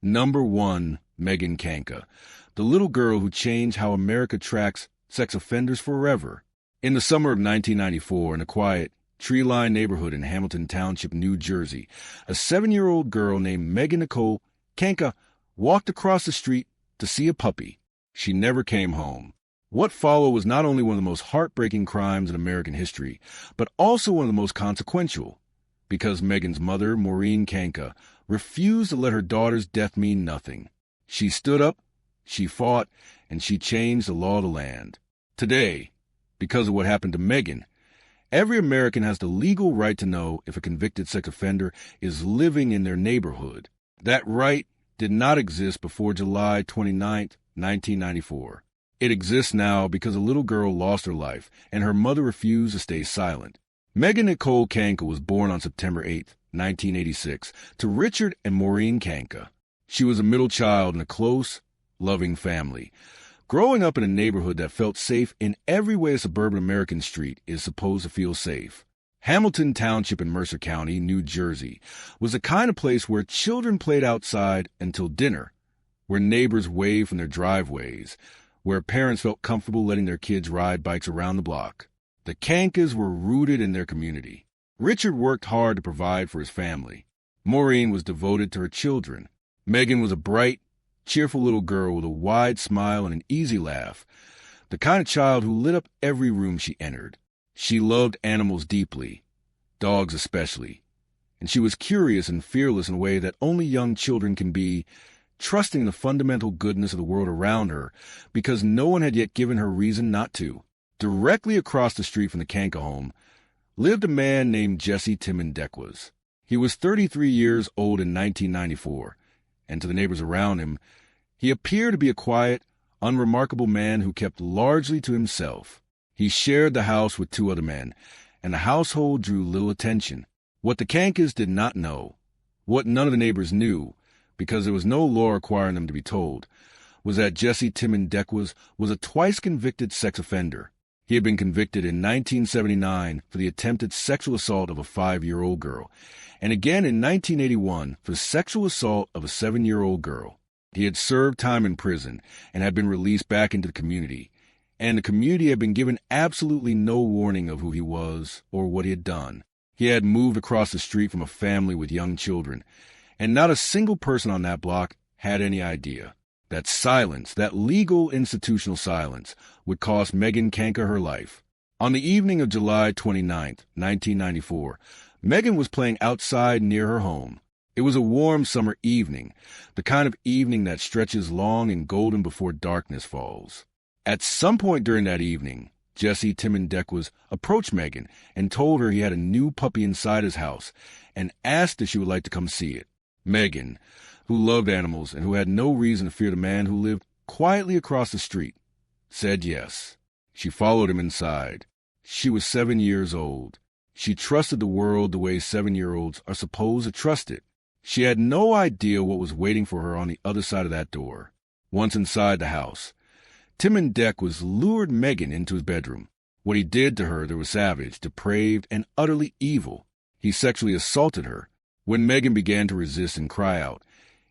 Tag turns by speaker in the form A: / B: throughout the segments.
A: Number 1, Megan Kanka, the little girl who changed how America tracks sex offenders forever. In the summer of 1994, in a quiet, tree-lined neighborhood in Hamilton Township, New Jersey, a 7-year-old girl named Megan Nicole Kanka walked across the street to see a puppy. She never came home. What followed was not only one of the most heartbreaking crimes in American history, but also one of the most consequential, because Megan's mother, Maureen Kanka, refused to let her daughter's death mean nothing. She stood up, she fought, and she changed the law of the land. Today, because of what happened to Megan, every American has the legal right to know if a convicted sex offender is living in their neighborhood. That right did not exist before July 29, 1994. It exists now because a little girl lost her life, and her mother refused to stay silent. Megan Nicole Kanka was born on September 8, 1986, to Richard and Maureen Kanka. She was a middle child in a close, loving family. Growing up in a neighborhood that felt safe in every way a suburban American street is supposed to feel safe. Hamilton Township in Mercer County, New Jersey, was the kind of place where children played outside until dinner, where neighbors waved from their driveways, where parents felt comfortable letting their kids ride bikes around the block. The Kankas were rooted in their community. Richard worked hard to provide for his family. Maureen was devoted to her children. Megan was a bright, cheerful little girl with a wide smile and an easy laugh, the kind of child who lit up every room she entered. She loved animals deeply, dogs especially, and she was curious and fearless in a way that only young children can be, trusting the fundamental goodness of the world around her because no one had yet given her reason not to. Directly across the street from the Kanka home lived a man named Jesse Timon-Dequas. He was 33 years old in 1994, and to the neighbors around him, he appeared to be a quiet, unremarkable man who kept largely to himself. He shared the house with 2 other men, and the household drew little attention. What the Kankas did not know, what none of the neighbors knew, because there was no law requiring them to be told, was that Jesse Timon-Dequas was a twice-convicted sex offender. He had been convicted in 1979 for the attempted sexual assault of a 5-year-old girl, and again in 1981 for sexual assault of a 7-year-old girl. He had served time in prison and had been released back into the community, and the community had been given absolutely no warning of who he was or what he had done. He had moved across the street from a family with young children, and not a single person on that block had any idea. That silence, that legal institutional silence, would cost Megan Kanka her life. On the evening of July 29, 1994, Megan was playing outside near her home. It was a warm summer evening, the kind of evening that stretches long and golden before darkness falls. At some point during that evening, Jesse Timon-Dequas approached Megan and told her he had a new puppy inside his house and asked if she would like to come see it. Megan, who loved animals and who had no reason to fear the man who lived quietly across the street, said yes. She followed him inside. She was 7 years old. She trusted the world the way 7-year-olds are supposed to trust it. She had no idea what was waiting for her on the other side of that door. Once inside the house, Timon-Dequas lured Megan into his bedroom. What he did to her there was savage, depraved, and utterly evil. He sexually assaulted her. When Megan began to resist and cry out,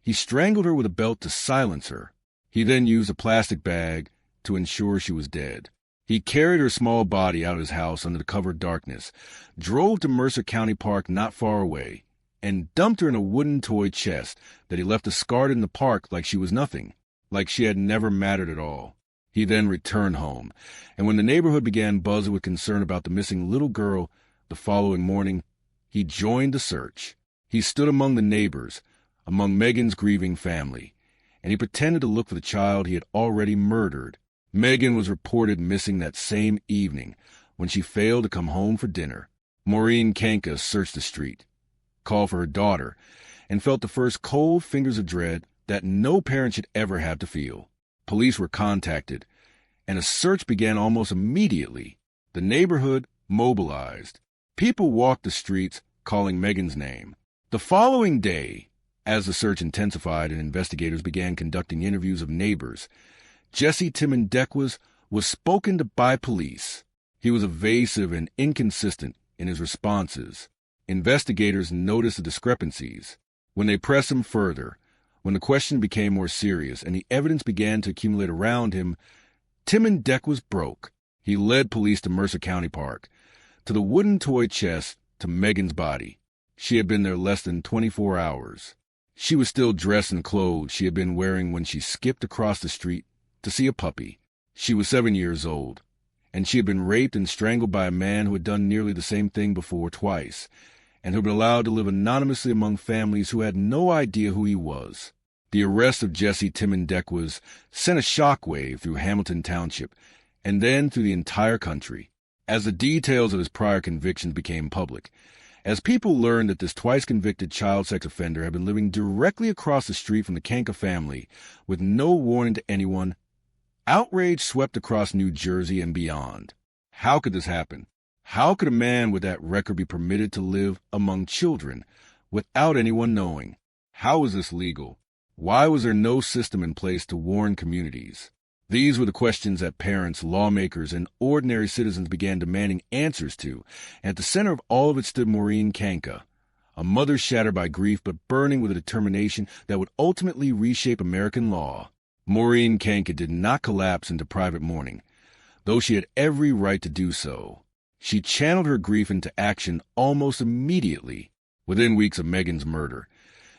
A: he strangled her with a belt to silence her. He then used a plastic bag to ensure she was dead. He carried her small body out of his house under the cover of darkness, drove to Mercer County Park not far away, and dumped her in a wooden toy chest that he left discarded in the park like she was nothing, like she had never mattered at all. He then returned home, and when the neighborhood began buzzing with concern about the missing little girl the following morning, he joined the search. He stood among the neighbors, among Megan's grieving family, and he pretended to look for the child he had already murdered. Megan was reported missing that same evening when she failed to come home for dinner. Maureen Kanka searched the street, called for her daughter, and felt the first cold fingers of dread that no parent should ever have to feel. Police were contacted, and a search began almost immediately. The neighborhood mobilized. People walked the streets calling Megan's name. The following day, as the search intensified and investigators began conducting interviews of neighbors, Jesse Timon-Dequas was spoken to by police. He was evasive and inconsistent in his responses. Investigators noticed the discrepancies. When they pressed him further, When the question became more serious and the evidence began to accumulate around him, Timon Deck was broke. He led police to Mercer County Park, to the wooden toy chest, to Megan's body. She had been there less than 24 hours. She was still dressed in clothes she had been wearing when she skipped across the street to see a puppy. She was 7 years old, and she had been raped and strangled by a man who had done nearly the same thing before twice, and who had been allowed to live anonymously among families who had no idea who he was. The arrest of Jesse Timon Deck sent a shockwave through Hamilton Township, and then through the entire country. As the details of his prior convictions became public, as people learned that this twice-convicted child sex offender had been living directly across the street from the Kanka family with no warning to anyone, outrage swept across New Jersey and beyond. How could this happen? How could a man with that record be permitted to live among children without anyone knowing? How was this legal? Why was there no system in place to warn communities? These were the questions that parents, lawmakers, and ordinary citizens began demanding answers to, and at the center of all of it stood Maureen Kanka, a mother shattered by grief but burning with a determination that would ultimately reshape American law. Maureen Kanka did not collapse into private mourning, though she had every right to do so. She channeled her grief into action almost immediately. Within weeks of Megan's murder,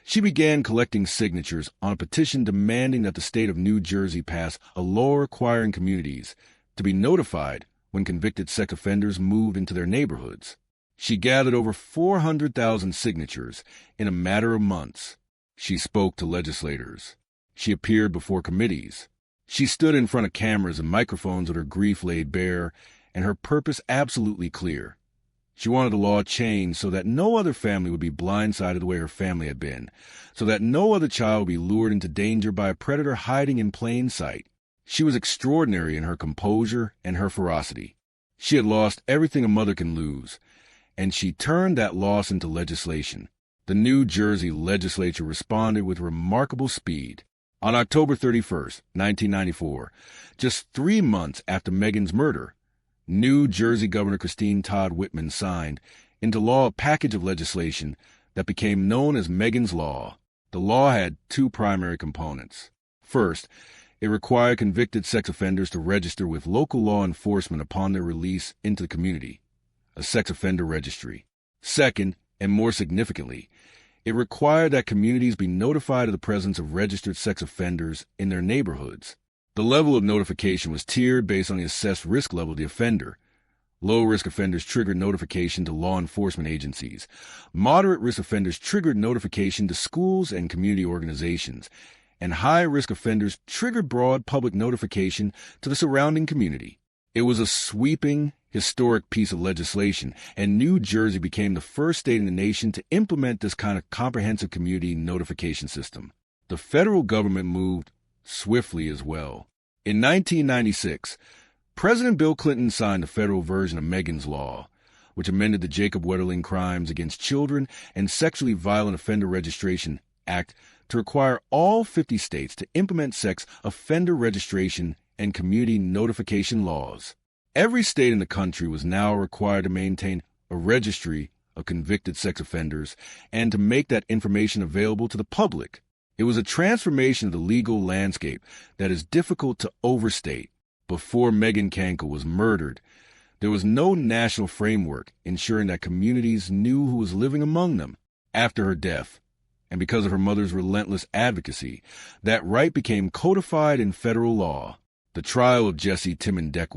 A: she began collecting signatures on a petition demanding that the state of New Jersey pass a law requiring communities to be notified when convicted sex offenders moved into their neighborhoods. She gathered over 400,000 signatures in a matter of months. She spoke to legislators. She appeared before committees. She stood in front of cameras and microphones with her grief laid bare and her purpose absolutely clear. She wanted the law changed so that no other family would be blindsided the way her family had been, so that no other child would be lured into danger by a predator hiding in plain sight. She was extraordinary in her composure and her ferocity. She had lost everything a mother can lose, and she turned that loss into legislation. The New Jersey legislature responded with remarkable speed. On October 31st, 1994, just 3 months after Megan's murder, New Jersey Governor Christine Todd Whitman signed into law a package of legislation that became known as Megan's Law. The law had 2 primary components. First, it required convicted sex offenders to register with local law enforcement upon their release into the community, a sex offender registry. Second, and more significantly, it required that communities be notified of the presence of registered sex offenders in their neighborhoods. The level of notification was tiered based on the assessed risk level of the offender. Low-risk offenders triggered notification to law enforcement agencies. Moderate-risk offenders triggered notification to schools and community organizations. And high-risk offenders triggered broad public notification to the surrounding community. It was a sweeping, historic piece of legislation, and New Jersey became the first state in the nation to implement this kind of comprehensive community notification system. The federal government moved swiftly as well. In 1996, President Bill Clinton signed the federal version of Megan's Law, which amended the Jacob Wetterling Crimes Against Children and Sexually Violent Offender Registration Act to require all 50 states to implement sex offender registration and community notification laws. Every state in the country was now required to maintain a registry of convicted sex offenders and to make that information available to the public. It was a transformation of the legal landscape that is difficult to overstate. Before Megan Kanka was murdered, there was no national framework ensuring that communities knew who was living among them. After her death, and because of her mother's relentless advocacy, that right became codified in federal law. The trial of Jesse Timon Deck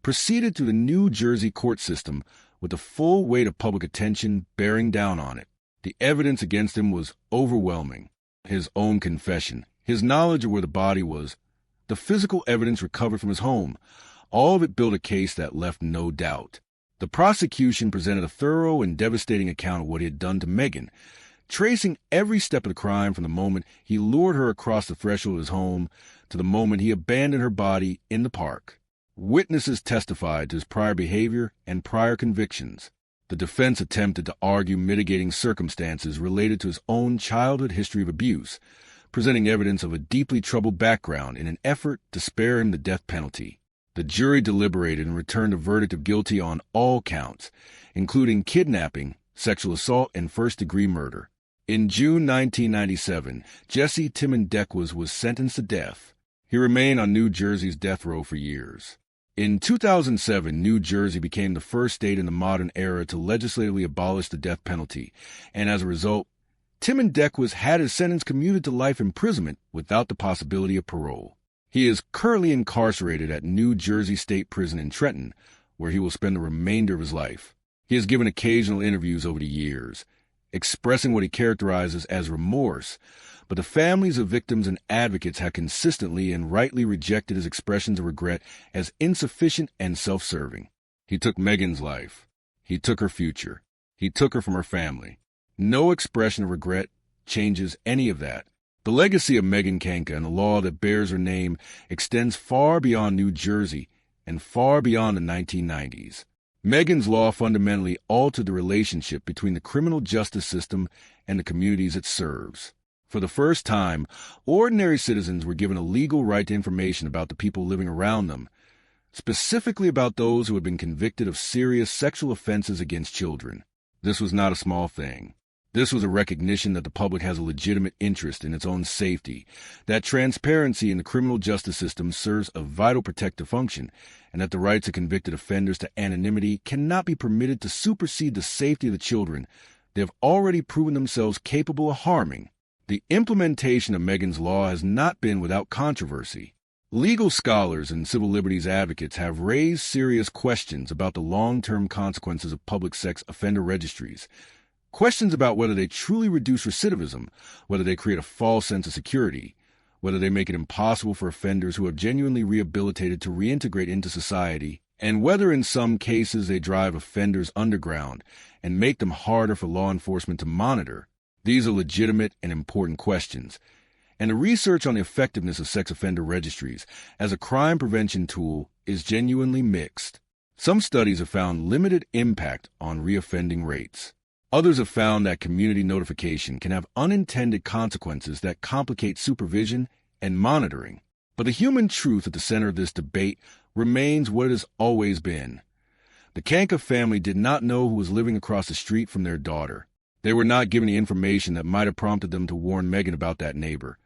A: proceeded through the New Jersey court system with the full weight of public attention bearing down on it. The evidence against him was overwhelming. His own confession, his knowledge of where the body was, the physical evidence recovered from his home, all of it built a case that left no doubt. The prosecution presented a thorough and devastating account of what he had done to Megan, tracing every step of the crime from the moment he lured her across the threshold of his home to the moment he abandoned her body in the park. Witnesses testified to his prior behavior and prior convictions. The defense attempted to argue mitigating circumstances related to his own childhood history of abuse, presenting evidence of a deeply troubled background in an effort to spare him the death penalty. The jury deliberated and returned a verdict of guilty on all counts, including kidnapping, sexual assault, and first-degree murder. In June 1997, Jesse Timon-Dequas was sentenced to death. He remained on New Jersey's death row for years. In 2007, New Jersey became the first state in the modern era to legislatively abolish the death penalty, and as a result, Timon-Dequas had his sentence commuted to life imprisonment without the possibility of parole. He is currently incarcerated at New Jersey State Prison in Trenton, where he will spend the remainder of his life. He has given occasional interviews over the years, expressing what he characterizes as remorse, but the families of victims and advocates have consistently and rightly rejected his expressions of regret as insufficient and self-serving. He took Megan's life. He took her future. He took her from her family. No expression of regret changes any of that. The legacy of Megan Kanka and the law that bears her name extends far beyond New Jersey and far beyond the 1990s. Megan's law fundamentally altered the relationship between the criminal justice system and the communities it serves. For the first time, ordinary citizens were given a legal right to information about the people living around them, specifically about those who had been convicted of serious sexual offenses against children. This was not a small thing. This was a recognition that the public has a legitimate interest in its own safety, that transparency in the criminal justice system serves a vital protective function, and that the rights of convicted offenders to anonymity cannot be permitted to supersede the safety of the children they have already proven themselves capable of harming. The implementation of Megan's law has not been without controversy. Legal scholars and civil liberties advocates have raised serious questions about the long-term consequences of public sex offender registries. Questions about whether they truly reduce recidivism, whether they create a false sense of security, whether they make it impossible for offenders who have genuinely rehabilitated to reintegrate into society, and whether in some cases they drive offenders underground and make them harder for law enforcement to monitor. These are legitimate and important questions, and the research on the effectiveness of sex offender registries as a crime prevention tool is genuinely mixed. Some studies have found limited impact on reoffending rates. Others have found that community notification can have unintended consequences that complicate supervision and monitoring. But the human truth at the center of this debate remains what it has always been. The Kanka family did not know who was living across the street from their daughter. They were not given the information that might have prompted them to warn Megan about that neighbor,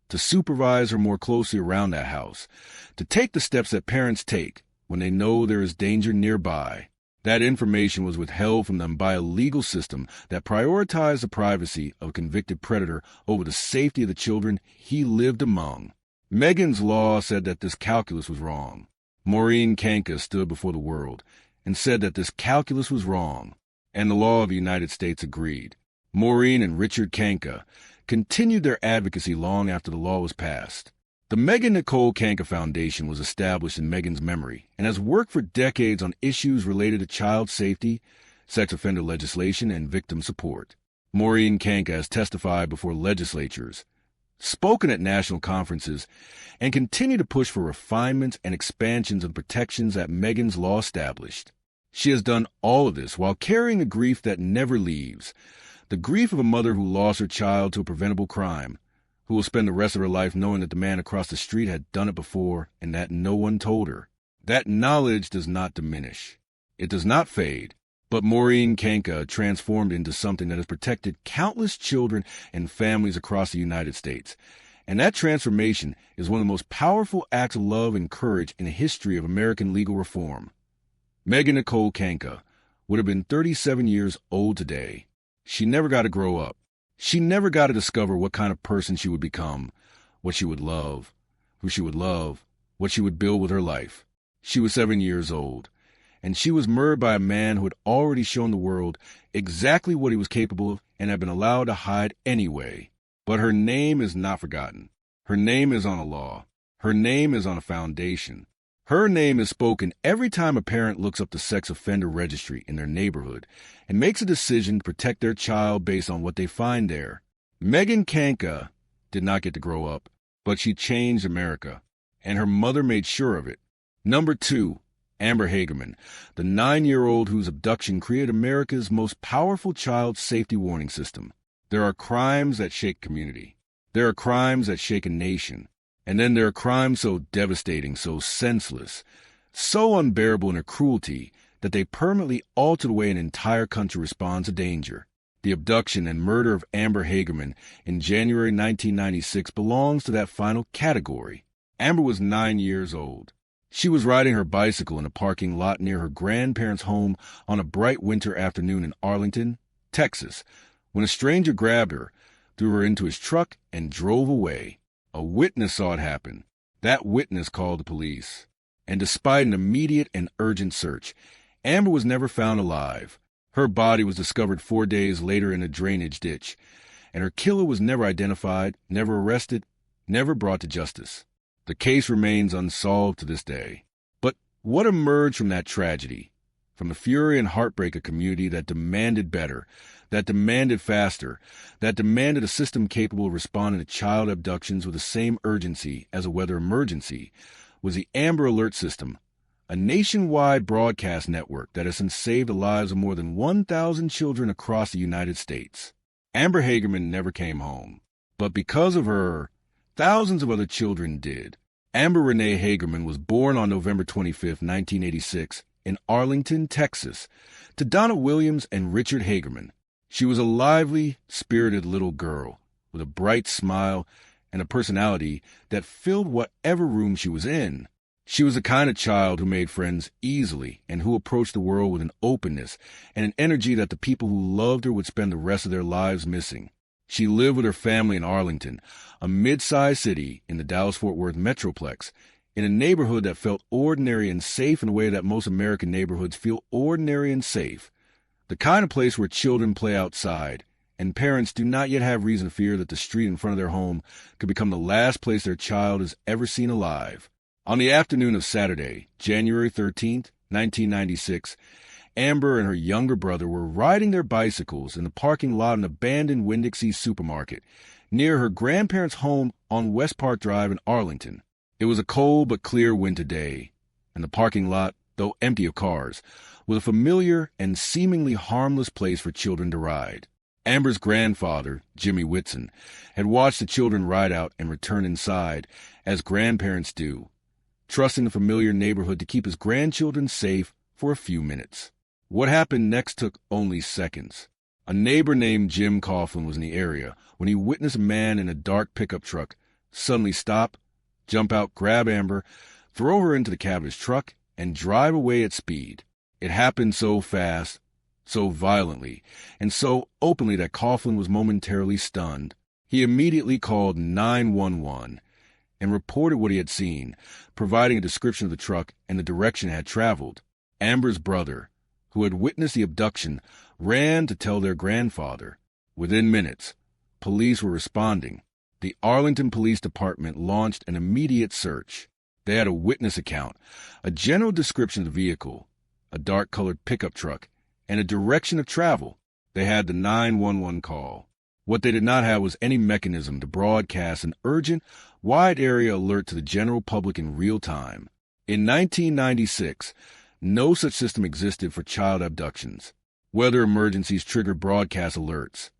A: to supervise her more closely around that house, to take the steps that parents take when they know there is danger nearby. That information was withheld from them by a legal system that prioritized the privacy of a convicted predator over the safety of the children he lived among. Megan's law said that this calculus was wrong. Maureen Kanka stood before the world and said that this calculus was wrong, and the law of the United States agreed. Maureen and Richard Kanka continued their advocacy long after the law was passed. The Megan Nicole Kanka Foundation was established in Megan's memory and has worked for decades on issues related to child safety, sex offender legislation, and victim support. Maureen Kanka has testified before legislatures, spoken at national conferences, and continued to push for refinements and expansions of protections that Megan's law established. She has done all of this while carrying a grief that never leaves, the grief of a mother who lost her child to a preventable crime, who will spend the rest of her life knowing that the man across the street had done it before and that no one told her. That knowledge does not diminish. It does not fade. But Maureen Kanka transformed into something that has protected countless children and families across the United States. And that transformation is one of the most powerful acts of love and courage in the history of American legal reform. Megan Nicole Kanka would have been 37 years old today. She never got to grow up. She never got to discover what kind of person she would become, what she would love, who she would love, what she would build with her life. She was 7 years old, and she was murdered by a man who had already shown the world exactly what he was capable of and had been allowed to hide anyway. But her name is not forgotten. Her name is on a law. Her name is on a foundation. Her name is spoken every time a parent looks up the sex offender registry in their neighborhood and makes a decision to protect their child based on what they find there. Megan Kanka did not get to grow up, but she changed America, and her mother made sure of it. Number 2, Amber Hagerman, the 9-year-old whose abduction created America's most powerful child safety warning system. There are crimes that shake community. There are crimes that shake a nation. And then there are crimes so devastating, so senseless, so unbearable in their cruelty that they permanently alter the way an entire country responds to danger. The abduction and murder of Amber Hagerman in January 1996 belongs to that final category. Amber was 9 years old. She was riding her bicycle in a parking lot near her grandparents' home on a bright winter afternoon in Arlington, Texas, when a stranger grabbed her, threw her into his truck, and drove away. A witness saw it happen. That witness called the police. And despite an immediate and urgent search, Amber was never found alive. Her body was discovered 4 days later in a drainage ditch, and her killer was never identified, never arrested, never brought to justice. The case remains unsolved to this day. But what emerged from that tragedy? From the fury and heartbreak of a community that demanded better, that demanded faster, that demanded a system capable of responding to child abductions with the same urgency as a weather emergency, was the Amber Alert System, a nationwide broadcast network that has since saved the lives of more than 1,000 children across the United States. Amber Hagerman never came home, but because of her, thousands of other children did. Amber Renee Hagerman was born on November 25, 1986, in Arlington, Texas, to Donna Williams and Richard Hagerman. She was a lively, spirited little girl with a bright smile and a personality that filled whatever room she was in. She was the kind of child who made friends easily and who approached the world with an openness and an energy that the people who loved her would spend the rest of their lives missing. She lived with her family in Arlington, a mid-sized city in the Dallas-Fort Worth metroplex, in a neighborhood that felt ordinary and safe in a way that most American neighborhoods feel ordinary and safe. The kind of place where children play outside, and parents do not yet have reason to fear that the street in front of their home could become the last place their child is ever seen alive. On the afternoon of Saturday, January 13, 1996, Amber and her younger brother were riding their bicycles in the parking lot of an abandoned Winn-Dixie supermarket near her grandparents' home on West Park Drive in Arlington. It was a cold but clear winter day, and the parking lot, though empty of cars, was a familiar and seemingly harmless place for children to ride. Amber's grandfather, Jimmy Whitson, had watched the children ride out and return inside, as grandparents do, trusting the familiar neighborhood to keep his grandchildren safe for a few minutes. What happened next took only seconds. A neighbor named Jim Coughlin was in the area when he witnessed a man in a dark pickup truck suddenly stop, jump out, grab Amber, throw her into the cab of his truck, and drive away at speed. It happened so fast, so violently, and so openly that Coughlin was momentarily stunned. He immediately called 911 and reported what he had seen, providing a description of the truck and the direction it had traveled. Amber's brother, who had witnessed the abduction, ran to tell their grandfather. Within minutes, police were responding. The Arlington Police Department launched an immediate search. They had a witness account, a general description of the vehicle, a dark-colored pickup truck, and a direction of travel. They had the 911 call. What they did not have was any mechanism to broadcast an urgent, wide-area alert to the general public in real time. In 1996, no such system existed for child abductions. Weather emergencies triggered broadcast alerts.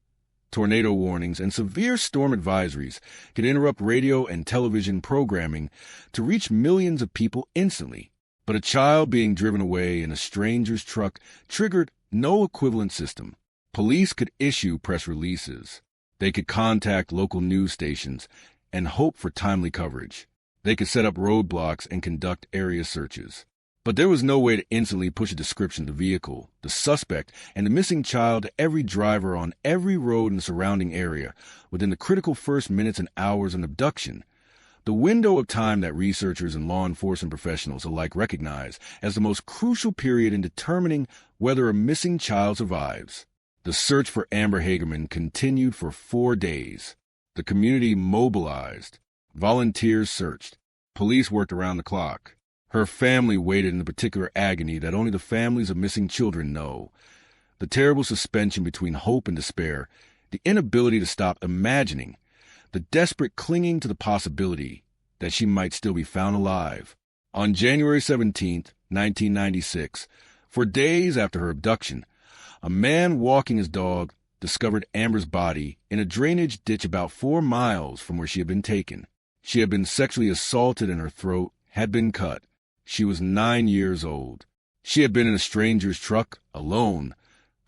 A: Tornado warnings and severe storm advisories could interrupt radio and television programming to reach millions of people instantly. But a child being driven away in a stranger's truck triggered no equivalent system. Police could issue press releases. They could contact local news stations and hope for timely coverage. They could set up roadblocks and conduct area searches. But there was no way to instantly push a description of the vehicle, the suspect, and the missing child to every driver on every road in the surrounding area within the critical first minutes and hours of an abduction. The window of time that researchers and law enforcement professionals alike recognize as the most crucial period in determining whether a missing child survives. The search for Amber Hagerman continued for 4 days. The community mobilized. Volunteers searched. Police worked around the clock. Her family waited in the particular agony that only the families of missing children know. The terrible suspension between hope and despair, the inability to stop imagining, the desperate clinging to the possibility that she might still be found alive. On January 17, 1996, for days after her abduction, a man walking his dog discovered Amber's body in a drainage ditch about 4 miles from where she had been taken. She had been sexually assaulted and her throat had been cut. She was 9 years old. She had been in a stranger's truck, alone,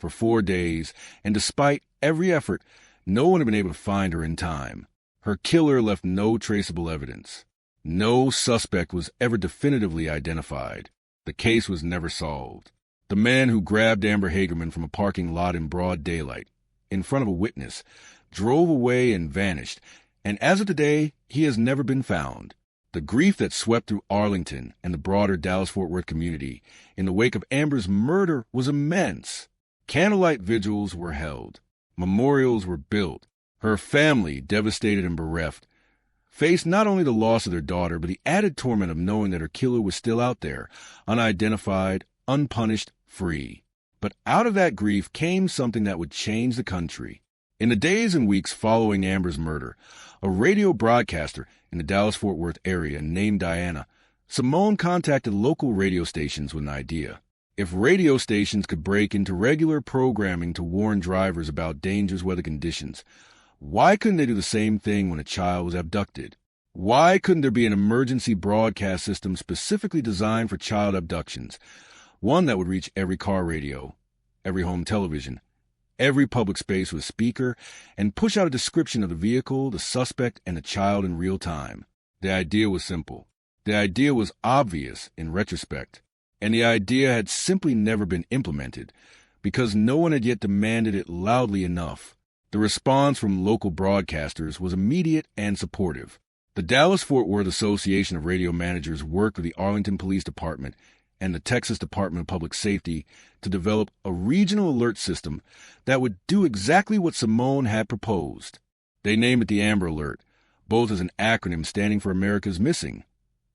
A: for 4 days, and despite every effort, no one had been able to find her in time. Her killer left no traceable evidence. No suspect was ever definitively identified. The case was never solved. The man who grabbed Amber Hagerman from a parking lot in broad daylight, in front of a witness, drove away and vanished, and as of today, he has never been found. The grief that swept through Arlington and the broader Dallas-Fort Worth community in the wake of Amber's murder was immense. Candlelight vigils were held. Memorials were built. Her family, devastated and bereft, faced not only the loss of their daughter, but the added torment of knowing that her killer was still out there, unidentified, unpunished, free. But out of that grief came something that would change the country. In the days and weeks following Amber's murder, a radio broadcaster in the Dallas-Fort Worth area named Diana, Simone contacted local radio stations with an idea. If radio stations could break into regular programming to warn drivers about dangerous weather conditions, why couldn't they do the same thing when a child was abducted? Why couldn't there be an emergency broadcast system specifically designed for child abductions, one that would reach every car radio, every home television, every public space with a speaker, and push out a description of the vehicle, the suspect, and the child in real time? The idea was simple. The idea was obvious in retrospect, and the idea had simply never been implemented because no one had yet demanded it loudly enough. The response from local broadcasters was immediate and supportive. The Dallas-Fort Worth Association of Radio Managers worked with the Arlington Police Department and the Texas Department of Public Safety to develop a regional alert system that would do exactly what Simone had proposed. They named it the Amber Alert, both as an acronym standing for America's Missing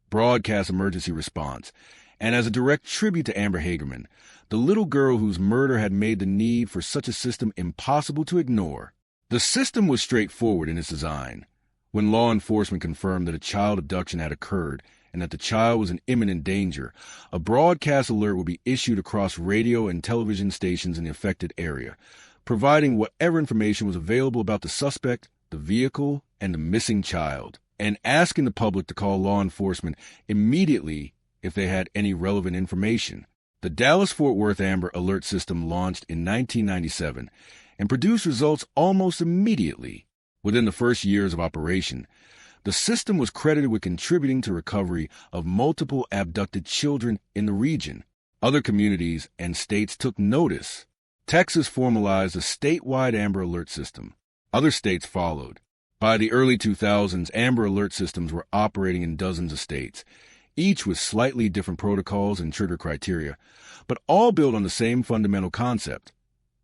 A: Broadcast Emergency Response, and as a direct tribute to Amber Hagerman, the little girl whose murder had made the need for such a system impossible to ignore. The system was straightforward in its design. When law enforcement confirmed that a child abduction had occurred and that the child was in imminent danger, a broadcast alert would be issued across radio and television stations in the affected area, providing whatever information was available about the suspect, the vehicle, and the missing child, and asking the public to call law enforcement immediately if they had any relevant information. The Dallas-Fort Worth Amber Alert System launched in 1997 and produced results almost immediately. Within the first years of operation, the system was credited with contributing to recovery of multiple abducted children in the region. Other communities and states took notice. Texas formalized a statewide Amber Alert System. Other states followed. By the early 2000s, Amber Alert systems were operating in dozens of states, each with slightly different protocols and trigger criteria, but all built on the same fundamental concept.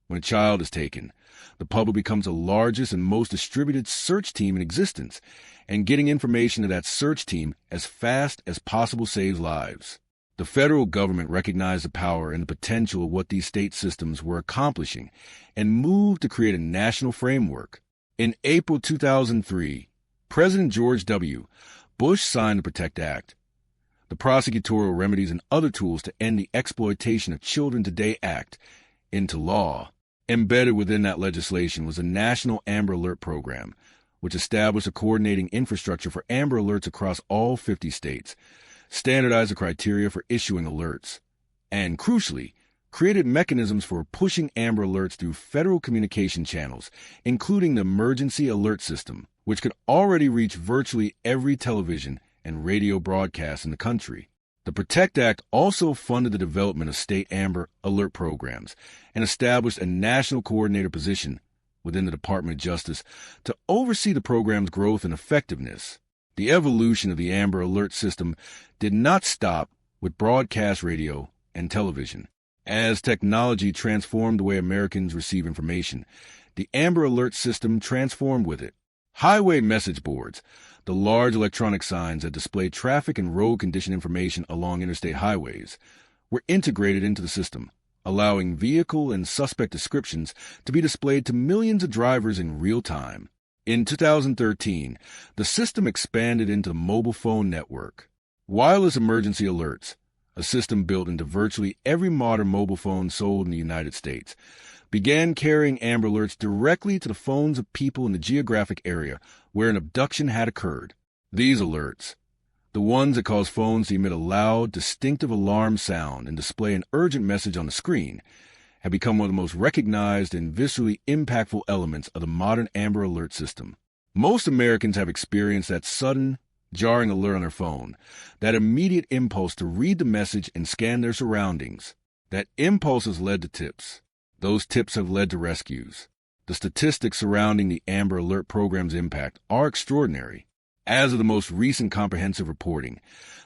A: When a child is taken, the public becomes the largest and most distributed search team in existence, and getting information to that search team as fast as possible saves lives. The federal government recognized the power and the potential of what these state systems were accomplishing and moved to create a national framework. In April 2003, President George W. Bush signed the PROTECT Act, the Prosecutorial Remedies and Other Tools to End the Exploitation of Children Today Act, into law. Embedded within that legislation was a National Amber Alert Program, which established a coordinating infrastructure for Amber Alerts across all 50 states, standardized the criteria for issuing alerts, and, crucially, created mechanisms for pushing Amber Alerts through federal communication channels, including the Emergency Alert System, which could already reach virtually every television and radio broadcast in the country. The PROTECT Act also funded the development of state Amber Alert programs and established a national coordinator position within the Department of Justice to oversee the program's growth and effectiveness. The evolution of the Amber Alert system did not stop with broadcast radio and television. As technology transformed the way Americans receive information, the Amber Alert system transformed with it. Highway message boards, the large electronic signs that display traffic and road condition information along interstate highways, were integrated into the system, allowing vehicle and suspect descriptions to be displayed to millions of drivers in real time. In 2013, the system expanded into the mobile phone network. Wireless emergency alerts, a system built into virtually every modern mobile phone sold in the United States, began carrying Amber Alerts directly to the phones of people in the geographic area where an abduction had occurred. These alerts, the ones that cause phones to emit a loud, distinctive alarm sound and display an urgent message on the screen, have become one of the most recognized and viscerally impactful elements of the modern Amber Alert system. Most Americans have experienced that sudden, jarring alert on their phone, that immediate impulse to read the message and scan their surroundings. That impulse has led to tips. Those tips have led to rescues. The statistics surrounding the Amber Alert program's impact are extraordinary. As of the most recent comprehensive reporting,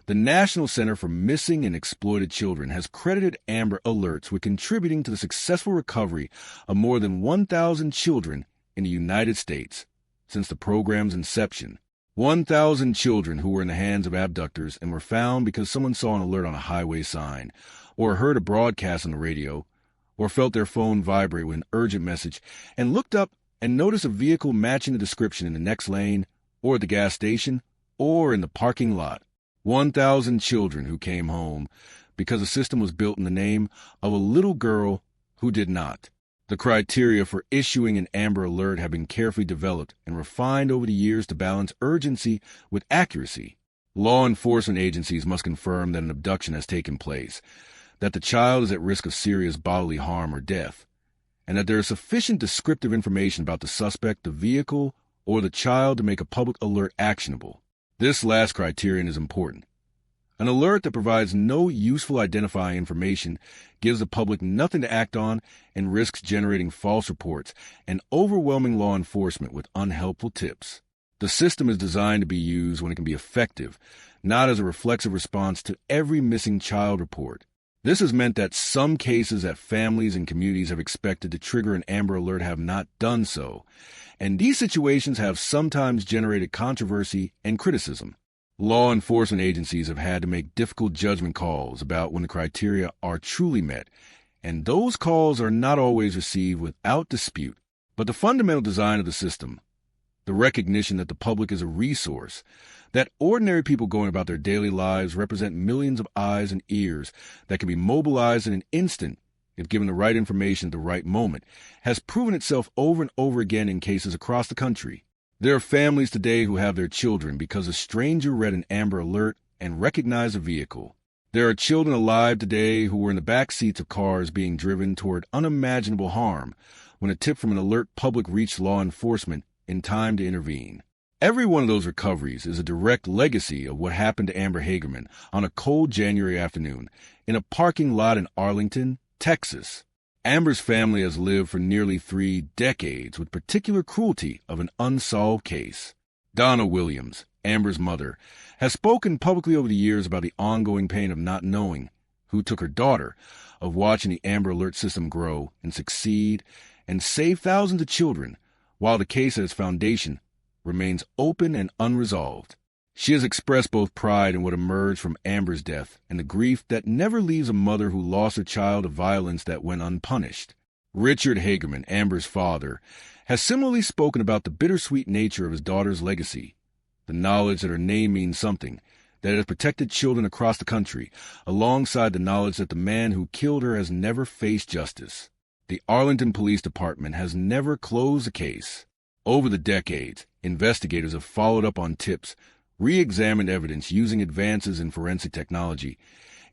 A: the National Center for Missing and Exploited Children has credited Amber Alerts with contributing to the successful recovery of more than 1,000 children in the United States since the program's inception. 1,000 children who were in the hands of abductors and were found because someone saw an alert on a highway sign, or heard a broadcast on the radio, or felt their phone vibrate with an urgent message and looked up and noticed a vehicle matching the description in the next lane, or at the gas station, or in the parking lot. 1,000 children who came home because the system was built in the name of a little girl who did not. The criteria for issuing an Amber Alert have been carefully developed and refined over the years to balance urgency with accuracy. Law enforcement agencies must confirm that an abduction has taken place, that the child is at risk of serious bodily harm or death, and that there is sufficient descriptive information about the suspect, the vehicle, or the child to make a public alert actionable. This last criterion is important. An alert that provides no useful identifying information gives the public nothing to act on and risks generating false reports and overwhelming law enforcement with unhelpful tips. The system is designed to be used when it can be effective, not as a reflexive response to every missing child report. This has meant that some cases that families and communities have expected to trigger an Amber Alert have not done so, and these situations have sometimes generated controversy and criticism. Law enforcement agencies have had to make difficult judgment calls about when the criteria are truly met, and those calls are not always received without dispute. But the fundamental design of the system, the recognition that the public is a resource, that ordinary people going about their daily lives represent millions of eyes and ears that can be mobilized in an instant if given the right information at the right moment, has proven itself over and over again in cases across the country. There are families today who have their children because a stranger read an Amber Alert and recognized a vehicle. There are children alive today who were in the back seats of cars being driven toward unimaginable harm when a tip from an alert public reached law enforcement in time to intervene. Every one of those recoveries is a direct legacy of what happened to Amber Hagerman on a cold January afternoon in a parking lot in Arlington, Texas. Amber's family has lived for nearly 3 decades with particular cruelty of an unsolved case. Donna Williams, Amber's mother, has spoken publicly over the years about the ongoing pain of not knowing who took her daughter, of watching the Amber Alert system grow and succeed and save thousands of children, while the case at its foundation remains open and unresolved. She has expressed both pride in what emerged from Amber's death and the grief that never leaves a mother who lost her child to violence that went unpunished. Richard Hagerman, Amber's father, has similarly spoken about the bittersweet nature of his daughter's legacy, the knowledge that her name means something, that it has protected children across the country, alongside the knowledge that the man who killed her has never faced justice. The Arlington Police Department has never closed the case. Over the decades, investigators have followed up on tips, re-examined evidence using advances in forensic technology,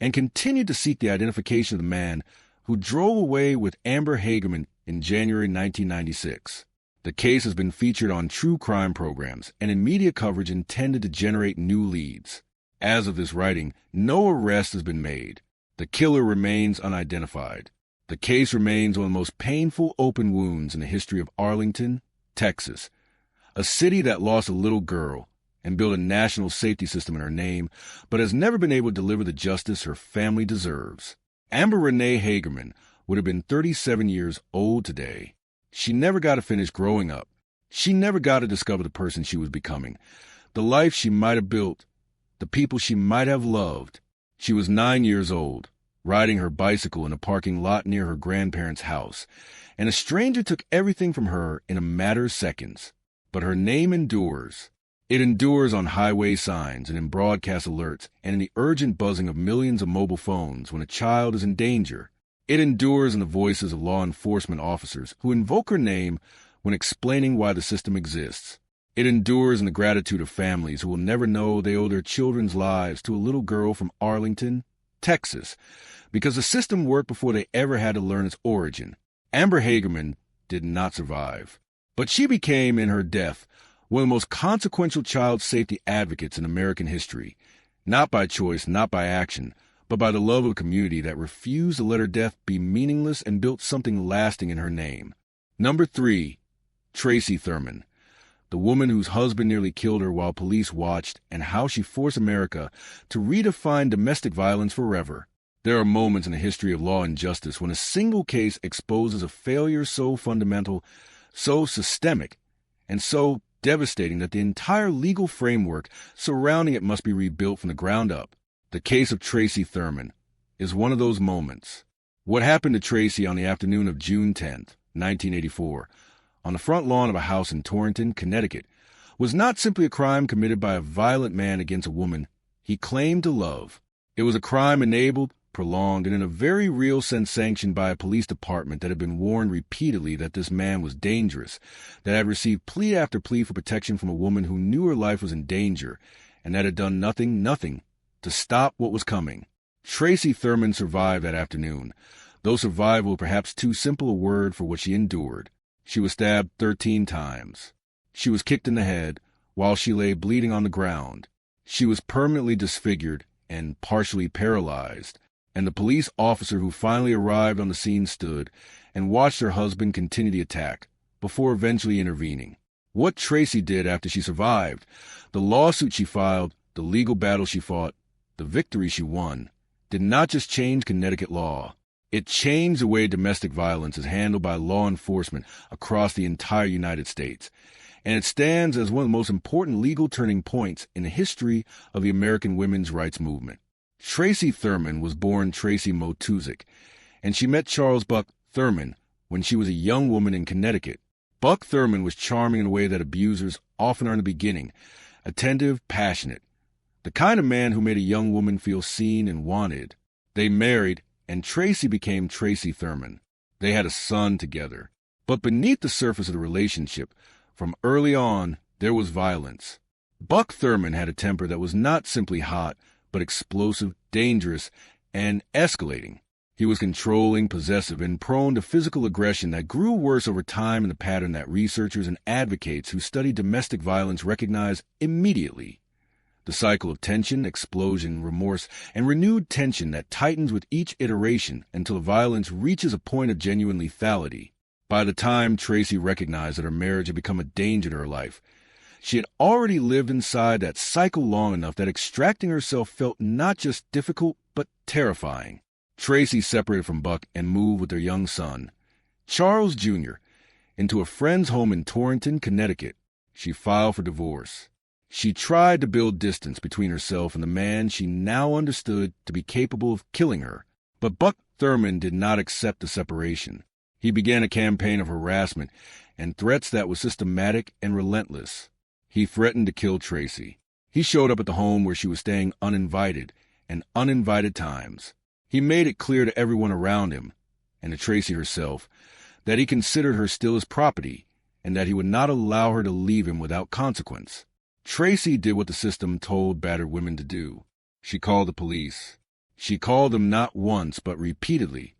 A: and continued to seek the identification of the man who drove away with Amber Hagerman in January 1996. The case has been featured on true crime programs and in media coverage intended to generate new leads. As of this writing, no arrest has been made. The killer remains unidentified. The case remains one of the most painful open wounds in the history of Arlington, Texas, a city that lost a little girl and built a national safety system in her name, but has never been able to deliver the justice her family deserves. Amber Renee Hagerman would have been 37 years old today. She never got to finish growing up. She never got to discover the person she was becoming, the life she might have built, the people she might have loved. She was 9 years old, riding her bicycle in a parking lot near her grandparents' house, and a stranger took everything from her in a matter of seconds. But her name endures. It endures on highway signs and in broadcast alerts and in the urgent buzzing of millions of mobile phones when a child is in danger. It endures in the voices of law enforcement officers who invoke her name when explaining why the system exists. It endures in the gratitude of families who will never know they owe their children's lives to a little girl from Arlington, Texas, because the system worked before they ever had to learn its origin. Amber Hagerman did not survive, but she became, in her death, one of the most consequential child safety advocates in American history, not by choice, not by action, but by the love of a community that refused to let her death be meaningless and built something lasting in her name. Number 3, Tracy Thurman, the woman whose husband nearly killed her while police watched, and how she forced America to redefine domestic violence forever. There are moments in the history of law and justice when a single case exposes a failure so fundamental, so systemic, and so devastating that the entire legal framework surrounding it must be rebuilt from the ground up. The case of Tracy Thurman is one of those moments. What happened to Tracy on the afternoon of June 10, 1984, on the front lawn of a house in Torrington, Connecticut, was not simply a crime committed by a violent man against a woman he claimed to love. It was a crime enabled, prolonged, and in a very real sense sanctioned by a police department that had been warned repeatedly that this man was dangerous, that had received plea after plea for protection from a woman who knew her life was in danger, and that had done nothing to stop what was coming. Tracy Thurman survived that afternoon, though survival perhaps too simple a word for what she endured. She was stabbed 13 times. She was kicked in the head while she lay bleeding on the ground. She was permanently disfigured and partially paralyzed, and the police officer who finally arrived on the scene stood and watched her husband continue the attack before eventually intervening. What Tracy did after she survived, the lawsuit she filed, the legal battle she fought, the victory she won, did not just change Connecticut law. It changed the way domestic violence is handled by law enforcement across the entire United States, and it stands as one of the most important legal turning points in the history of the American women's rights movement. Tracy Thurman was born Tracy Motuzik, and she met Charles Buck Thurman when she was a young woman in Connecticut. Buck Thurman was charming in a way that abusers often are in the beginning, attentive, passionate, the kind of man who made a young woman feel seen and wanted. They married, and Tracy became Tracy Thurman. They had a son together. But beneath the surface of the relationship, from early on, there was violence. Buck Thurman had a temper that was not simply hot, but explosive, dangerous, and escalating. He was controlling, possessive, and prone to physical aggression that grew worse over time in the pattern that researchers and advocates who study domestic violence recognize immediately. The cycle of tension, explosion, remorse, and renewed tension that tightens with each iteration until violence reaches a point of genuine lethality. By the time Tracy recognized that her marriage had become a danger to her life, she had already lived inside that cycle long enough that extracting herself felt not just difficult, but terrifying. Tracy separated from Buck and moved with their young son, Charles Jr., into a friend's home in Torrington, Connecticut. She filed for divorce. She tried to build distance between herself and the man she now understood to be capable of killing her. But Buck Thurman did not accept the separation. He began a campaign of harassment and threats that was systematic and relentless. He threatened to kill Tracy. He showed up at the home where she was staying uninvited, and uninvited times. He made it clear to everyone around him, and to Tracy herself, that he considered her still his property, and that he would not allow her to leave him without consequence. Tracy did what the system told battered women to do. She called the police. She called them not once, but repeatedly,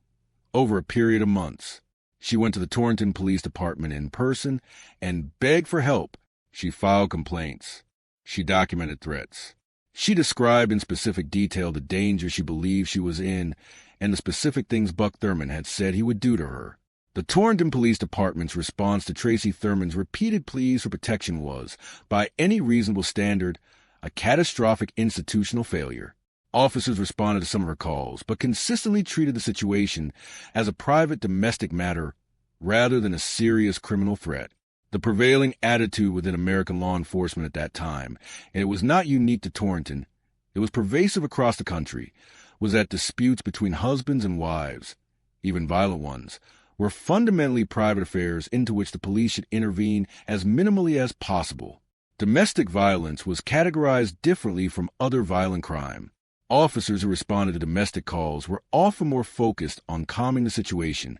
A: over a period of months. She went to the Torrington Police Department in person and begged for help. She filed complaints. She documented threats. She described in specific detail the danger she believed she was in and the specific things Buck Thurman had said he would do to her. The Torrington Police Department's response to Tracy Thurman's repeated pleas for protection was, by any reasonable standard, a catastrophic institutional failure. Officers responded to some of her calls, but consistently treated the situation as a private domestic matter rather than a serious criminal threat. The prevailing attitude within American law enforcement at that time, and it was not unique to Torrington, it was pervasive across the country, was that disputes between husbands and wives, even violent ones, were fundamentally private affairs into which the police should intervene as minimally as possible. Domestic violence was categorized differently from other violent crime. Officers who responded to domestic calls were often more focused on calming the situation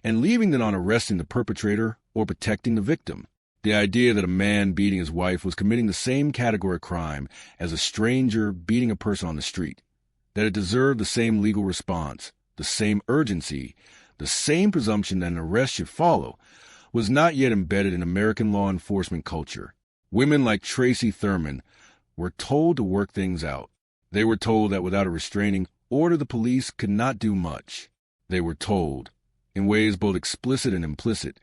A: and leaving than on arresting the perpetrator or protecting the victim. The idea that a man beating his wife was committing the same category of crime as a stranger beating a person on the street. that it deserved the same legal response, the same urgency, the same presumption that an arrest should follow, was not yet embedded in American law enforcement culture. Women like Tracy Thurman were told to work things out. They were told that without a restraining order, the police could not do much. They were told, in ways both explicit and implicit,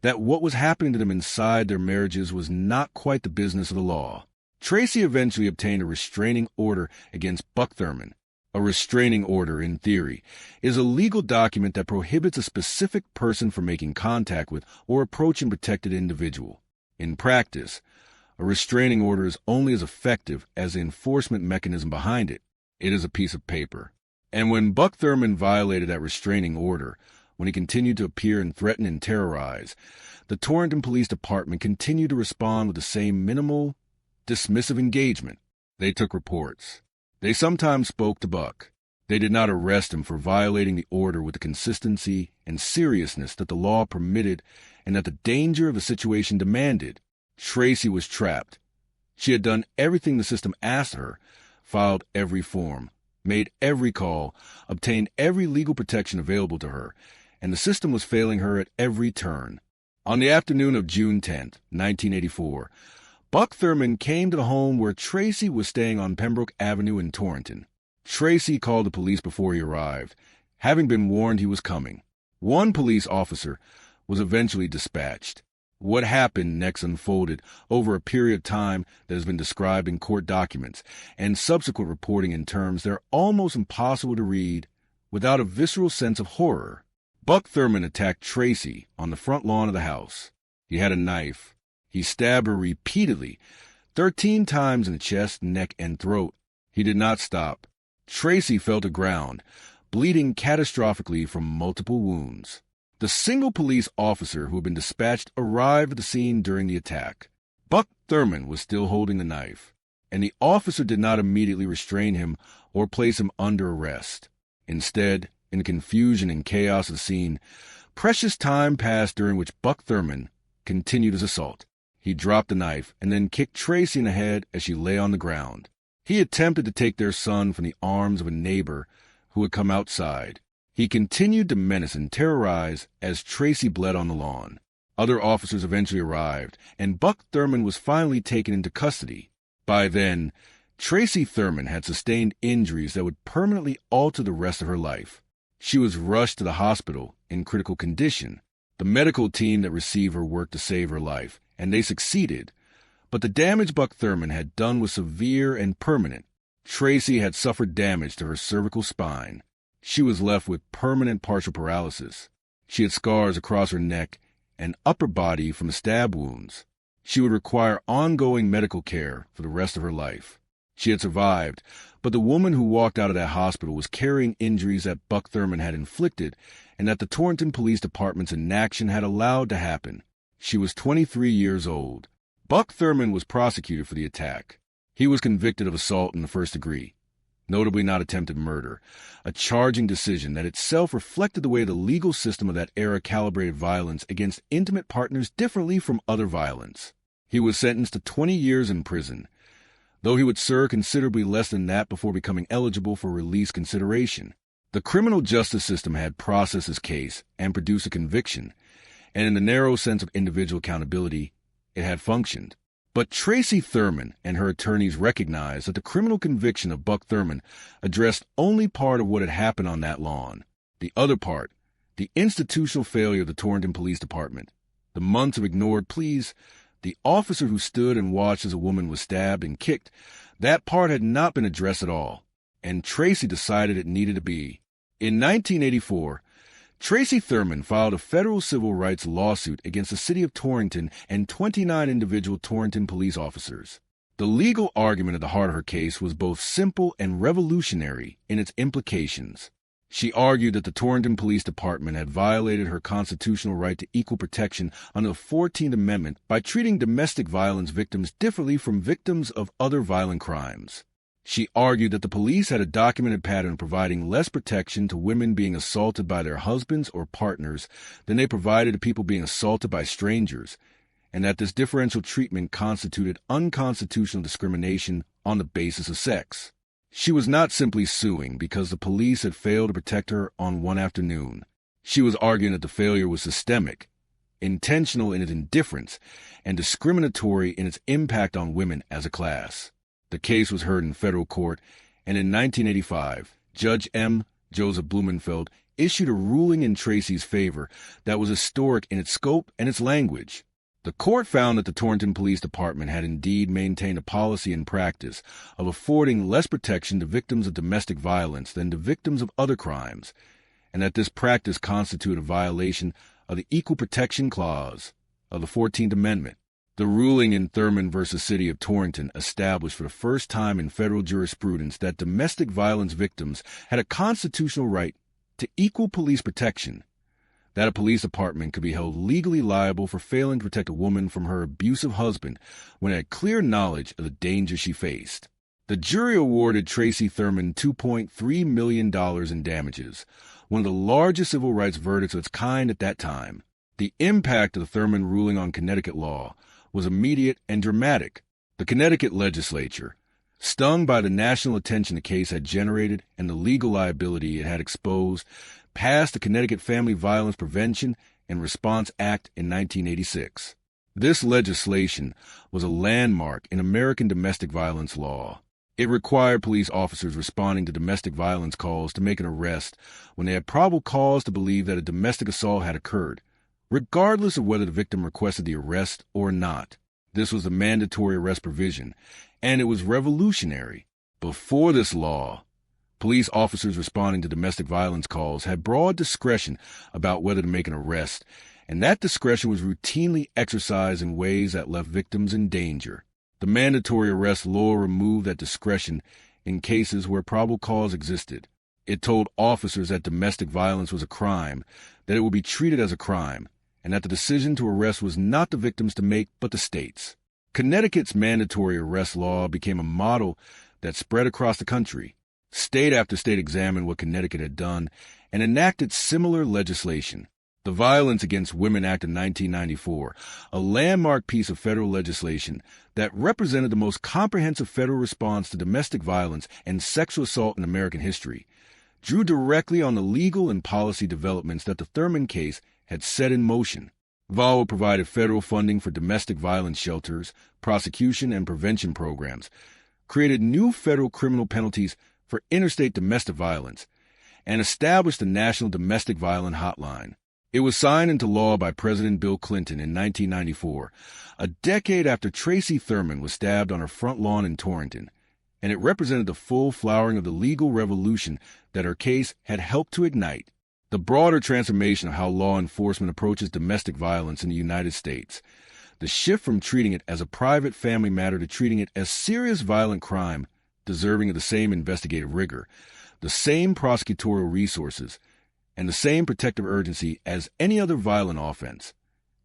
A: that what was happening to them inside their marriages was not quite the business of the law. Tracy eventually obtained a restraining order against Buck Thurman. A restraining order, in theory, is a legal document that prohibits a specific person from making contact with or approaching a protected individual. In practice, a restraining order is only as effective as the enforcement mechanism behind it. It is a piece of paper. And when Buck Thurman violated that restraining order, when he continued to appear and threaten and terrorize, the Torrington Police Department continued to respond with the same minimal, dismissive engagement. They took reports. They sometimes spoke to Buck. They did not arrest him for violating the order with the consistency and seriousness that the law permitted and that the danger of the situation demanded. Tracy was trapped. She had done everything the system asked her, filed every form, made every call, obtained every legal protection available to her, and the system was failing her at every turn. On the afternoon of June 10, 1984, Buck Thurman came to the home where Tracy was staying on Pembroke Avenue in Torrington. Tracy called the police before he arrived, having been warned he was coming. One police officer was eventually dispatched. What happened next unfolded over a period of time that has been described in court documents and subsequent reporting in terms that are almost impossible to read without a visceral sense of horror. Buck Thurman attacked Tracy on the front lawn of the house. He had a knife. He stabbed her repeatedly, 13 times in the chest, neck, and throat. He did not stop. Tracy fell to ground, bleeding catastrophically from multiple wounds. The single police officer who had been dispatched arrived at the scene during the attack. Buck Thurman was still holding the knife, and the officer did not immediately restrain him or place him under arrest. Instead, in the confusion and chaos of the scene, precious time passed during which Buck Thurman continued his assault. He dropped the knife and then kicked Tracy in the head as she lay on the ground. He attempted to take their son from the arms of a neighbor who had come outside. He continued to menace and terrorize as Tracy bled on the lawn. Other officers eventually arrived, and Buck Thurman was finally taken into custody. By then, Tracy Thurman had sustained injuries that would permanently alter the rest of her life. She was rushed to the hospital in critical condition. The medical team that received her worked to save her life, and they succeeded. But the damage Buck Thurman had done was severe and permanent. Tracy had suffered damage to her cervical spine. She was left with permanent partial paralysis. She had scars across her neck and upper body from the stab wounds. She would require ongoing medical care for the rest of her life. She had survived, but the woman who walked out of that hospital was carrying injuries that Buck Thurman had inflicted and that the Torrington Police Department's inaction had allowed to happen. She was 23 years old. Buck Thurman was prosecuted for the attack. He was convicted of assault in the first degree, notably not attempted murder, a charging decision that itself reflected the way the legal system of that era calibrated violence against intimate partners differently from other violence. He was sentenced to 20 years in prison, though he would serve considerably less than that before becoming eligible for release consideration. The criminal justice system had processed his case and produced a conviction, and in the narrow sense of individual accountability, it had functioned. But Tracy Thurman and her attorneys recognized that the criminal conviction of Buck Thurman addressed only part of what had happened on that lawn. The other part, the institutional failure of the Torrington Police Department, the months of ignored pleas, the officer who stood and watched as a woman was stabbed and kicked, that part had not been addressed at all, and Tracy decided it needed to be. In 1984, Tracy Thurman filed a federal civil rights lawsuit against the city of Torrington and 29 individual Torrington police officers. The legal argument at the heart of her case was both simple and revolutionary in its implications. She argued that the Torrington Police Department had violated her constitutional right to equal protection under the 14th Amendment by treating domestic violence victims differently from victims of other violent crimes. She argued that the police had a documented pattern of providing less protection to women being assaulted by their husbands or partners than they provided to people being assaulted by strangers, and that this differential treatment constituted unconstitutional discrimination on the basis of sex. She was not simply suing because the police had failed to protect her on one afternoon. She was arguing that the failure was systemic, intentional in its indifference, and discriminatory in its impact on women as a class. The case was heard in federal court, and in 1985, Judge M. Joseph Blumenfeld issued a ruling in Tracy's favor that was historic in its scope and its language. The court found that the Torrington Police Department had indeed maintained a policy and practice of affording less protection to victims of domestic violence than to victims of other crimes, and that this practice constituted a violation of the Equal Protection Clause of the 14th Amendment. The ruling in Thurman v. City of Torrington established for the first time in federal jurisprudence that domestic violence victims had a constitutional right to equal police protection, that a police department could be held legally liable for failing to protect a woman from her abusive husband when it had clear knowledge of the danger she faced. The jury awarded Tracy Thurman $2.3 million in damages, one of the largest civil rights verdicts of its kind at that time. The impact of the Thurman ruling on Connecticut law was immediate and dramatic. The Connecticut legislature, stung by the national attention the case had generated and the legal liability it had exposed, passed the Connecticut Family Violence Prevention and Response Act in 1986. This legislation was a landmark in American domestic violence law. It required police officers responding to domestic violence calls to make an arrest when they had probable cause to believe that a domestic assault had occurred, regardless of whether the victim requested the arrest or not. This was the mandatory arrest provision, and it was revolutionary. Before this law, police officers responding to domestic violence calls had broad discretion about whether to make an arrest, and that discretion was routinely exercised in ways that left victims in danger. The mandatory arrest law removed that discretion in cases where probable cause existed. It told officers that domestic violence was a crime, that it would be treated as a crime, and that the decision to arrest was not the victim's to make but the state's. Connecticut's mandatory arrest law became a model that spread across the country. State after state examined what Connecticut had done and enacted similar legislation. The Violence Against Women Act of 1994, a landmark piece of federal legislation that represented the most comprehensive federal response to domestic violence and sexual assault in American history, drew directly on the legal and policy developments that the Thurman case had set in motion. VAWA provided federal funding for domestic violence shelters, prosecution and prevention programs, created new federal criminal penalties for interstate domestic violence, and established the National Domestic Violence Hotline. It was signed into law by President Bill Clinton in 1994, a decade after Tracy Thurman was stabbed on her front lawn in Torrington, and it represented the full flowering of the legal revolution that her case had helped to ignite. The broader transformation of how law enforcement approaches domestic violence in the United States, the shift from treating it as a private family matter to treating it as serious violent crime, deserving of the same investigative rigor, the same prosecutorial resources, and the same protective urgency as any other violent offense,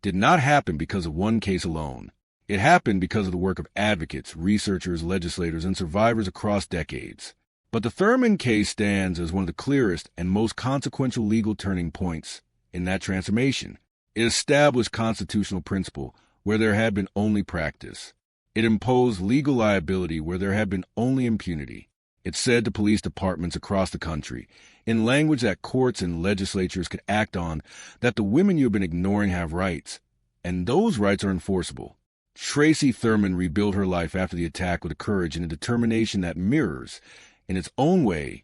A: did not happen because of one case alone. It happened because of the work of advocates, researchers, legislators, and survivors across decades. But the Thurman case stands as one of the clearest and most consequential legal turning points in that transformation. It established constitutional principle where there had been only practice. It imposed legal liability where there had been only impunity. It said to police departments across the country, in language that courts and legislatures could act on, that the women you have been ignoring have rights, and those rights are enforceable. Tracy Thurman rebuilt her life after the attack with a courage and a determination that mirrors, in its own way,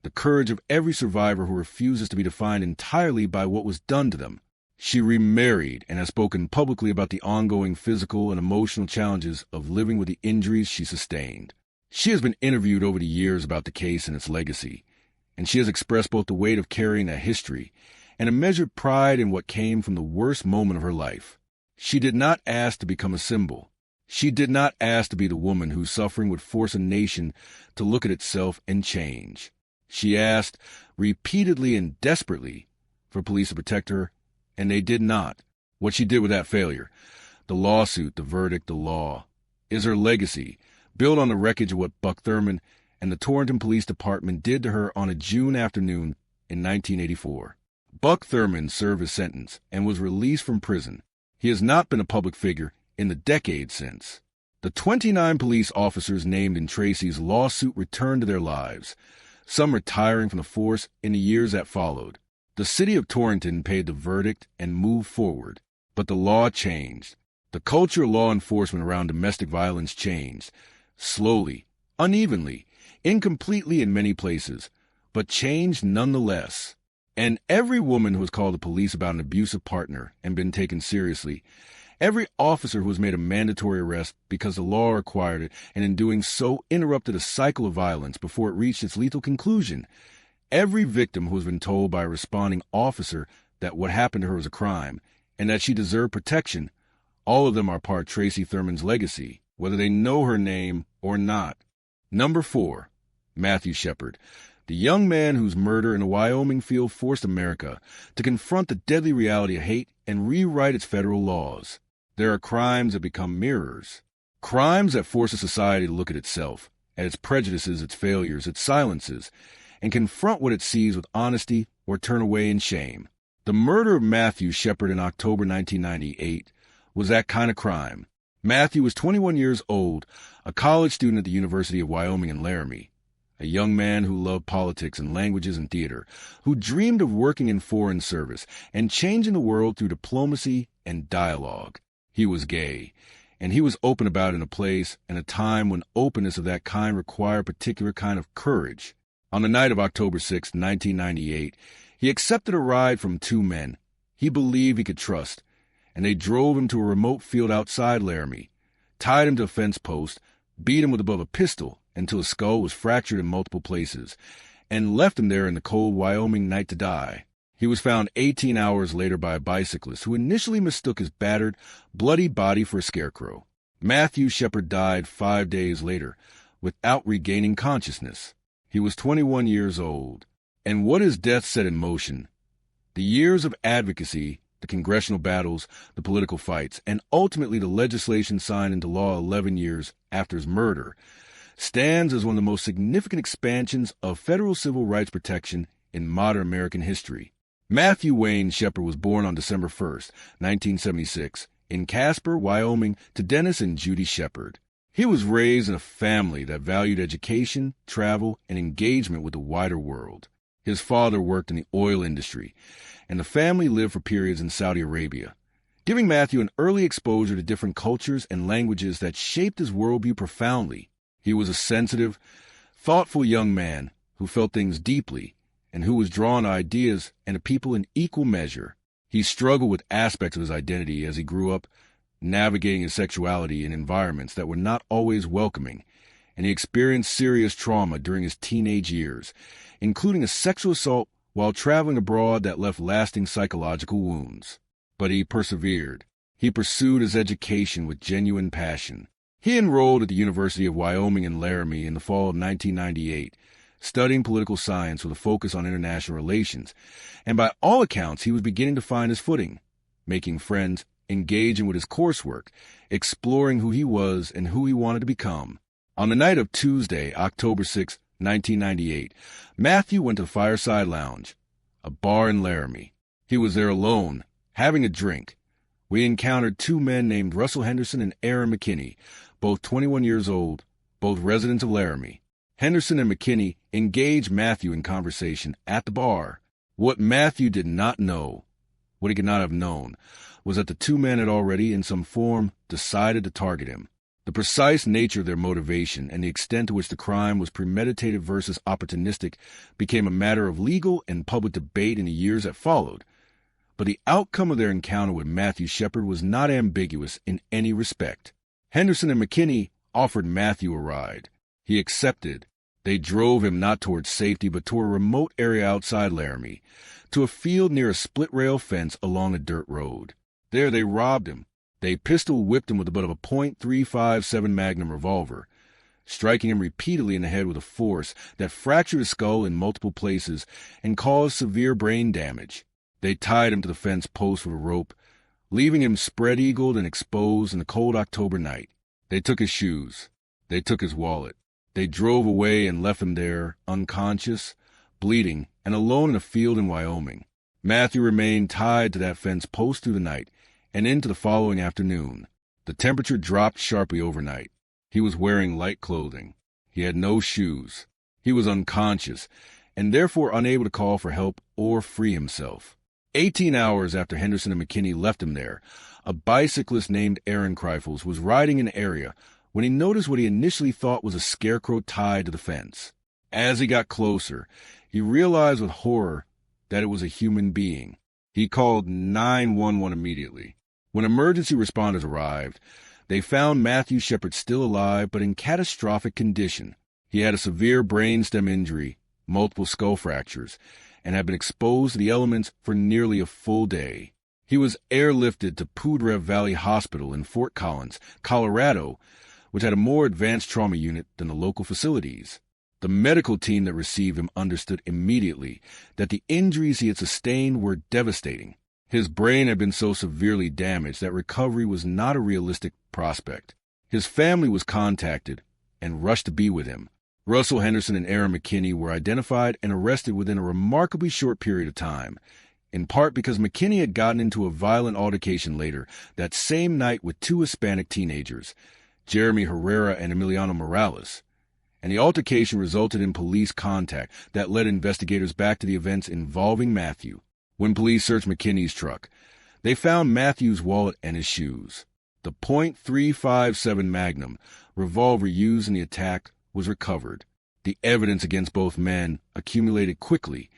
A: the courage of every survivor who refuses to be defined entirely by what was done to them. She remarried and has spoken publicly about the ongoing physical and emotional challenges of living with the injuries she sustained. She has been interviewed over the years about the case and its legacy, and she has expressed both the weight of carrying that history and a measured pride in what came from the worst moment of her life. She did not ask to become a symbol. She did not ask to be the woman whose suffering would force a nation to look at itself and change. She asked, repeatedly and desperately, for police to protect her, and they did not. What she did with that failure, the lawsuit, the verdict, the law, is her legacy, built on the wreckage of what Buck Thurman and the Torrington Police Department did to her on a June afternoon in 1984. Buck Thurman served his sentence and was released from prison. He has not been a public figure in the decades since. The The 29 police officers named in Tracy's lawsuit returned to their lives, some retiring from the force in the years that followed. The city of Torrington paid the verdict and moved forward, but the law changed. The culture of law enforcement around domestic violence changed, slowly, unevenly, incompletely in many places, but changed nonetheless. And every woman who has called the police about an abusive partner and been taken seriously, every officer who has made a mandatory arrest because the law required it and in doing so interrupted a cycle of violence before it reached its lethal conclusion, every victim who has been told by a responding officer that what happened to her was a crime and that she deserved protection, all of them are part of Tracy Thurman's legacy, whether they know her name or not. Number 4, Matthew Shepard, the young man whose murder in a Wyoming field forced America to confront the deadly reality of hate and rewrite its federal laws. There are crimes that become mirrors, crimes that force a society to look at itself, at its prejudices, its failures, its silences, and confront what it sees with honesty or turn away in shame. The murder of Matthew Shepard in October 1998 was that kind of crime. Matthew was 21 years old, a college student at the University of Wyoming in Laramie, a young man who loved politics and languages and theater, who dreamed of working in foreign service and changing the world through diplomacy and dialogue. He was gay, and he was open about it in a place and a time when openness of that kind required a particular kind of courage. On the night of October 6, 1998, he accepted a ride from 2 men he believed he could trust, and they drove him to a remote field outside Laramie, tied him to a fence post, beat him with the butt of a pistol until his skull was fractured in multiple places, and left him there in the cold Wyoming night to die. He was found 18 hours later by a bicyclist who initially mistook his battered, bloody body for a scarecrow. Matthew Shepard died 5 days later without regaining consciousness. He was 21 years old. And what his death set in motion? The years of advocacy, the congressional battles, the political fights, and ultimately the legislation signed into law 11 years after his murder, stands as one of the most significant expansions of federal civil rights protection in modern American history. Matthew Wayne Shepard was born on December 1st, 1976, in Casper, Wyoming, to Dennis and Judy Shepard. He was raised in a family that valued education, travel, and engagement with the wider world. His father worked in the oil industry, and the family lived for periods in Saudi Arabia, giving Matthew an early exposure to different cultures and languages that shaped his worldview profoundly. He was a sensitive, thoughtful young man who felt things deeply and who was drawn to ideas and to people in equal measure. He struggled with aspects of his identity as he grew up, navigating his sexuality in environments that were not always welcoming, and he experienced serious trauma during his teenage years, including a sexual assault while traveling abroad that left lasting psychological wounds. But he persevered. He pursued his education with genuine passion. He enrolled at the University of Wyoming in Laramie in the fall of 1998, studying political science with a focus on international relations, and by all accounts he was beginning to find his footing, making friends, engaging with his coursework, exploring who he was and who he wanted to become. On the night of Tuesday, October 6, 1998, Matthew went to the Fireside Lounge, a bar in Laramie. He was there alone, having a drink. We encountered 2 men named Russell Henderson and Aaron McKinney, both 21 years old, both residents of Laramie. Henderson and McKinney engaged Matthew in conversation at the bar. What Matthew did not know, what he could not have known, was that the 2 men had already, in some form, decided to target him. The precise nature of their motivation and the extent to which the crime was premeditated versus opportunistic became a matter of legal and public debate in the years that followed. But the outcome of their encounter with Matthew Shepard was not ambiguous in any respect. Henderson and McKinney offered Matthew a ride. He accepted. They drove him not towards safety but toward a remote area outside Laramie, to a field near a split-rail fence along a dirt road. There they robbed him. They pistol-whipped him with the butt of a .357 Magnum revolver, striking him repeatedly in the head with a force that fractured his skull in multiple places and caused severe brain damage. They tied him to the fence post with a rope, leaving him spread-eagled and exposed in the cold October night. They took his shoes. They took his wallet. They drove away and left him there, unconscious, bleeding, and alone in a field in Wyoming. Matthew remained tied to that fence post through the night and into the following afternoon. The temperature dropped sharply overnight. He was wearing light clothing. He had no shoes. He was unconscious, and therefore unable to call for help or free himself. 18 hours after Henderson and McKinney left him there, a bicyclist named Aaron Kreifels was riding an area when he noticed what he initially thought was a scarecrow tied to the fence. As he got closer, he realized with horror that it was a human being. He called 911 immediately. When emergency responders arrived, they found Matthew Shepard still alive but in catastrophic condition. He had a severe brainstem injury, multiple skull fractures, and had been exposed to the elements for nearly a full day. He was airlifted to Poudre Valley Hospital in Fort Collins, Colorado, which had a more advanced trauma unit than the local facilities. The medical team that received him understood immediately that the injuries he had sustained were devastating. His brain had been so severely damaged that recovery was not a realistic prospect. His family was contacted and rushed to be with him. Russell Henderson and Aaron McKinney were identified and arrested within a remarkably short period of time, in part because McKinney had gotten into a violent altercation later that same night with two Hispanic teenagers, Jeremy Herrera and Emiliano Morales, and the altercation resulted in police contact that led investigators back to the events involving Matthew. When police searched McKinney's truck, they found Matthew's wallet and his shoes. The .357 Magnum revolver used in the attack was recovered. The evidence against both men accumulated quickly,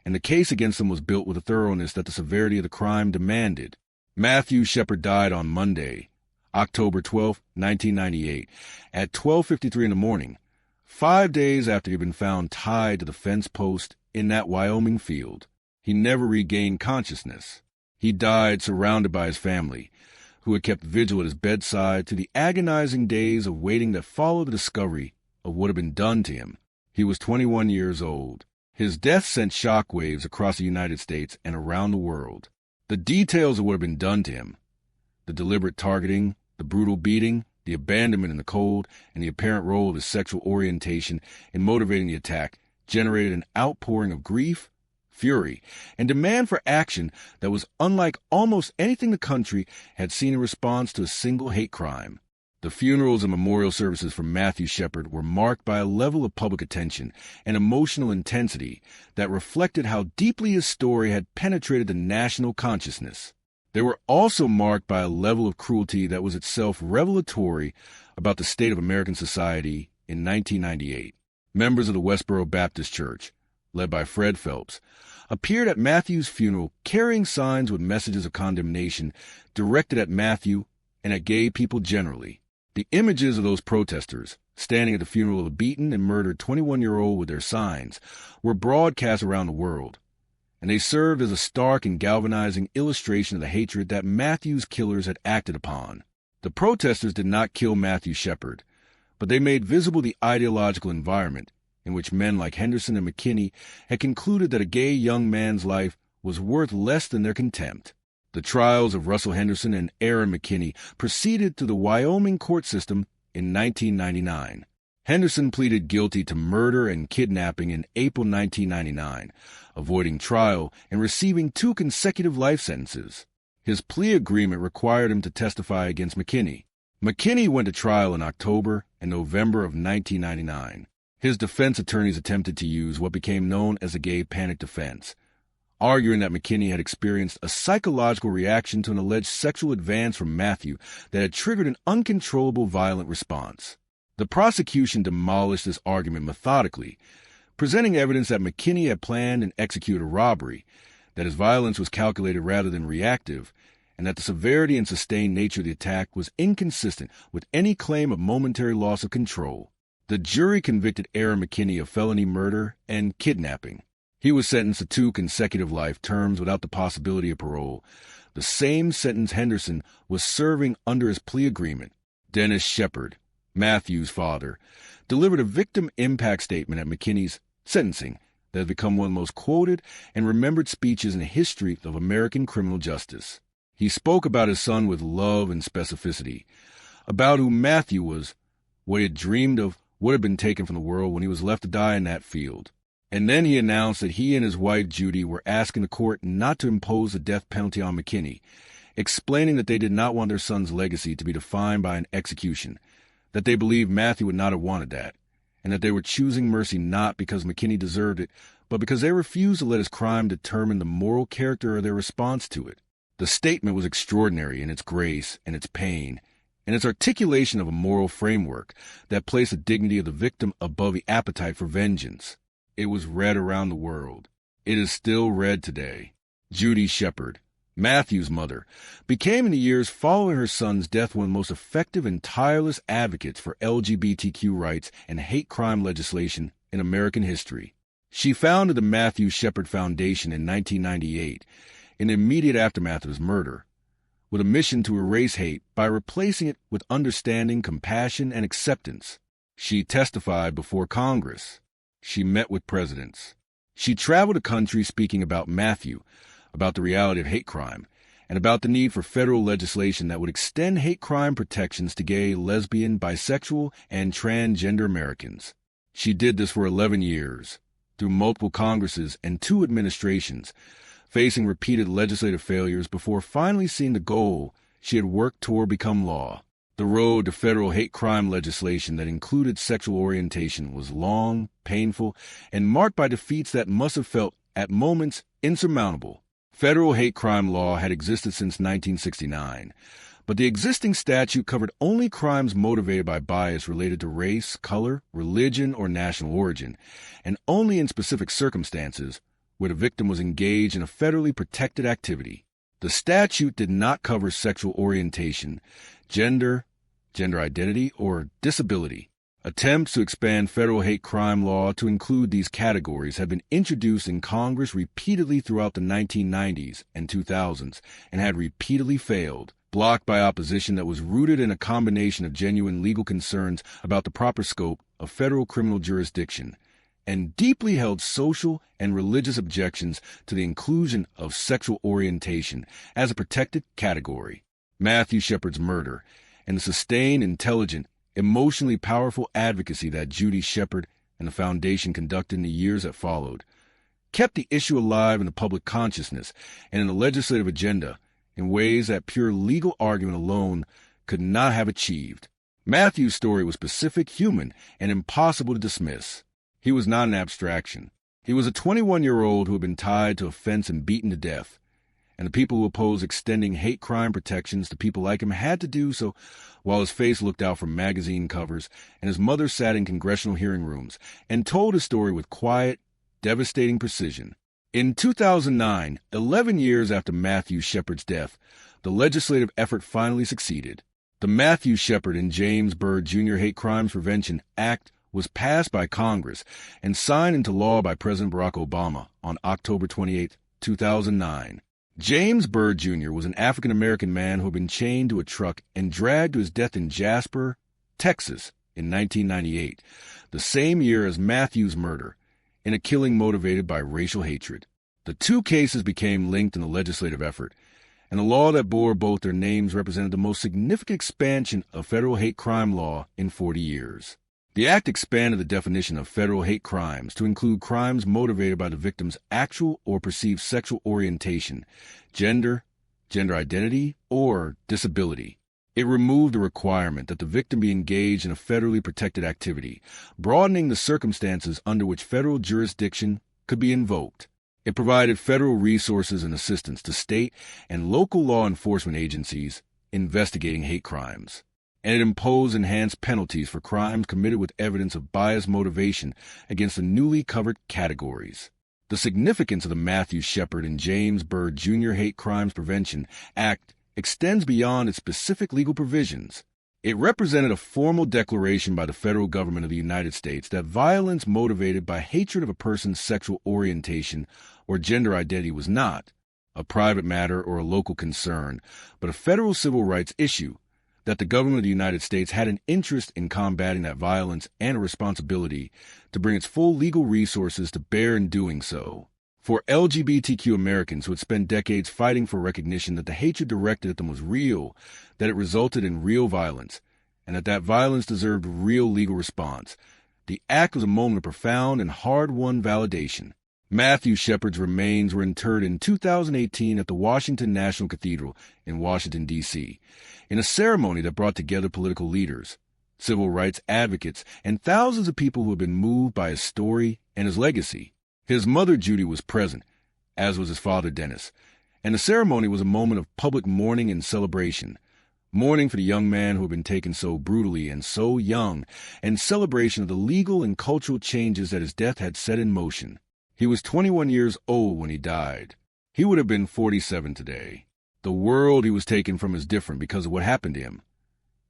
A: and the case against them was built with a thoroughness that the severity of the crime demanded. Matthew Shepard died on Monday, October 12, 1998, at 12:53 in the morning, 5 days after he had been found tied to the fence post in that Wyoming field. He never regained consciousness. He died surrounded by his family, who had kept vigil at his bedside through the agonizing days of waiting that followed the discovery of what had been done to him. He was 21 years old. His death sent shockwaves across the United States and around the world. The details of what had been done to him, the deliberate targeting, the brutal beating, the abandonment in the cold, and the apparent role of his sexual orientation in motivating the attack, generated an outpouring of grief, fury, and demand for action that was unlike almost anything the country had seen in response to a single hate crime. The funerals and memorial services for Matthew Shepard were marked by a level of public attention and emotional intensity that reflected how deeply his story had penetrated the national consciousness. They were also marked by a level of cruelty that was itself revelatory about the state of American society in 1998. Members of the Westboro Baptist Church, led by Fred Phelps, appeared at Matthew's funeral carrying signs with messages of condemnation directed at Matthew and at gay people generally. The images of those protesters, standing at the funeral of a beaten and murdered 21-year-old with their signs, were broadcast around the world, and they served as a stark and galvanizing illustration of the hatred that Matthew's killers had acted upon. The protesters did not kill Matthew Shepard, but they made visible the ideological environment in which men like Henderson and McKinney had concluded that a gay young man's life was worth less than their contempt. The trials of Russell Henderson and Aaron McKinney proceeded through the Wyoming court system in 1999. Henderson pleaded guilty to murder and kidnapping in April 1999, avoiding trial and receiving 2 consecutive life sentences. His plea agreement required him to testify against McKinney. McKinney went to trial in October and November of 1999. His defense attorneys attempted to use what became known as the gay panic defense, arguing that McKinney had experienced a psychological reaction to an alleged sexual advance from Matthew that had triggered an uncontrollable violent response. The prosecution demolished this argument methodically, presenting evidence that McKinney had planned and executed a robbery, that his violence was calculated rather than reactive, and that the severity and sustained nature of the attack was inconsistent with any claim of momentary loss of control. The jury convicted Aaron McKinney of felony murder and kidnapping. He was sentenced to 2 consecutive life terms without the possibility of parole, the same sentence Henderson was serving under his plea agreement. Dennis Shepard, Matthew's father, delivered a victim impact statement at McKinney's sentencing that has become one of the most quoted and remembered speeches in the history of American criminal justice. He spoke about his son with love and specificity, about who Matthew was, what he had dreamed of would have been taken from the world when he was left to die in that field. And then he announced that he and his wife Judy were asking the court not to impose the death penalty on McKinney, explaining that they did not want their son's legacy to be defined by an execution, that they believed Matthew would not have wanted that, and that they were choosing mercy not because McKinney deserved it, but because they refused to let his crime determine the moral character of their response to it. The statement was extraordinary in its grace and its pain, and its articulation of a moral framework that placed the dignity of the victim above the appetite for vengeance. It was read around the world. It is still read today. Judy Shepard, Matthew's mother, became in the years following her son's death one of the most effective and tireless advocates for LGBTQ rights and hate crime legislation in American history. She founded the Matthew Shepard Foundation in 1998, in the immediate aftermath of his murder, with a mission to erase hate by replacing it with understanding, compassion, and acceptance. She testified before Congress. She met with presidents. She traveled the country speaking about Matthew, about the reality of hate crime, and about the need for federal legislation that would extend hate crime protections to gay, lesbian, bisexual, and transgender Americans. She did this for 11 years, through multiple Congresses and 2 administrations, facing repeated legislative failures before finally seeing the goal she had worked toward become law. The road to federal hate crime legislation that included sexual orientation was long, painful, and marked by defeats that must have felt, at moments, insurmountable. Federal hate crime law had existed since 1969, but the existing statute covered only crimes motivated by bias related to race, color, religion, or national origin, and only in specific circumstances where the victim was engaged in a federally protected activity. The statute did not cover sexual orientation, gender identity, or disability. Attempts to expand federal hate crime law to include these categories have been introduced in Congress repeatedly throughout the 1990s and 2000s and had repeatedly failed, blocked by opposition that was rooted in a combination of genuine legal concerns about the proper scope of federal criminal jurisdiction and deeply held social and religious objections to the inclusion of sexual orientation as a protected category. Matthew Shepard's murder and the sustained, intelligent, emotionally powerful advocacy that Judy Shepard and the Foundation conducted in the years that followed kept the issue alive in the public consciousness and in the legislative agenda in ways that pure legal argument alone could not have achieved. Matthew's story was specific, human, and impossible to dismiss. He was not an abstraction. He was a 21-year-old who had been tied to a fence and beaten to death, and the people who opposed extending hate crime protections to people like him had to do so while his face looked out from magazine covers and his mother sat in congressional hearing rooms and told his story with quiet, devastating precision. In 2009, 11 years after Matthew Shepard's death, the legislative effort finally succeeded. The Matthew Shepard and James Byrd Jr. Hate Crimes Prevention Act was passed by Congress and signed into law by President Barack Obama on October 28, 2009. James Byrd Jr. was an African-American man who had been chained to a truck and dragged to his death in Jasper, Texas, in 1998, the same year as Matthew's murder, in a killing motivated by racial hatred. The 2 cases became linked in the legislative effort, and the law that bore both their names represented the most significant expansion of federal hate crime law in 40 years. The act expanded the definition of federal hate crimes to include crimes motivated by the victim's actual or perceived sexual orientation, gender identity, or disability. It removed the requirement that the victim be engaged in a federally protected activity, broadening the circumstances under which federal jurisdiction could be invoked. It provided federal resources and assistance to state and local law enforcement agencies investigating hate crimes. And it imposed enhanced penalties for crimes committed with evidence of biased motivation against the newly covered categories. The significance of the Matthew Shepard and James Byrd Jr. Hate Crimes Prevention Act extends beyond its specific legal provisions. It represented a formal declaration by the federal government of the United States that violence motivated by hatred of a person's sexual orientation or gender identity was not a private matter or a local concern, but a federal civil rights issue, that the government of the United States had an interest in combating that violence and a responsibility to bring its full legal resources to bear in doing so. For LGBTQ Americans who had spent decades fighting for recognition that the hatred directed at them was real, that it resulted in real violence, and that violence deserved real legal response, the act was a moment of profound and hard-won validation. Matthew Shepard's remains were interred in 2018 at the Washington National Cathedral in Washington, D.C., in a ceremony that brought together political leaders, civil rights advocates, and thousands of people who had been moved by his story and his legacy. His mother, Judy, was present, as was his father, Dennis, and the ceremony was a moment of public mourning and celebration. Mourning for the young man who had been taken so brutally and so young, and celebration of the legal and cultural changes that his death had set in motion. He was 21 years old when he died. He would have been 47 today. The world he was taken from is different because of what happened to him.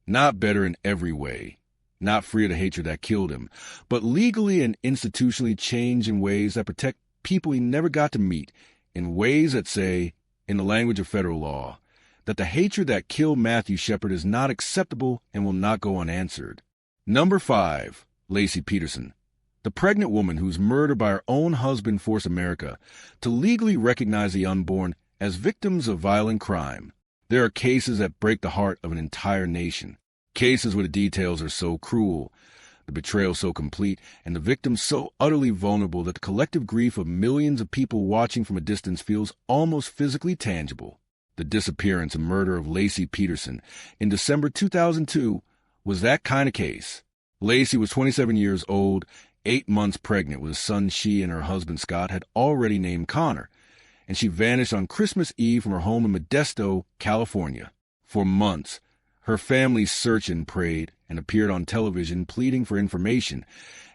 A: Not better in every way, not free of the hatred that killed him, but legally and institutionally changed in ways that protect people he never got to meet, in ways that say, in the language of federal law, that the hatred that killed Matthew Shepard is not acceptable and will not go unanswered. Number 5, Laci Peterson, the pregnant woman whose murder by her own husband forced America to legally recognize the unborn as victims of violent crime. There are cases that break the heart of an entire nation, cases where the details are so cruel, the betrayal so complete, and the victim so utterly vulnerable that the collective grief of millions of people watching from a distance feels almost physically tangible. The disappearance and murder of Laci Peterson in December 2002 was that kind of case. Laci was 27 years old, 8 months pregnant with a son she and her husband Scott had already named Connor, and she vanished on Christmas Eve from her home in Modesto, California. For months, her family searched and prayed and appeared on television pleading for information,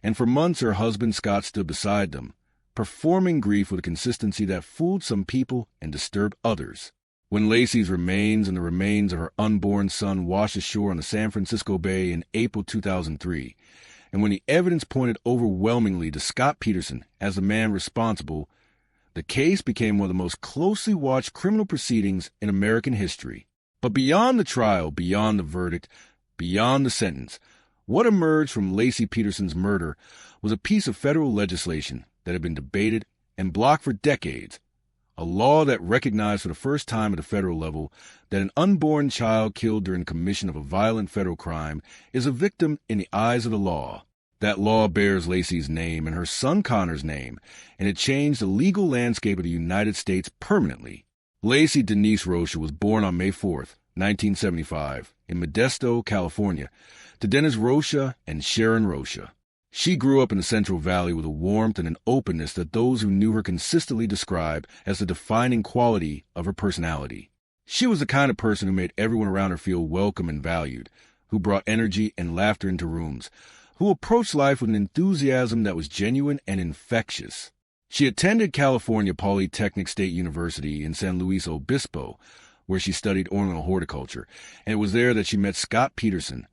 A: and for months her husband Scott stood beside them, performing grief with a consistency that fooled some people and disturbed others. When Laci's remains and the remains of her unborn son washed ashore on the San Francisco Bay in April 2003, and when the evidence pointed overwhelmingly to Scott Peterson as the man responsible, the case became one of the most closely watched criminal proceedings in American history. But beyond the trial, beyond the verdict, beyond the sentence, what emerged from Laci Peterson's murder was a piece of federal legislation that had been debated and blocked for decades, a law that recognized for the first time at a federal level that an unborn child killed during the commission of a violent federal crime is a victim in the eyes of the law. That law bears Laci's name and her son Connor's name, and it changed the legal landscape of the United States permanently. Laci Denise Rocha was born on May 4, 1975, in Modesto, California, to Dennis Rocha and Sharon Rocha. She grew up in the Central Valley with a warmth and an openness that those who knew her consistently describe as the defining quality of her personality. She was the kind of person who made everyone around her feel welcome and valued, who brought energy and laughter into rooms, who approached life with an enthusiasm that was genuine and infectious. She attended California Polytechnic State University in San Luis Obispo, where she studied ornamental horticulture, and it was there that she met Scott Peterson,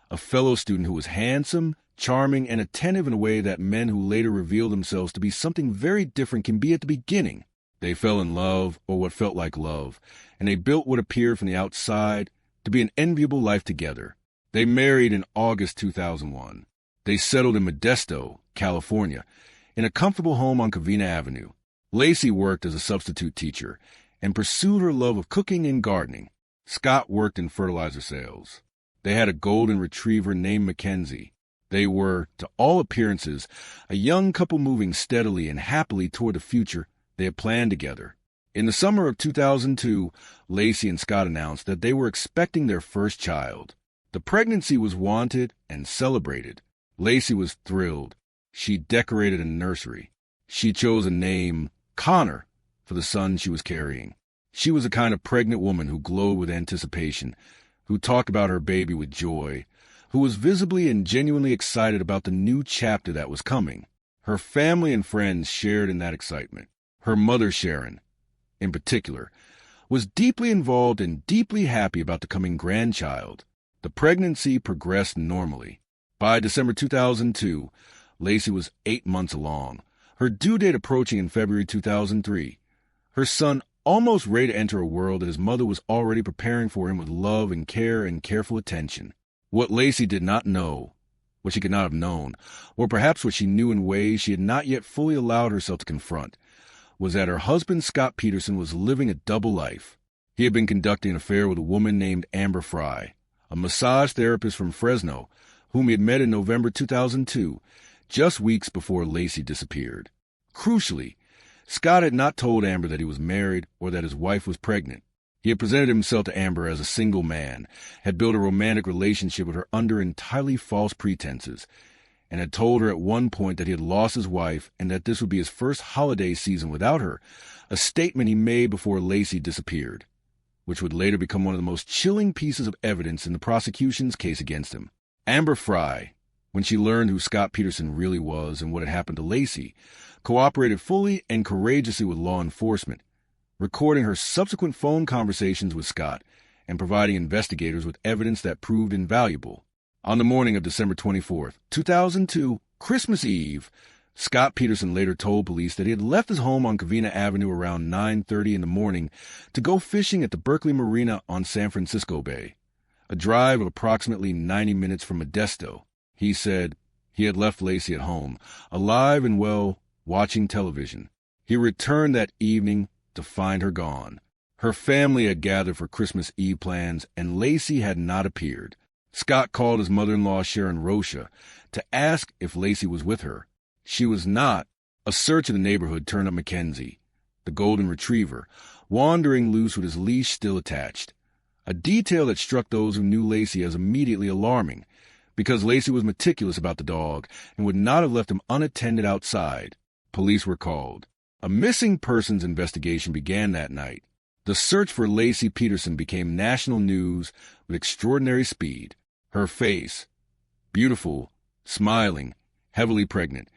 A: a fellow student who was handsome, charming, and attentive in a way that men who later revealed themselves to be something very different can be at the beginning. They fell in love, or what felt like love, and they built what appeared from the outside to be an enviable life together. They married in August 2001. They settled in Modesto, California, in a comfortable home on Covina Avenue. Laci worked as a substitute teacher and pursued her love of cooking and gardening. Scott worked in fertilizer sales. They had a golden retriever named Mackenzie. They were, to all appearances, a young couple moving steadily and happily toward the future they had planned together. In the summer of 2002, Laci and Scott announced that they were expecting their first child. The pregnancy was wanted and celebrated. Laci was thrilled. She decorated a nursery. She chose a name, Connor, for the son she was carrying. She was the kind of pregnant woman who glowed with anticipation, who talked about her baby with joy, who was visibly and genuinely excited about the new chapter that was coming. Her family and friends shared in that excitement. Her mother, Sharon, in particular, was deeply involved and deeply happy about the coming grandchild. The pregnancy progressed normally. By December 2002, Laci was 8 months along, her due date approaching in February 2003. Her son almost ready to enter a world that his mother was already preparing for him with love and care and careful attention. What Laci did not know, what she could not have known, or perhaps what she knew in ways she had not yet fully allowed herself to confront, was that her husband Scott Peterson was living a double life. He had been conducting an affair with a woman named Amber Fry, a massage therapist from Fresno, whom he had met in November 2002, just weeks before Laci disappeared. Crucially, Scott had not told Amber that he was married or that his wife was pregnant. He had presented himself to Amber as a single man, had built a romantic relationship with her under entirely false pretenses, and had told her at one point that he had lost his wife and that this would be his first holiday season without her, a statement he made before Lacey disappeared, which would later become one of the most chilling pieces of evidence in the prosecution's case against him. Amber Fry, when she learned who Scott Peterson really was and what had happened to Lacey, cooperated fully and courageously with law enforcement, recording her subsequent phone conversations with Scott and providing investigators with evidence that proved invaluable. On the morning of December 24, 2002, Christmas Eve, Scott Peterson later told police that he had left his home on Covina Avenue around 9:30 in the morning to go fishing at the Berkeley Marina on San Francisco Bay, a drive of approximately 90 minutes from Modesto. He said he had left Lacey at home, alive and well, watching television. He returned that evening to find her gone. Her family had gathered for Christmas Eve plans, and Lacey had not appeared. Scott called his mother-in-law, Sharon Rocha, to ask if Lacey was with her. She was not. A search of the neighborhood turned up Mackenzie, the golden retriever, wandering loose with his leash still attached, a detail that struck those who knew Lacey as immediately alarming, because Lacey was meticulous about the dog and would not have left him unattended outside. Police were called. A missing persons investigation began that night. The search for Lacey Peterson became national news with extraordinary speed. Her face, beautiful, smiling, heavily pregnant,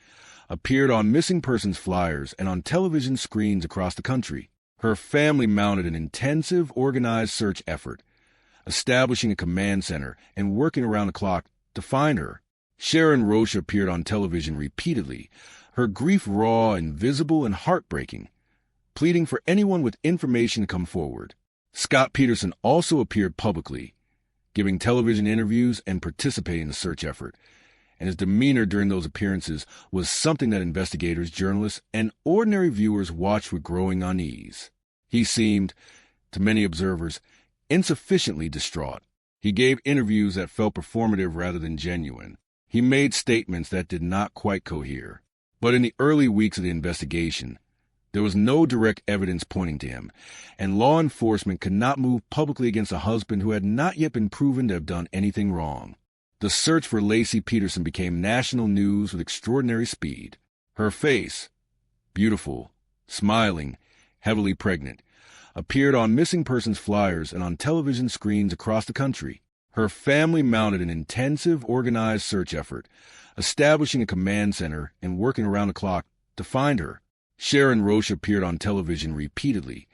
A: appeared on missing persons flyers and on television screens across the country. Her family mounted an intensive, organized search effort, establishing a command center and working around the clock to find her. Sharon Rocha appeared on television repeatedly, her grief raw and visible and heartbreaking, pleading for anyone with information to come forward. Scott Peterson also appeared publicly, giving television interviews and participating in the search effort, and his demeanor during those appearances was something that investigators, journalists, and ordinary viewers watched with growing unease. He seemed, to many observers, insufficiently distraught. He gave interviews that felt performative rather than genuine. He made statements that did not quite cohere. But in the early weeks of the investigation, there was no direct evidence pointing to him, and law enforcement could not move publicly against a husband who had not yet been proven to have done anything wrong. The search for Lacey Peterson became national news with extraordinary speed. Her face, beautiful, smiling, heavily pregnant, appeared on missing persons flyers and on television screens across the country. Her family mounted an intensive, organized search effort, establishing a command center and working around the clock to find her. Sharon Rocha appeared on television repeatedly,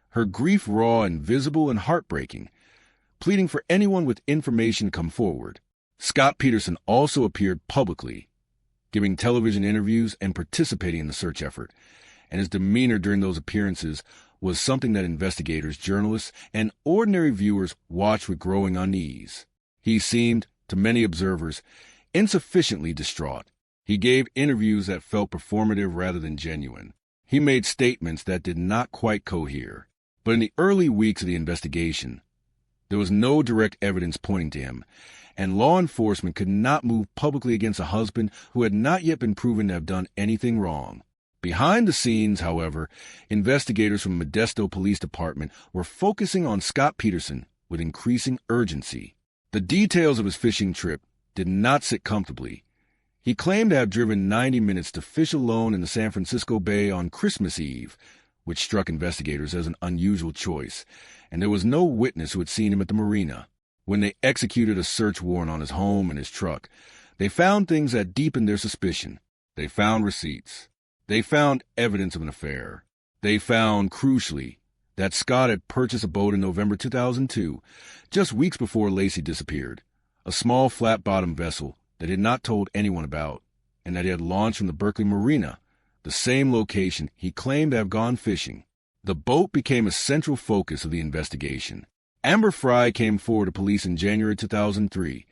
A: her grief raw and visible and heartbreaking, pleading for anyone with information to come forward. Scott Peterson also appeared publicly, giving television interviews and participating in the search effort, and his demeanor during those appearances was something that investigators, journalists, and ordinary viewers watched with growing unease. He seemed, to many observers, insufficiently distraught. He gave interviews that felt performative rather than genuine. He made statements that did not quite cohere. But in the early weeks of the investigation, there was no direct evidence pointing to him, and law enforcement could not move publicly against a husband who had not yet been proven to have done anything wrong. Behind the scenes, however, investigators from Modesto Police Department were focusing on Scott Peterson with increasing urgency. The details of his fishing trip did not sit comfortably. He claimed to have driven 90 minutes to fish alone in the San Francisco Bay on Christmas Eve, which struck investigators as an unusual choice, and there was no witness who had seen him at the marina. When they executed a search warrant on his home and his truck, they found things that deepened their suspicion. They found receipts. They found evidence of an affair. They found, crucially, that Scott had purchased a boat in November 2002, just weeks before Lacey disappeared, a small flat-bottomed vessel that he had not told anyone about, and that he had launched from the Berkeley Marina, the same location he claimed to have gone fishing. The boat became a central focus of the investigation. Amber Fry came forward to police in January 2003,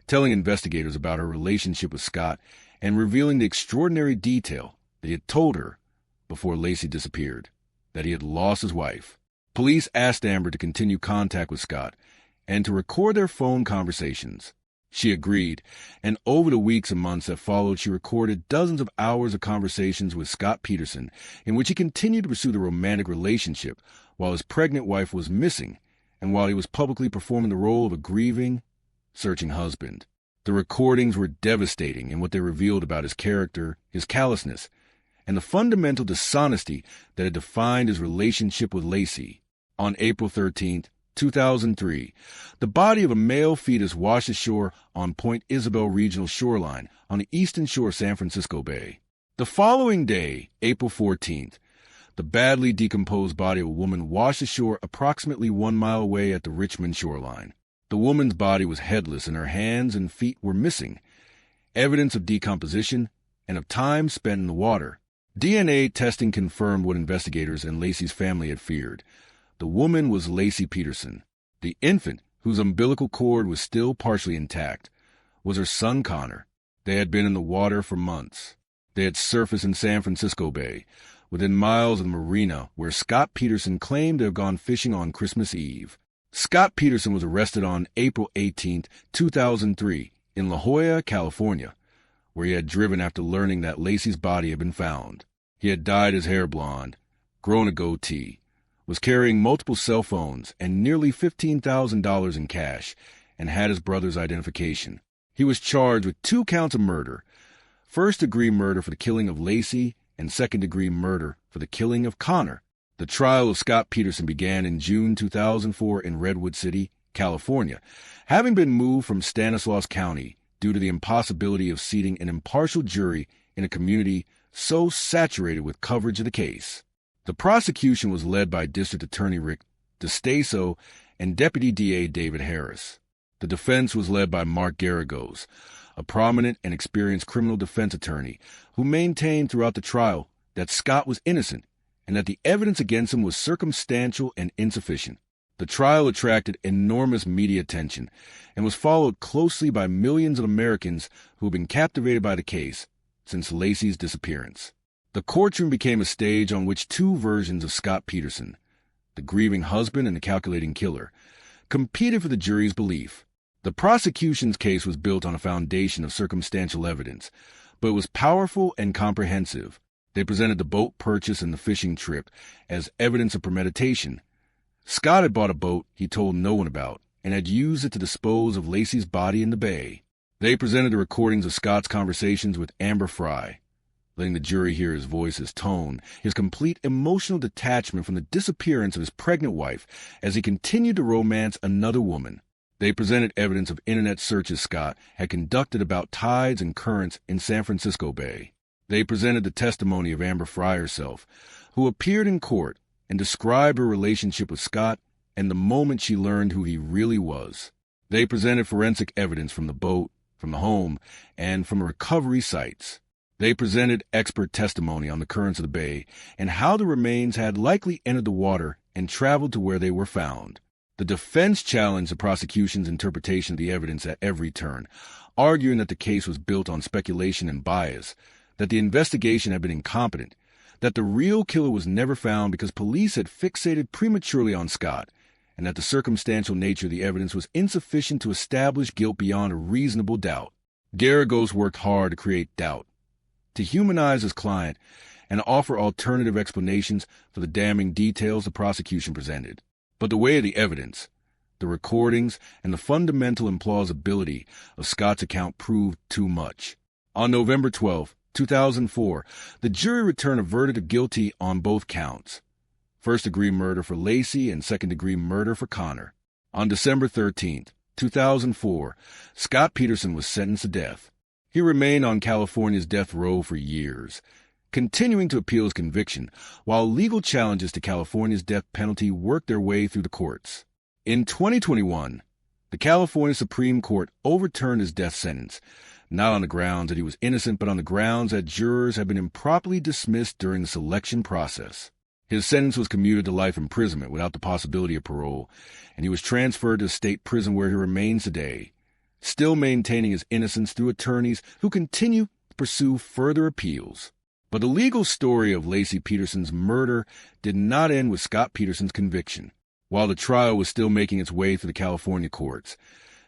A: telling investigators about her relationship with Scott and revealing the extraordinary detail that he had told her before Lacey disappeared, that he had lost his wife. Police asked Amber to continue contact with Scott and to record their phone conversations. She agreed, and over the weeks and months that followed, she recorded dozens of hours of conversations with Scott Peterson in which he continued to pursue the romantic relationship while his pregnant wife was missing and while he was publicly performing the role of a grieving, searching husband. The recordings were devastating in what they revealed about his character, his callousness, and the fundamental dishonesty that had defined his relationship with Lacey. On April 13th, 2003, the body of a male fetus washed ashore on Point Isabel Regional Shoreline on the eastern shore of San Francisco Bay. The following day, April 14th, the badly decomposed body of a woman washed ashore approximately 1 mile away at the Richmond shoreline. The woman's body was headless and her hands and feet were missing, evidence of decomposition and of time spent in the water. DNA testing confirmed what investigators and Lacey's family had feared. The woman was Lacey Peterson. The infant, whose umbilical cord was still partially intact, was her son Connor. They had been in the water for months. They had surfaced in San Francisco Bay, within miles of the marina where Scott Peterson claimed to have gone fishing on Christmas Eve. Scott Peterson was arrested on April 18, 2003, in La Jolla, California, where he had driven after learning that Lacey's body had been found. He had dyed his hair blonde, grown a goatee, was carrying multiple cell phones and nearly $15,000 in cash, and had his brother's identification. He was charged with 2 counts of murder, first-degree murder for the killing of Lacey and second-degree murder for the killing of Connor. The trial of Scott Peterson began in June 2004 in Redwood City, California, having been moved from Stanislaus County due to the impossibility of seating an impartial jury in a community so saturated with coverage of the case. The prosecution was led by District Attorney Rick DeStaso and Deputy DA David Harris. The defense was led by Mark Garagos, a prominent and experienced criminal defense attorney who maintained throughout the trial that Scott was innocent and that the evidence against him was circumstantial and insufficient. The trial attracted enormous media attention and was followed closely by millions of Americans who had been captivated by the case since Lacey's disappearance. The courtroom became a stage on which 2 versions of Scott Peterson, the grieving husband and the calculating killer, competed for the jury's belief. The prosecution's case was built on a foundation of circumstantial evidence, but it was powerful and comprehensive. They presented the boat purchase and the fishing trip as evidence of premeditation. Scott had bought a boat he told no one about and had used it to dispose of Lacey's body in the bay. They presented the recordings of Scott's conversations with Amber Fry, letting the jury hear his voice, his tone, his complete emotional detachment from the disappearance of his pregnant wife as he continued to romance another woman. They presented evidence of internet searches Scott had conducted about tides and currents in San Francisco Bay. They presented the testimony of Amber Fry herself, who appeared in court and described her relationship with Scott and the moment she learned who he really was. They presented forensic evidence from the boat, from the home, and from recovery sites. They presented expert testimony on the currents of the bay and how the remains had likely entered the water and traveled to where they were found. The defense challenged the prosecution's interpretation of the evidence at every turn, arguing that the case was built on speculation and bias, that the investigation had been incompetent, that the real killer was never found because police had fixated prematurely on Scott, and that the circumstantial nature of the evidence was insufficient to establish guilt beyond a reasonable doubt. Garagos worked hard to create doubt, to humanize his client, and offer alternative explanations for the damning details the prosecution presented. But the weight of the evidence, the recordings, and the fundamental implausibility of Scott's account proved too much. On November 12, 2004, the jury returned a verdict of guilty on both counts, first-degree murder for Lacey and second-degree murder for Connor. On December 13, 2004, Scott Peterson was sentenced to death. He remained on California's death row for years, continuing to appeal his conviction, while legal challenges to California's death penalty worked their way through the courts. In 2021, the California Supreme Court overturned his death sentence, not on the grounds that he was innocent, but on the grounds that jurors had been improperly dismissed during the selection process. His sentence was commuted to life imprisonment without the possibility of parole, and he was transferred to a state prison where he remains today, still maintaining his innocence through attorneys who continue to pursue further appeals. But the legal story of Lacey Peterson's murder did not end with Scott Peterson's conviction. While the trial was still making its way through the California courts,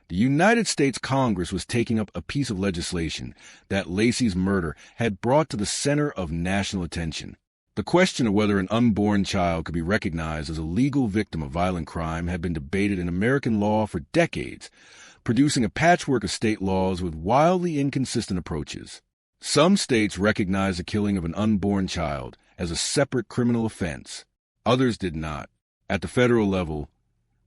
A: The United States Congress was taking up a piece of legislation that Lacey's murder had brought to the center of national attention. The question of whether an unborn child could be recognized as a legal victim of violent crime had been debated in American law for decades, producing a patchwork of state laws with wildly inconsistent approaches. Some states recognized the killing of an unborn child as a separate criminal offense. Others did not. At the federal level,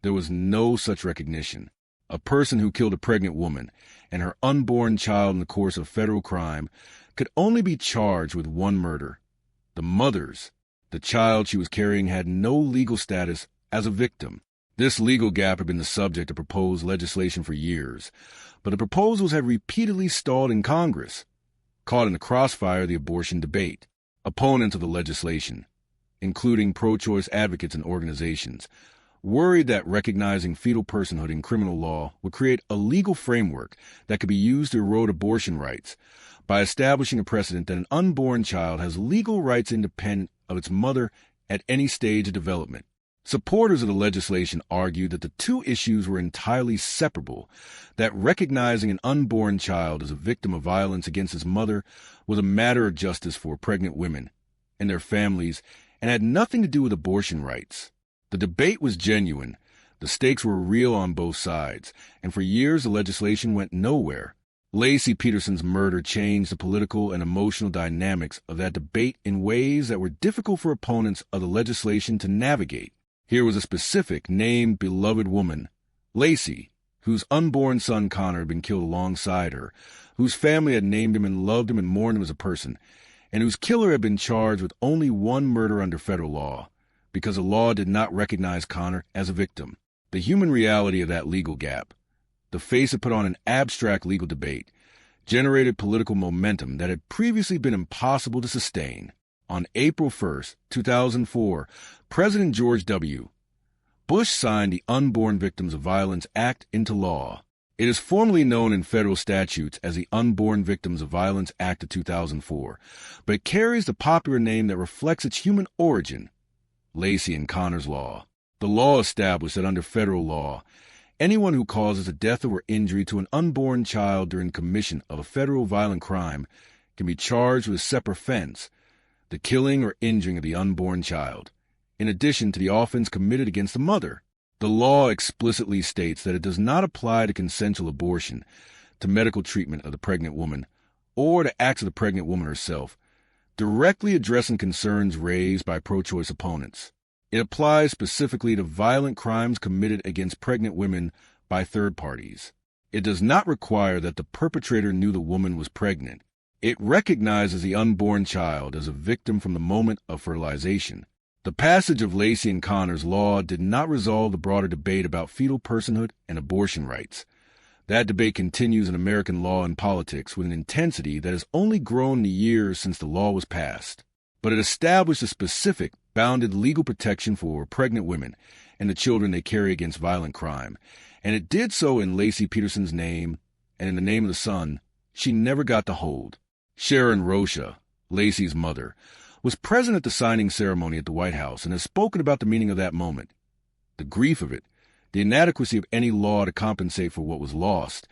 A: there was no such recognition. A person who killed a pregnant woman and her unborn child in the course of federal crime could only be charged with one murder. The mother's, the child she was carrying, had no legal status as a victim. This legal gap had been the subject of proposed legislation for years, but the proposals had repeatedly stalled in Congress, caught in the crossfire of the abortion debate. Opponents of the legislation, including pro-choice advocates and organizations, worried that recognizing fetal personhood in criminal law would create a legal framework that could be used to erode abortion rights by establishing a precedent that an unborn child has legal rights independent of its mother at any stage of development. Supporters of the legislation argued that the two issues were entirely separable, that recognizing an unborn child as a victim of violence against his mother was a matter of justice for pregnant women and their families and had nothing to do with abortion rights. The debate was genuine, the stakes were real on both sides, and for years the legislation went nowhere. Laci Peterson's murder changed the political and emotional dynamics of that debate in ways that were difficult for opponents of the legislation to navigate. Here was a specific, named, beloved woman, Laci, whose unborn son Connor had been killed alongside her, whose family had named him and loved him and mourned him as a person, and whose killer had been charged with only one murder under federal law, because the law did not recognize Connor as a victim. The human reality of that legal gap, the face it put on an abstract legal debate, generated political momentum that had previously been impossible to sustain. On April 1, 2004, President George W. Bush signed the Unborn Victims of Violence Act into law. It is formally known in federal statutes as the Unborn Victims of Violence Act of 2004, but it carries the popular name that reflects its human origin, Laci and Connor's Law. The law established that under federal law, anyone who causes a death or injury to an unborn child during commission of a federal violent crime can be charged with a separate offense, the killing or injuring of the unborn child, in addition to the offense committed against the mother. The law explicitly states that it does not apply to consensual abortion, to medical treatment of the pregnant woman, or to acts of the pregnant woman herself, directly addressing concerns raised by pro-choice opponents. It applies specifically to violent crimes committed against pregnant women by third parties. It does not require that the perpetrator knew the woman was pregnant. It recognizes the unborn child as a victim from the moment of fertilization. The passage of Laci and Connor's Law did not resolve the broader debate about fetal personhood and abortion rights. That debate continues in American law and politics with an intensity that has only grown in the years since the law was passed. But it established a specific, bounded legal protection for pregnant women and the children they carry against violent crime, and it did so in Laci Peterson's name and in the name of the son she never got to hold. Sharon Rocha, Laci's mother, was present at the signing ceremony at the White House and has spoken about the meaning of that moment, the grief of it, the inadequacy of any law to compensate for what was lost,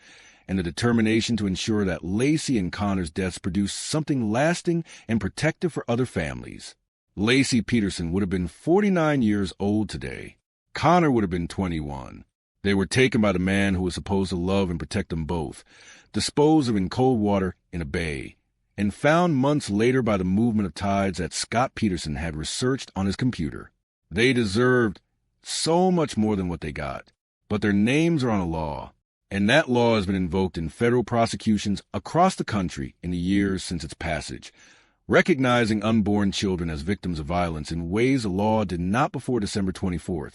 A: and the determination to ensure that Laci and Connor's deaths produced something lasting and protective for other families. Laci Peterson would have been 49 years old today. Connor would have been 21. They were taken by the man who was supposed to love and protect them both, disposed of in cold water in a bay, and found months later by the movement of tides that Scott Peterson had researched on his computer. They deserved so much more than what they got, but their names are on a law, and that law has been invoked in federal prosecutions across the country in the years since its passage, recognizing unborn children as victims of violence in ways the law did not before December 24,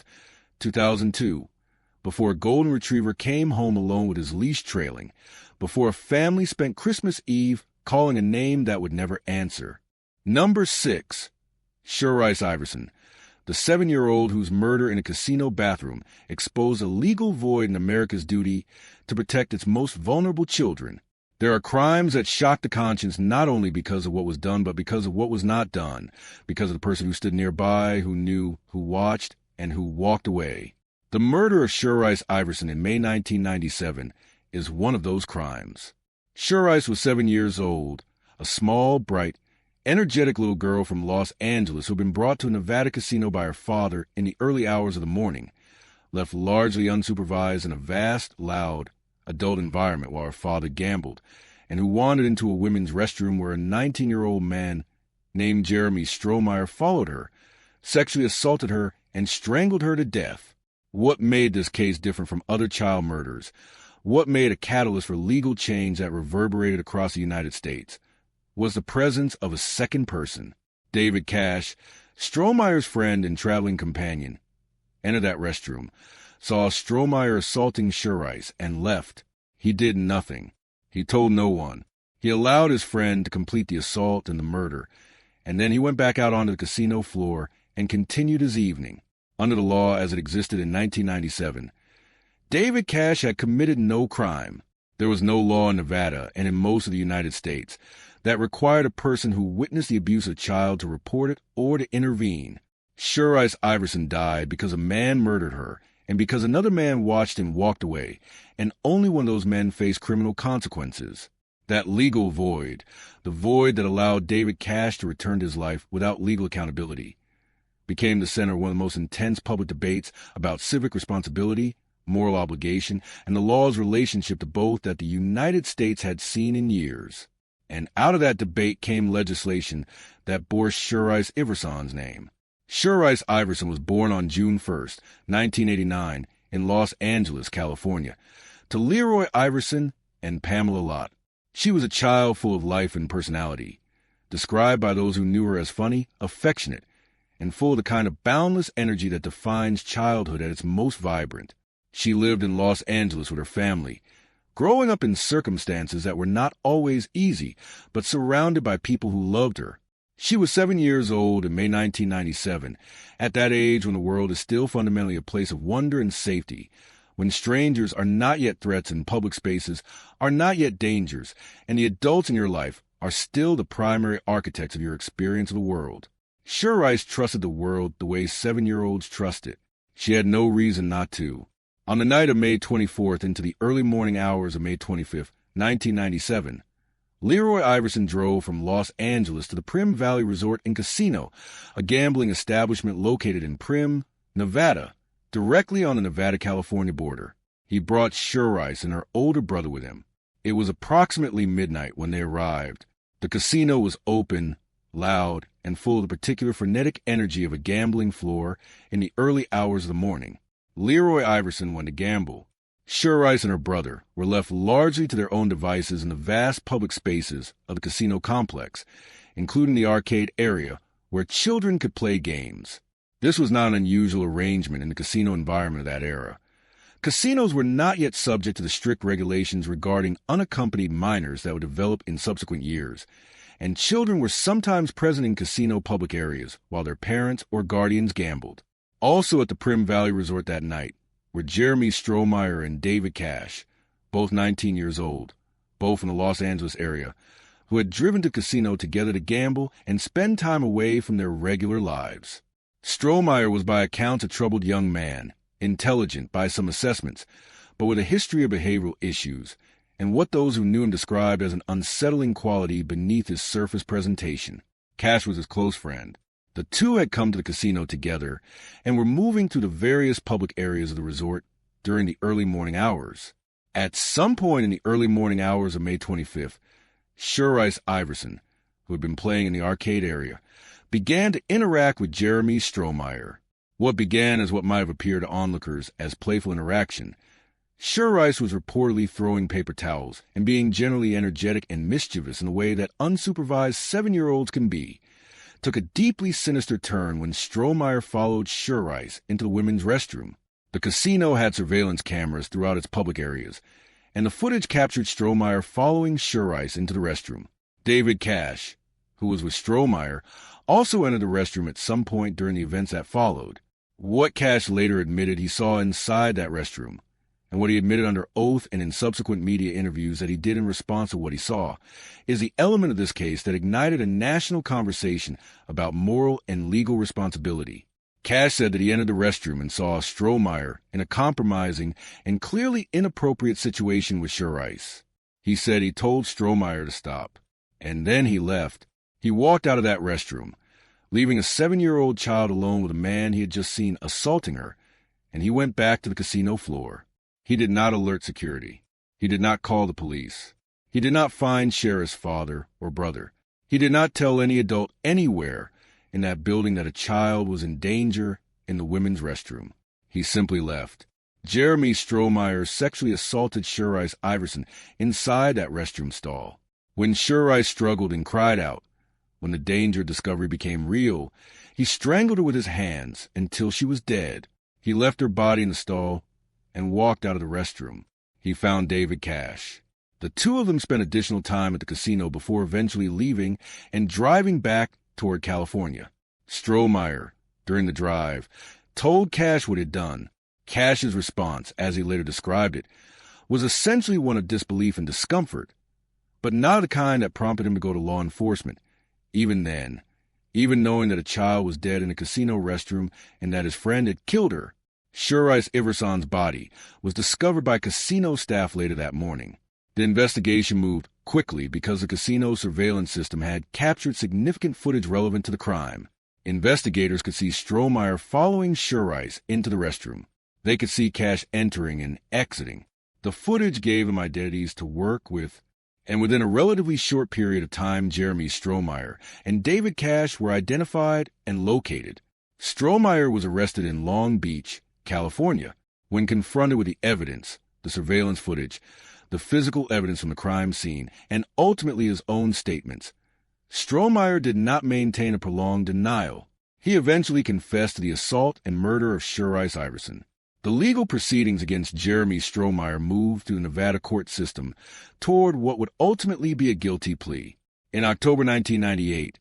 A: 2002, before a golden retriever came home alone with his leash trailing, before a family spent Christmas Eve calling a name that would never answer. Number 6, Sure Rice Iverson, the 7-year-old whose murder in a casino bathroom exposed a legal void in America's duty to protect its most vulnerable children. There are crimes that shock the conscience not only because of what was done, but because of what was not done, because of the person who stood nearby, who knew, who watched, and who walked away. The murder of Sure Rice Iverson in May 1997 is one of those crimes. Sure Rice was 7 years old, a small, bright, energetic little girl from Los Angeles who had been brought to a Nevada casino by her father in the early hours of the morning, left largely unsupervised in a vast, loud, adult environment while her father gambled, and who wandered into a women's restroom where a 19-year-old man named Jeremy Strohmeyer followed her, sexually assaulted her, and strangled her to death. What made this case different from other child murders? What made a catalyst for legal change that reverberated across the United States? Was the presence of a second person. David Cash, Strohmeyer's friend and traveling companion, entered that restroom, saw Strohmeyer assaulting Sure Rice, and left. He did nothing. He told no one. He allowed his friend to complete the assault and the murder, and then he went back out onto the casino floor and continued his evening. Under the law as it existed in 1997, David Cash had committed no crime. There was no law in Nevada and in most of the United States that required a person who witnessed the abuse of a child to report it or to intervene. Sure Rice Iverson died because a man murdered her and because another man watched and walked away, and only one of those men faced criminal consequences. That legal void, the void that allowed David Cash to return to his life without legal accountability, became the center of one of the most intense public debates about civic responsibility, moral obligation, and the law's relationship to both that the United States had seen in years. And out of that debate came legislation that bore Sure Rice Iverson's name. Sure Rice Iverson was born on June 1st, 1989, in Los Angeles, California, to Leroy Iverson and Pamela Lott. She was a child full of life and personality, described by those who knew her as funny, affectionate, and full of the kind of boundless energy that defines childhood at its most vibrant. She lived in Los Angeles with her family, growing up in circumstances that were not always easy, but surrounded by people who loved her. She was 7 years old in May 1997, at that age when the world is still fundamentally a place of wonder and safety, when strangers are not yet threats and public spaces are not yet dangers, and the adults in your life are still the primary architects of your experience of the world. Sure Rice trusted the world the way 7-year-olds trust it. She had no reason not to. On the night of May 24th into the early morning hours of May 25th, 1997, Leroy Iverson drove from Los Angeles to the Primm Valley Resort and Casino, a gambling establishment located in Primm, Nevada, directly on the Nevada-California border. He brought Sure Rice and her older brother with him. It was approximately midnight when they arrived. The casino was open, loud, and full of the particular frenetic energy of a gambling floor in the early hours of the morning. Leroy Iverson went to gamble. Sure Rice and her brother were left largely to their own devices in the vast public spaces of the casino complex, including the arcade area where children could play games. This was not an unusual arrangement in the casino environment of that era. Casinos were not yet subject to the strict regulations regarding unaccompanied minors that would develop in subsequent years, and children were sometimes present in casino public areas while their parents or guardians gambled. Also at the Primm Valley Resort that night were Jeremy Strohmeyer and David Cash, both 19 years old, both in the Los Angeles area, who had driven to the casino together to gamble and spend time away from their regular lives. Strohmeyer was by accounts a troubled young man, intelligent by some assessments, but with a history of behavioral issues, and what those who knew him described as an unsettling quality beneath his surface presentation. Cash was his close friend. The two had come to the casino together and were moving through the various public areas of the resort during the early morning hours. At some point in the early morning hours of May 25th, Sure Rice Iverson, who had been playing in the arcade area, began to interact with Jeremy Strohmeyer. What began as what might have appeared to onlookers as playful interaction, Sure Rice was reportedly throwing paper towels and being generally energetic and mischievous in a way that unsupervised 7-year-olds can be, took a deeply sinister turn when Strohmeyer followed Sure Rice into the women's restroom. The casino had surveillance cameras throughout its public areas, and the footage captured Strohmeyer following Sure Rice into the restroom. David Cash, who was with Strohmeyer, also entered the restroom at some point during the events that followed. What Cash later admitted he saw inside that restroom, and what he admitted under oath and in subsequent media interviews that he did in response to what he saw, is the element of this case that ignited a national conversation about moral and legal responsibility. Cash said that he entered the restroom and saw Strohmeyer in a compromising and clearly inappropriate situation with Schurice. He said he told Strohmeyer to stop, and then he left. He walked out of that restroom, leaving a 7-year-old child alone with a man he had just seen assaulting her, and he went back to the casino floor. He did not alert security. He did not call the police. He did not find Sheriff's father or brother. He did not tell any adult anywhere in that building that a child was in danger in the women's restroom. He simply left. Jeremy Strohmeyer sexually assaulted Schurice Iverson inside that restroom stall. When Schurice struggled and cried out, when the danger discovery became real, he strangled her with his hands until she was dead. He left her body in the stall and walked out of the restroom. He found David Cash. The two of them spent additional time at the casino before eventually leaving and driving back toward California. Strohmeyer, during the drive, told Cash what he'd done. Cash's response, as he later described it, was essentially one of disbelief and discomfort, but not the kind that prompted him to go to law enforcement. Even then, even knowing that a child was dead in a casino restroom and that his friend had killed her, Schurice Iverson's body was discovered by casino staff later that morning. The investigation moved quickly because the casino surveillance system had captured significant footage relevant to the crime. Investigators could see Strohmeyer following Schurice into the restroom. They could see Cash entering and exiting. The footage gave them identities to work with, and within a relatively short period of time, Jeremy Strohmeyer and David Cash were identified and located. Strohmeyer was arrested in Long Beach, California. When confronted with the evidence, the surveillance footage, the physical evidence from the crime scene, and ultimately his own statements, Strohmeyer did not maintain a prolonged denial. He eventually confessed to the assault and murder of Schurice Iverson. The legal proceedings against Jeremy Strohmeyer moved through the Nevada court system toward what would ultimately be a guilty plea. In October 1998,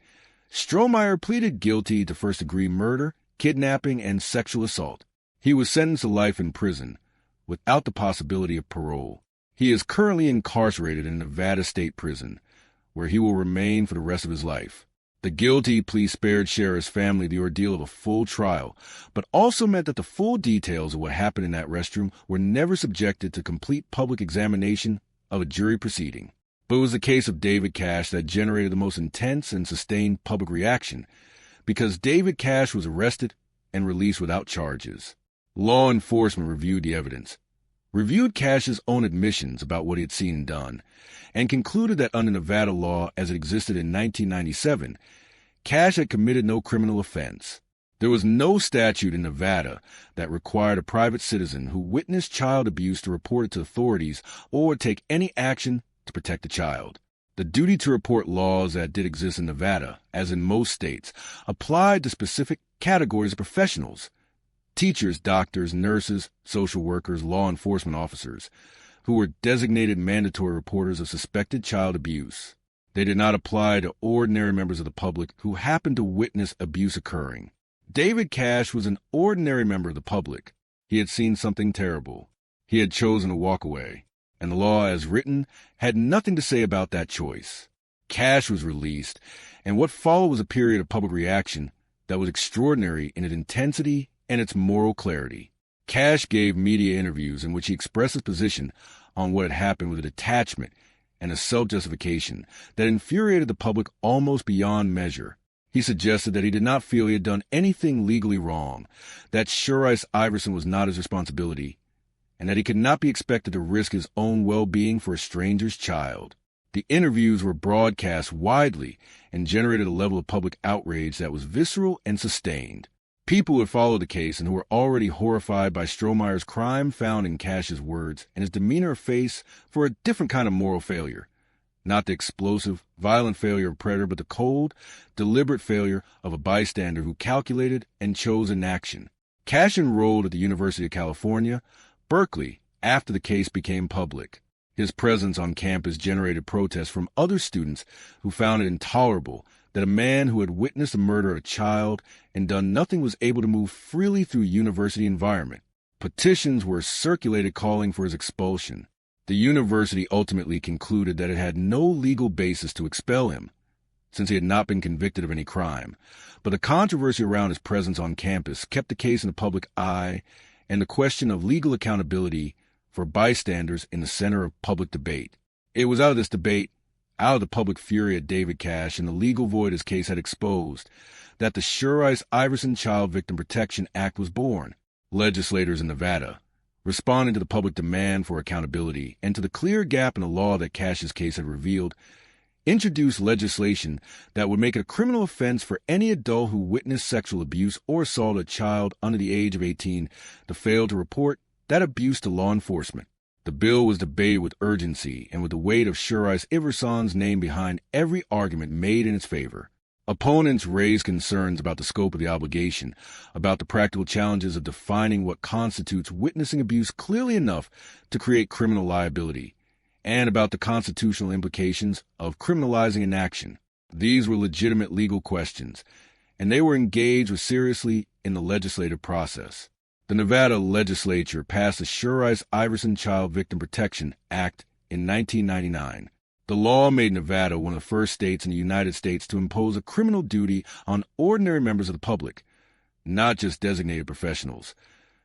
A: Strohmeyer pleaded guilty to first-degree murder, kidnapping, and sexual assault. He was sentenced to life in prison without the possibility of parole. He is currently incarcerated in Nevada State Prison, where he will remain for the rest of his life. The guilty plea spared Sheriff's family the ordeal of a full trial, but also meant that the full details of what happened in that restroom were never subjected to complete public examination of a jury proceeding. But it was the case of David Cash that generated the most intense and sustained public reaction, because David Cash was arrested and released without charges. Law enforcement reviewed the evidence, reviewed Cash's own admissions about what he had seen and done, and concluded that under Nevada law as it existed in 1997, Cash had committed no criminal offense. There was no statute in Nevada that required a private citizen who witnessed child abuse to report it to authorities or take any action to protect the child. The duty to report laws that did exist in Nevada, as in most states, applied to specific categories of professionals: teachers, doctors, nurses, social workers, law enforcement officers, who were designated mandatory reporters of suspected child abuse. They did not apply to ordinary members of the public who happened to witness abuse occurring. David Cash was an ordinary member of the public. He had seen something terrible. He had chosen to walk away, and the law as written had nothing to say about that choice. Cash was released, and what followed was a period of public reaction that was extraordinary in its intensity and its moral clarity. Cash gave media interviews in which he expressed his position on what had happened with a detachment and a self-justification that infuriated the public almost beyond measure. He suggested that he did not feel he had done anything legally wrong, that Schurice Iverson was not his responsibility, and that he could not be expected to risk his own well-being for a stranger's child. The interviews were broadcast widely and generated a level of public outrage that was visceral and sustained. People who had followed the case and who were already horrified by Strohmeyer's crime found in Cash's words and his demeanor a face for a different kind of moral failure. Not the explosive, violent failure of a predator, but the cold, deliberate failure of a bystander who calculated and chose inaction. Cash enrolled at the University of California, Berkeley, after the case became public. His presence on campus generated protests from other students who found it intolerable that a man who had witnessed the murder of a child and done nothing was able to move freely through a university environment. Petitions were circulated calling for his expulsion. The university ultimately concluded that it had no legal basis to expel him. since he had not been convicted of any crime. But the controversy around his presence on campus kept the case in the public eye, and the question of legal accountability for bystanders in the center of public debate. It was out of this debate, out of the public fury at David Cash and the legal void his case had exposed, that the Sure Ice Iverson Child Victim Protection Act was born. Legislators in Nevada, responding to the public demand for accountability and to the clear gap in the law that Cash's case had revealed, introduced legislation that would make it a criminal offense for any adult who witnessed sexual abuse or assault a child under the age of 18 to fail to report that abuse to law enforcement. The bill was debated with urgency and with the weight of Sure Ice Iverson's name behind every argument made in its favor. Opponents raised concerns about the scope of the obligation, about the practical challenges of defining what constitutes witnessing abuse clearly enough to create criminal liability, and about the constitutional implications of criminalizing inaction. These were legitimate legal questions, and they were engaged with seriously in the legislative process. The Nevada legislature passed the Sure Ice Iverson Child Victim Protection Act in 1999. The law made Nevada one of the first states in the United States to impose a criminal duty on ordinary members of the public, not just designated professionals,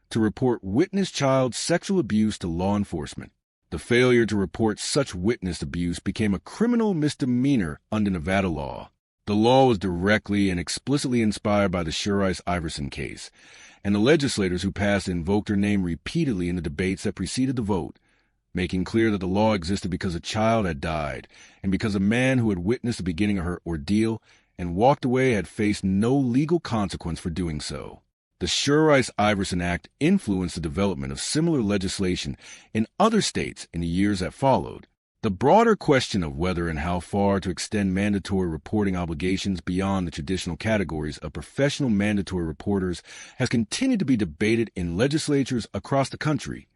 A: to report witnessed child sexual abuse to law enforcement. The failure to report such witnessed abuse became a criminal misdemeanor under Nevada law. The law was directly and explicitly inspired by the Sure Ice Iverson case, and the legislators who passed it invoked her name repeatedly in the debates that preceded the vote, making clear that the law existed because a child had died and because a man who had witnessed the beginning of her ordeal and walked away had faced no legal consequence for doing so. The Sure Ice Iverson Act influenced the development of similar legislation in other states in the years that followed. The broader question of whether and how far to extend mandatory reporting obligations beyond the traditional categories of professional mandatory reporters has continued to be debated in legislatures across the country,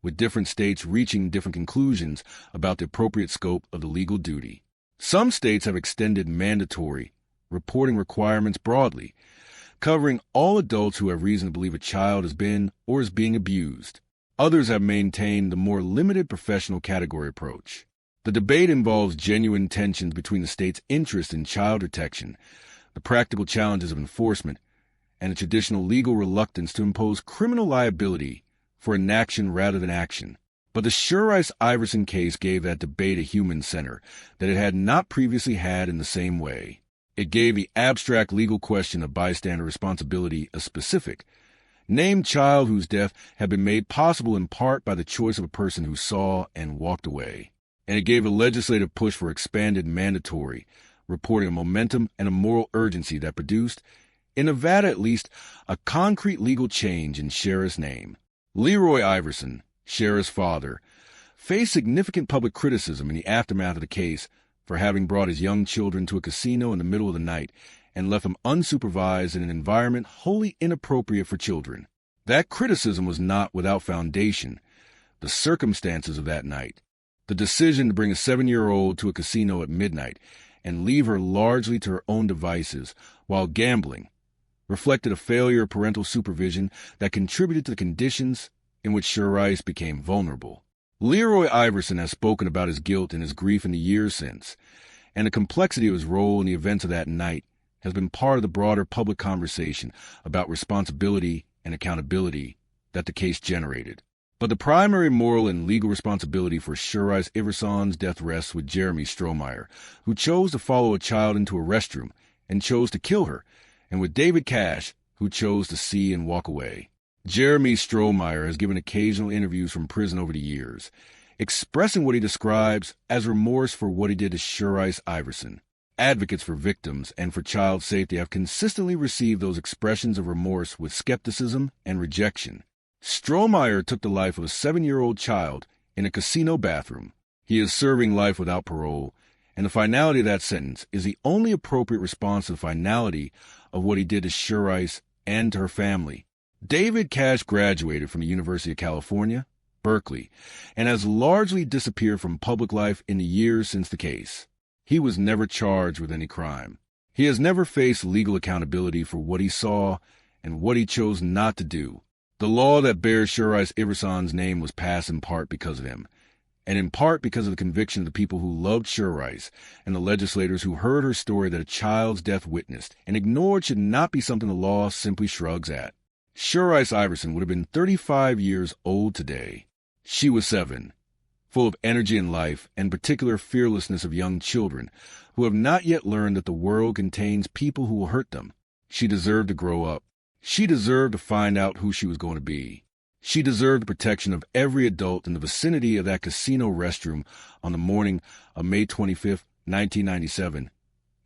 A: with different states reaching different conclusions about the appropriate scope of the legal duty. Some states have extended mandatory reporting requirements broadly, covering all adults who have reason to believe a child has been or is being abused. Others have maintained the more limited professional category approach. The debate involves genuine tensions between the state's interest in child protection, the practical challenges of enforcement, and the traditional legal reluctance to impose criminal liability for inaction rather than action. But the Sure Ice Iverson case gave that debate a human center that it had not previously had in the same way. It gave the abstract legal question of bystander responsibility a specific, named child whose death had been made possible in part by the choice of a person who saw and walked away. And it gave a legislative push for expanded mandatory reporting a momentum and a moral urgency that produced, in Nevada at least, a concrete legal change in Sheriff's name. Leroy Iverson, Sheriff's father, faced significant public criticism in the aftermath of the case for having brought his young children to a casino in the middle of the night and left them unsupervised in an environment wholly inappropriate for children. That criticism was not without foundation. The circumstances of that night, the decision to bring a 7-year-old to a casino at midnight and leave her largely to her own devices while gambling, reflected a failure of parental supervision that contributed to the conditions in which Sure Ice became vulnerable. Leroy Iverson has spoken about his guilt and his grief in the years since, and the complexity of his role in the events of that night has been part of the broader public conversation about responsibility and accountability that the case generated. But the primary moral and legal responsibility for Sure Ice Iverson's death rests with Jeremy Strohmeyer, who chose to follow a child into a restroom and chose to kill her, and with David Cash, who chose to see and walk away. Jeremy Strohmeyer has given occasional interviews from prison over the years, expressing what he describes as remorse for what he did to Sure Ice Iverson. Advocates for victims and for child safety have consistently received those expressions of remorse with skepticism and rejection. Strohmeyer took the life of a 7-year-old child in a casino bathroom. He is serving life without parole, and the finality of that sentence is the only appropriate response to the finality of what he did to Sure Ice and to her family. David Cash graduated from the University of California, Berkeley, and has largely disappeared from public life in the years since the case. He was never charged with any crime. He has never faced legal accountability for what he saw and what he chose not to do. The law that bears Sure Ice Iverson's name was passed in part because of him, and in part because of the conviction of the people who loved Sure Rice and the legislators who heard her story that a child's death witnessed and ignored should not be something the law simply shrugs at. Sure Rice Iverson would have been 35 years old today. She was 7, full of energy and life, and particular fearlessness of young children who have not yet learned that the world contains people who will hurt them. She deserved to grow up. She deserved to find out who she was going to be. She deserved the protection of every adult in the vicinity of that casino restroom on the morning of May 25, 1997,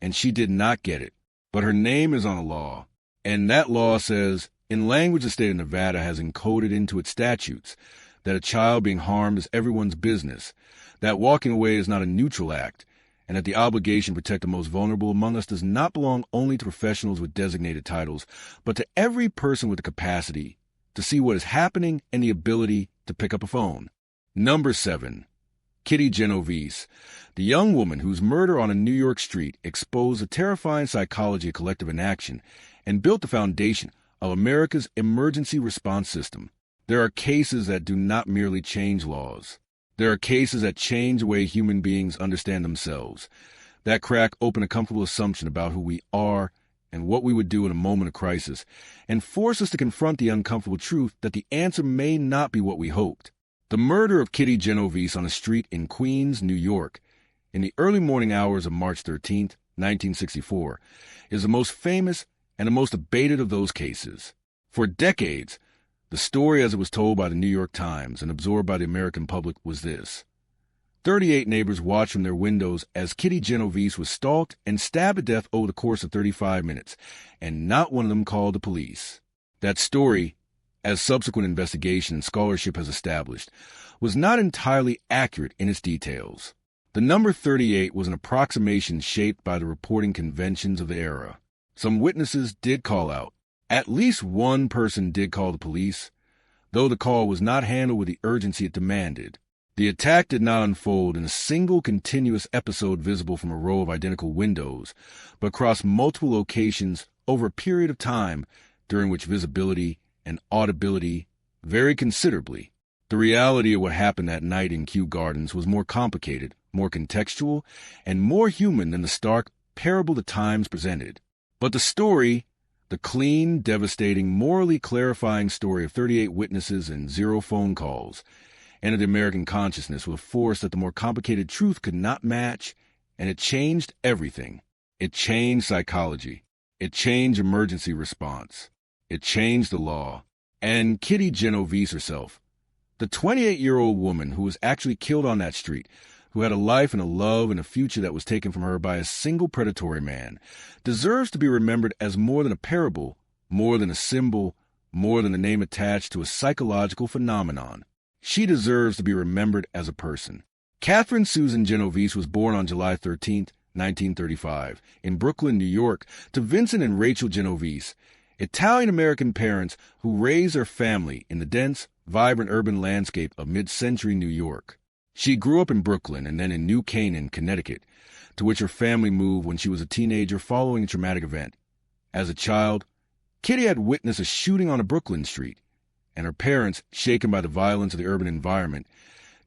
A: and she did not get it. But her name is on a law, and that law says, in language the state of Nevada has encoded into its statutes, that a child being harmed is everyone's business, that walking away is not a neutral act, and that the obligation to protect the most vulnerable among us does not belong only to professionals with designated titles, but to every person with the capacity to see what is happening and the ability to pick up a phone. Number 7. Kitty Genovese, the young woman whose murder on a New York street exposed the terrifying psychology of collective inaction and built the foundation of America's emergency response system. There are cases that do not merely change laws. There are cases that change the way human beings understand themselves, that crack open a comfortable assumption about who we are and what we would do in a moment of crisis, and force us to confront the uncomfortable truth that the answer may not be what we hoped. The murder of Kitty Genovese on a street in Queens, New York, in the early morning hours of March 13, 1964, is the most famous and the most debated of those cases. For decades, the story as it was told by the New York Times and absorbed by the American public was this. 38 neighbors watched from their windows as Kitty Genovese was stalked and stabbed to death over the course of 35 minutes, and not one of them called the police. That story, as subsequent investigation and scholarship has established, was not entirely accurate in its details. The number 38 was an approximation shaped by the reporting conventions of the era. Some witnesses did call out. At least one person did call the police, though the call was not handled with the urgency it demanded. The attack did not unfold in a single continuous episode visible from a row of identical windows, but across multiple locations over a period of time during which visibility and audibility varied considerably. The reality of what happened that night in Kew Gardens was more complicated, more contextual, and more human than the stark parable the Times presented. But the story, the clean, devastating, morally clarifying story of 38 witnesses and 0 phone calls, entered the American consciousness with a force that the more complicated truth could not match, and it changed everything. It changed psychology. It changed emergency response. It changed the law. And Kitty Genovese herself, the 28-year-old woman who was actually killed on that street, who had a life and a love and a future that was taken from her by a single predatory man, deserves to be remembered as more than a parable, more than a symbol, more than a name attached to a psychological phenomenon. She deserves to be remembered as a person. Catherine Susan Genovese was born on July 13, 1935, in Brooklyn, New York, to Vincent and Rachel Genovese, Italian-American parents who raised their family in the dense, vibrant urban landscape of mid-century New York. She grew up in Brooklyn and then in New Canaan, Connecticut, to which her family moved when she was a teenager following a traumatic event. As a child, Kitty had witnessed a shooting on a Brooklyn street, and her parents, shaken by the violence of the urban environment,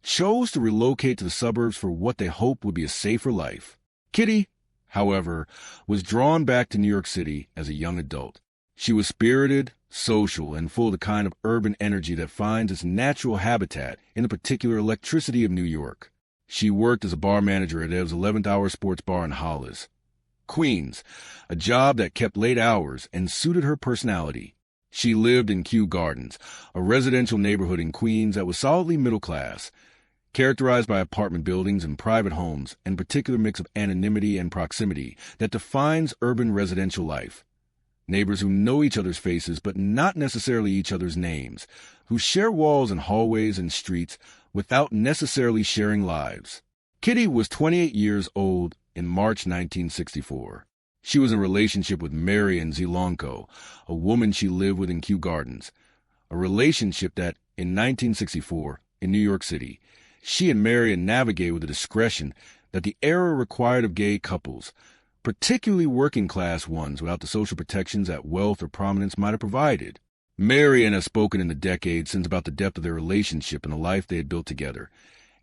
A: chose to relocate to the suburbs for what they hoped would be a safer life. Kitty, however, was drawn back to New York City as a young adult. She was spirited, social, and full of the kind of urban energy that finds its natural habitat in the particular electricity of New York. She worked as a bar manager at Ev's 11th Hour Sports Bar in Hollis, Queens, a job that kept late hours and suited her personality. She lived in Kew Gardens, a residential neighborhood in Queens that was solidly middle class, characterized by apartment buildings and private homes and a particular mix of anonymity and proximity that defines urban residential life. Neighbors who know each other's faces but not necessarily each other's names, who share walls and hallways and streets without necessarily sharing lives. Kitty was 28 years old in March 1964. She was in a relationship with Marian Zilonko, a woman she lived with in Kew Gardens, a relationship that, in 1964, in New York City, she and Marian navigated with the discretion that the era required of gay couples, particularly working-class ones without the social protections that wealth or prominence might have provided. Marian has spoken in the decades since about the depth of their relationship and the life they had built together,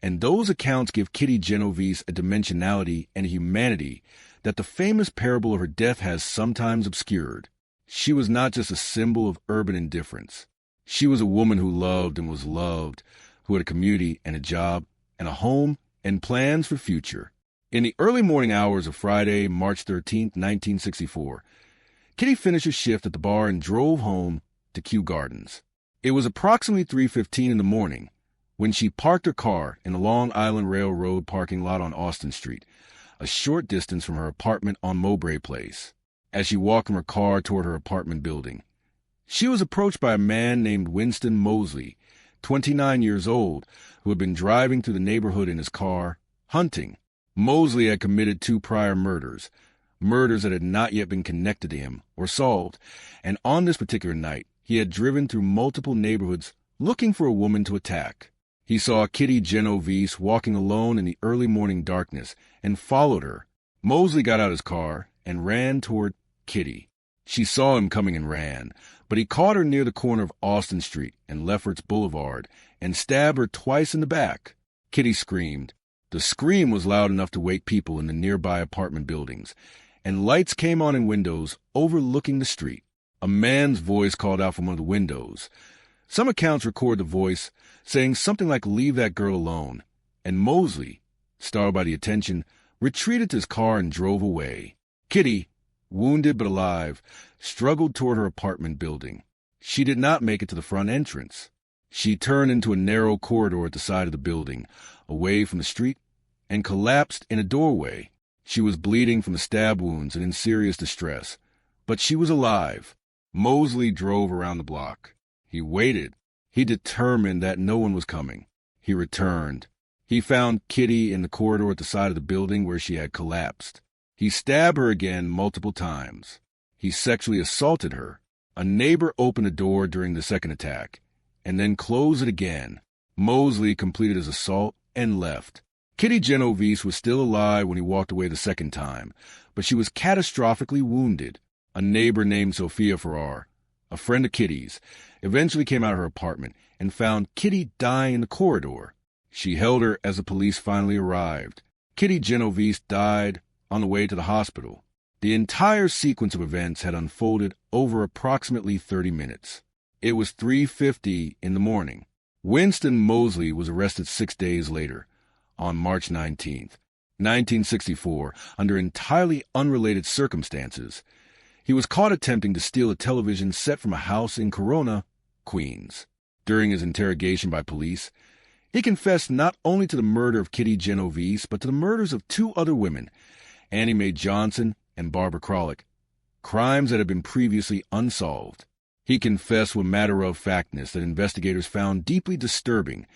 A: And those accounts give Kitty Genovese a dimensionality and a humanity that the famous parable of her death has sometimes obscured. She was not just a symbol of urban indifference. She was a woman who loved and was loved, who had a community and a job and a home and plans for future. In the early morning hours of Friday, March 13, 1964, Kitty finished her shift at the bar and drove home to Kew Gardens. It was approximately 3:15 in the morning when she parked her car in the Long Island Railroad parking lot on Austin Street, a short distance from her apartment on Mowbray Place. As she walked from her car toward her apartment building, she was approached by a man named Winston Moseley, 29 years old, who had been driving through the neighborhood in his car, hunting. Moseley had committed 2 prior murders that had not yet been connected to him or solved, and on this particular night, he had driven through multiple neighborhoods looking for a woman to attack. He saw Kitty Genovese walking alone in the early morning darkness and followed her. Moseley got out his car and ran toward Kitty. She saw him coming and ran, but he caught her near the corner of Austin Street and Lefferts Boulevard and stabbed her twice in the back. Kitty screamed. The scream was loud enough to wake people in the nearby apartment buildings, and lights came on in windows overlooking the street. A man's voice called out from one of the windows. Some accounts record the voice saying something like, "Leave that girl alone," and Moseley, startled by the attention, retreated to his car and drove away. Kitty, wounded but alive, struggled toward her apartment building. She did not make it to the front entrance. She turned into a narrow corridor at the side of the building, away from the street, and collapsed in a doorway. She was bleeding from the stab wounds and in serious distress, but she was alive. Moseley drove around the block. He waited. He determined that no one was coming. He returned. He found Kitty in the corridor at the side of the building where she had collapsed. He stabbed her again multiple times. He sexually assaulted her. A neighbor opened the door during the second attack, and then closed it again. Moseley completed his assault and left. Kitty Genovese was still alive when he walked away the second time, but she was catastrophically wounded. A neighbor named Sophia Farrar, a friend of Kitty's, eventually came out of her apartment and found Kitty dying in the corridor. She held her as the police finally arrived. Kitty Genovese died on the way to the hospital. The entire sequence of events had unfolded over approximately 30 minutes. It was 3:50 in the morning. Winston Moseley was arrested 6 days later, on March 19th, 1964, under entirely unrelated circumstances. He was caught attempting to steal a television set from a house in Corona, Queens. During his interrogation by police, he confessed not only to the murder of Kitty Genovese, but to the murders of 2 other women, Annie Mae Johnson and Barbara Kralik, crimes that had been previously unsolved. He confessed with matter-of-factness that investigators found deeply disturbing,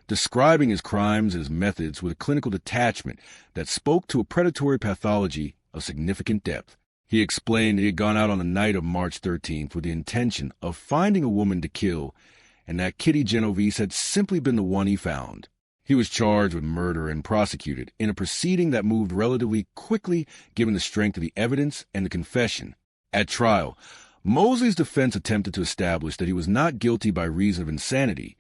A: describing his crimes and his methods with a clinical detachment that spoke to a predatory pathology of significant depth. He explained that he had gone out on the night of March 13th with the intention of finding a woman to kill, and that Kitty Genovese had simply been the one he found. He was charged with murder and prosecuted in a proceeding that moved relatively quickly given the strength of the evidence and the confession. At trial, Moseley's defense attempted to establish that he was not guilty by reason of insanity,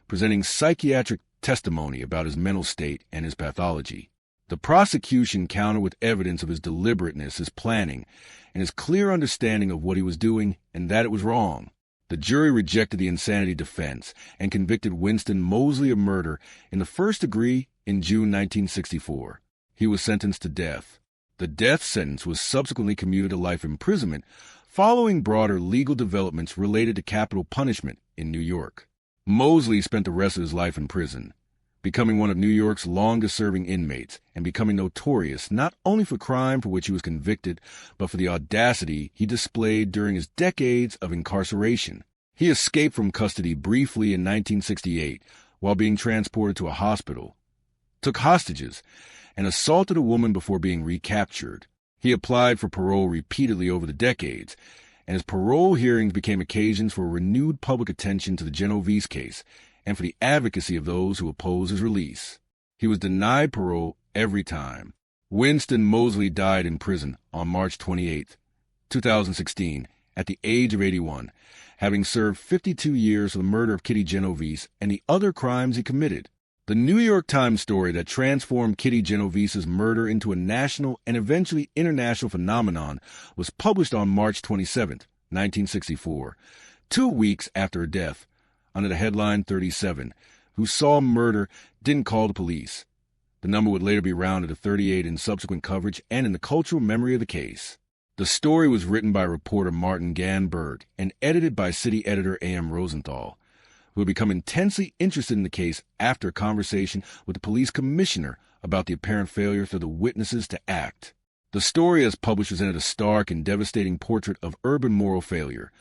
A: presenting psychiatric testimony about his mental state and his pathology. The prosecution countered with evidence of his deliberateness, his planning, and his clear understanding of what he was doing and that it was wrong. The jury rejected the insanity defense and convicted Winston Moseley of murder in the first degree in June 1964. He was sentenced to death. The death sentence was subsequently commuted to life imprisonment following broader legal developments related to capital punishment in New York. Moseley spent the rest of his life in prison, becoming one of New York's longest-serving inmates and becoming notorious not only for crime for which he was convicted, but for the audacity he displayed during his decades of incarceration. He escaped from custody briefly in 1968 while being transported to a hospital, took hostages, and assaulted a woman before being recaptured. He applied for parole repeatedly over the decades, and his parole hearings became occasions for renewed public attention to the Genovese case and for the advocacy of those who opposed his release. He was denied parole every time. Winston Moseley died in prison on March 28, 2016, at the age of 81, having served 52 years for the murder of Kitty Genovese and the other crimes he committed. The New York Times story that transformed Kitty Genovese's murder into a national and eventually international phenomenon was published on March 27, 1964, 2 weeks after her death, under the headline 37, "Who Saw Murder Didn't Call the Police." The number would later be rounded to 38 in subsequent coverage and in the cultural memory of the case. The story was written by reporter Martin Ganberg and edited by city editor A.M. Rosenthal, who had become intensely interested in the case after a conversation with the police commissioner about the apparent failure for the witnesses to act. The story as published presented a stark and devastating portrait of urban moral failure.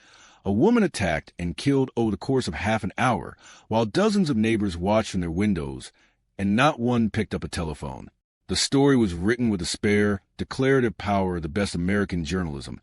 A: A woman attacked and killed over the course of half an hour, while dozens of neighbors watched from their windows, and not one picked up a telephone. The story was written with the spare, declarative power of the best American journalism,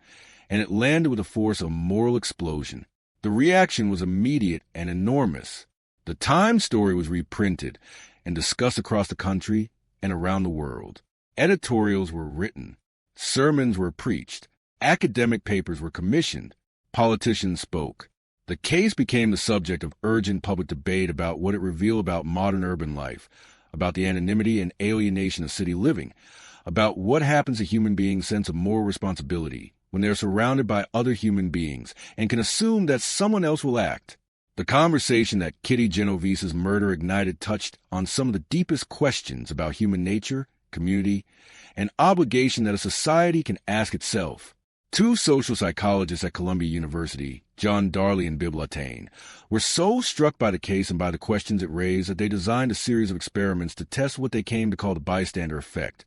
A: and it landed with the force of a moral explosion. The reaction was immediate and enormous. The Times story was reprinted and discussed across the country and around the world. Editorials were written. Sermons were preached. Academic papers were commissioned. Politicians spoke. The case became the subject of urgent public debate about what it revealed about modern urban life, about the anonymity and alienation of city living, about what happens to human beings' sense of moral responsibility when they're surrounded by other human beings and can assume that someone else will act. The conversation that Kitty Genovese's murder ignited touched on some of the deepest questions about human nature, community, and obligation that a society can ask itself. Two social psychologists at Columbia University, John Darley and Bill Latane, were so struck by the case and by the questions it raised that they designed a series of experiments to test what they came to call the bystander effect,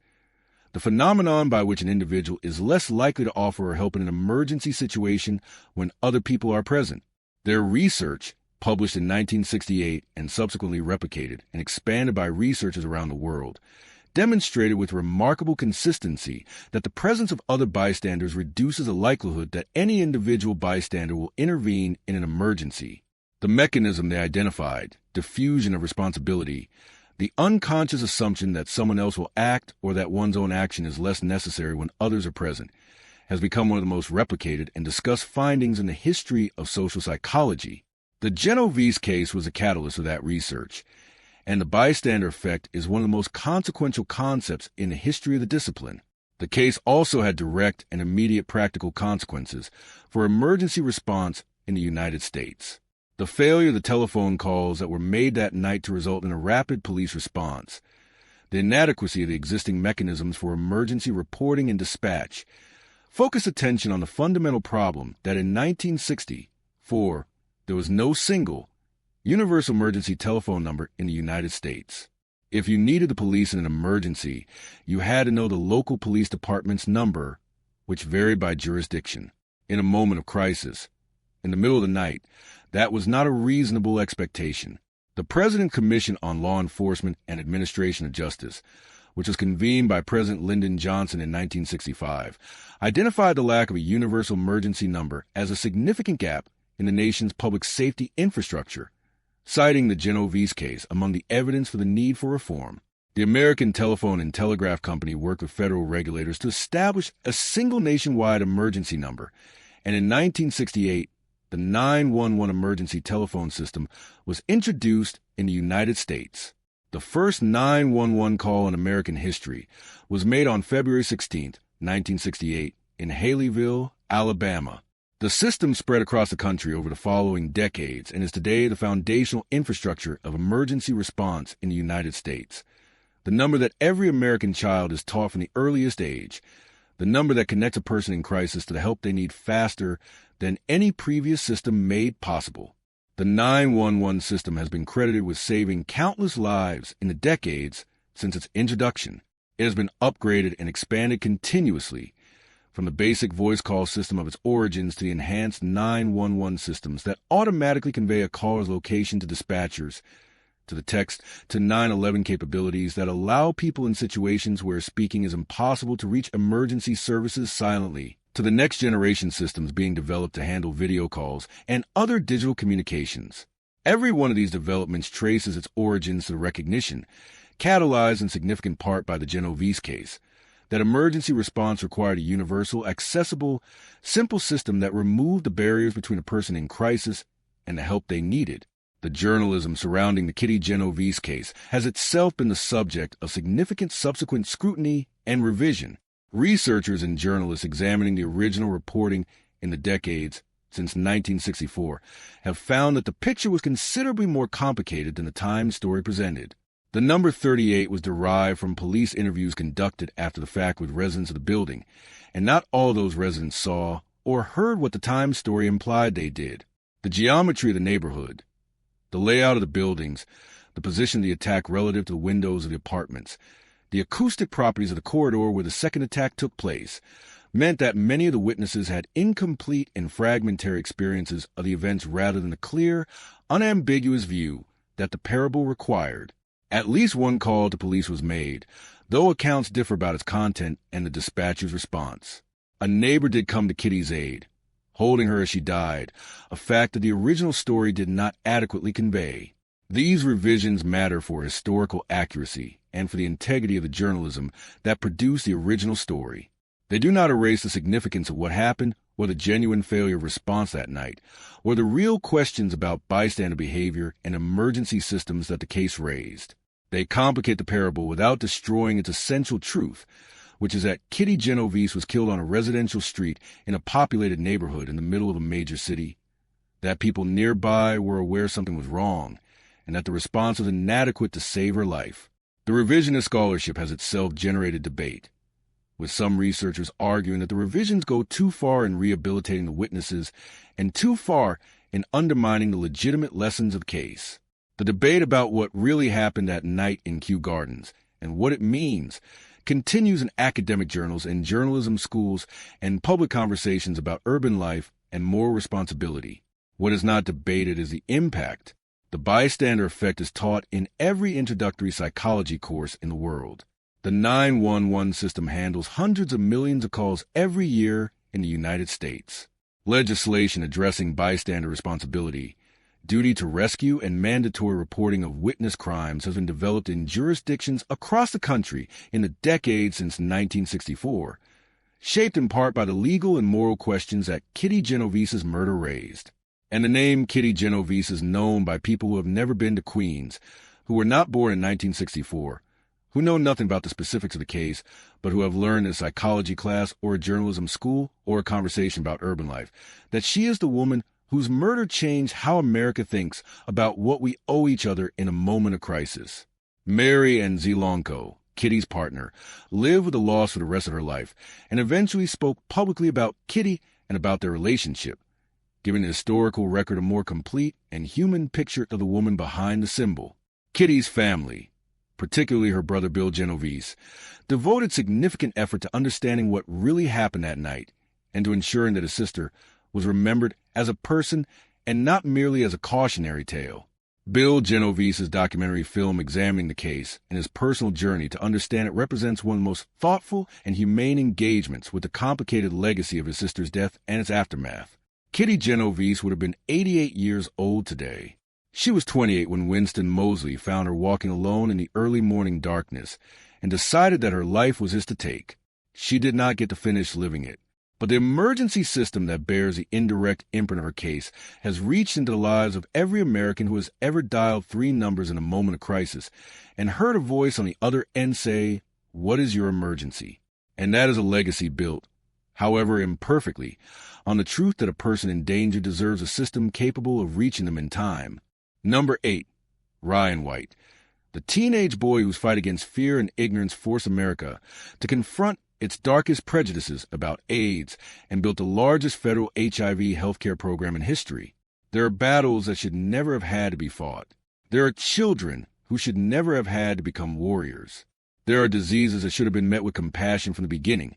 A: the phenomenon by which an individual is less likely to offer or help in an emergency situation when other people are present. Their research, published in 1968 and subsequently replicated and expanded by researchers around the world, demonstrated with remarkable consistency that the presence of other bystanders reduces the likelihood that any individual bystander will intervene in an emergency. The mechanism they identified, diffusion of responsibility, the unconscious assumption that someone else will act or that one's own action is less necessary when others are present, has become one of the most replicated and discussed findings in the history of social psychology. The Genovese case was a catalyst of that research, and the bystander effect is one of the most consequential concepts in the history of the discipline. The case also had direct and immediate practical consequences for emergency response in the United States. The failure of the telephone calls that were made that night to result in a rapid police response, the inadequacy of the existing mechanisms for emergency reporting and dispatch, focused attention on the fundamental problem that in 1964 there was no single universal emergency telephone number in the United States. If you needed the police in an emergency, you had to know the local police department's number, which varied by jurisdiction. In a moment of crisis, in the middle of the night, that was not a reasonable expectation. The President Commission on Law Enforcement and Administration of Justice, which was convened by President Lyndon Johnson in 1965, identified the lack of a universal emergency number as a significant gap in the nation's public safety infrastructure, citing the Genovese case among the evidence for the need for reform. The American Telephone and Telegraph Company worked with federal regulators to establish a single nationwide emergency number, and in 1968, the 911 emergency telephone system was introduced in the United States. The first 911 call in American history was made on February 16, 1968, in Haleyville, Alabama. The system spread across the country over the following decades and is today the foundational infrastructure of emergency response in the United States. The number that every American child is taught from the earliest age, the number that connects a person in crisis to the help they need faster than any previous system made possible. The 911 system has been credited with saving countless lives in the decades since its introduction. It has been upgraded and expanded continuously, from the basic voice call system of its origins to the enhanced 911 systems that automatically convey a caller's location to dispatchers, to the text to 911 capabilities that allow people in situations where speaking is impossible to reach emergency services silently, to the next generation systems being developed to handle video calls and other digital communications. Every one of these developments traces its origins to the recognition, catalyzed in significant part by the Genovese case, that emergency response required a universal, accessible, simple system that removed the barriers between a person in crisis and the help they needed. The journalism surrounding the Kitty Genovese case has itself been the subject of significant subsequent scrutiny and revision. Researchers and journalists examining the original reporting in the decades since 1964 have found that the picture was considerably more complicated than the Times story presented. The number 38 was derived from police interviews conducted after the fact with residents of the building, and not all those residents saw or heard what the Times story implied they did. The geometry of the neighborhood, the layout of the buildings, the position of the attack relative to the windows of the apartments, the acoustic properties of the corridor where the second attack took place, meant that many of the witnesses had incomplete and fragmentary experiences of the events rather than the clear, unambiguous view that the parable required. At least one call to police was made, though accounts differ about its content and the dispatcher's response. A neighbor did come to Kitty's aid, holding her as she died, a fact that the original story did not adequately convey. These revisions matter for historical accuracy and for the integrity of the journalism that produced the original story. They do not erase the significance of what happened or the genuine failure of response that night, or the real questions about bystander behavior and emergency systems that the case raised. They complicate the parable without destroying its essential truth, which is that Kitty Genovese was killed on a residential street in a populated neighborhood in the middle of a major city, that people nearby were aware something was wrong, and that the response was inadequate to save her life. The revisionist scholarship has itself generated debate, with some researchers arguing that the revisions go too far in rehabilitating the witnesses and too far in undermining the legitimate lessons of the case. The debate about what really happened that night in Kew Gardens and what it means continues in academic journals and journalism schools and public conversations about urban life and moral responsibility. What is not debated is the impact. The bystander effect is taught in every introductory psychology course in the world. The 911 system handles hundreds of millions of calls every year in the United States. Legislation addressing bystander responsibility, duty to rescue, and mandatory reporting of witness crimes has been developed in jurisdictions across the country in the decades since 1964, shaped in part by the legal and moral questions that Kitty Genovese's murder raised. And the name Kitty Genovese is known by people who have never been to Queens, who were not born in 1964, who know nothing about the specifics of the case, but who have learned in a psychology class or a journalism school or a conversation about urban life, that she is the woman whose murder changed how America thinks about what we owe each other in a moment of crisis. Mary Ann Zelonko, Kitty's partner, lived with the loss for the rest of her life and eventually spoke publicly about Kitty and about their relationship, giving the historical record a more complete and human picture of the woman behind the symbol. Kitty's family, particularly her brother Bill Genovese, devoted significant effort to understanding what really happened that night and to ensuring that his sister was remembered as a person and not merely as a cautionary tale. Bill Genovese's documentary film examining the case and his personal journey to understand it represents one of the most thoughtful and humane engagements with the complicated legacy of his sister's death and its aftermath. Kitty Genovese would have been 88 years old today. She was 28 when Winston Moseley found her walking alone in the early morning darkness and decided that her life was his to take. She did not get to finish living it. But the emergency system that bears the indirect imprint of her case has reached into the lives of every American who has ever dialed 3 numbers in a moment of crisis and heard a voice on the other end say, "What is your emergency?" And that is a legacy built, however imperfectly, on the truth that a person in danger deserves a system capable of reaching them in time. Number 8, Ryan White, the teenage boy whose fight against fear and ignorance forced America to confront its darkest prejudices about AIDS and built the largest federal HIV healthcare program in history. There are battles that should never have had to be fought. There are children who should never have had to become warriors. There are diseases that should have been met with compassion from the beginning.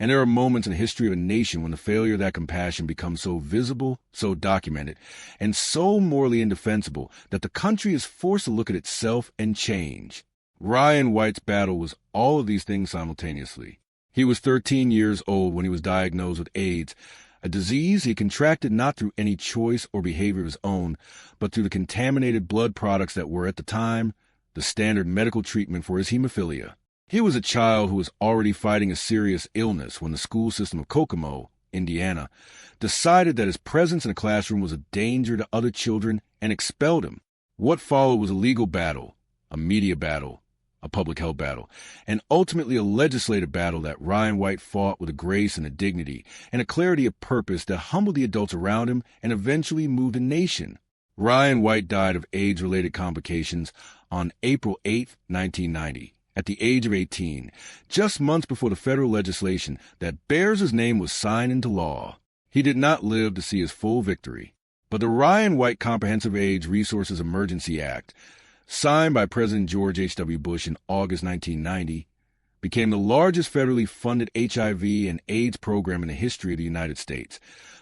A: And there are moments in the history of a nation when the failure of that compassion becomes so visible, so documented, and so morally indefensible that the country is forced to look at itself and change. Ryan White's battle was all of these things simultaneously. He was 13 years old when he was diagnosed with AIDS, a disease he contracted not through any choice or behavior of his own, but through the contaminated blood products that were, at the time, the standard medical treatment for his hemophilia. He was a child who was already fighting a serious illness when the school system of Kokomo, Indiana, decided that his presence in a classroom was a danger to other children and expelled him. What followed was a legal battle, a media battle, a public health battle, and ultimately a legislative battle that Ryan White fought with a grace and a dignity and a clarity of purpose that humbled the adults around him and eventually moved the nation. Ryan White died of AIDS-related complications on April 8, 1990, at the age of 18, just months before the federal legislation that bears his name was signed into law. He did not live to see his full victory, but the Ryan White Comprehensive AIDS Resources Emergency Act, signed by President George H.W. Bush in August 1990, became the largest federally funded HIV and AIDS program in the history of the United States,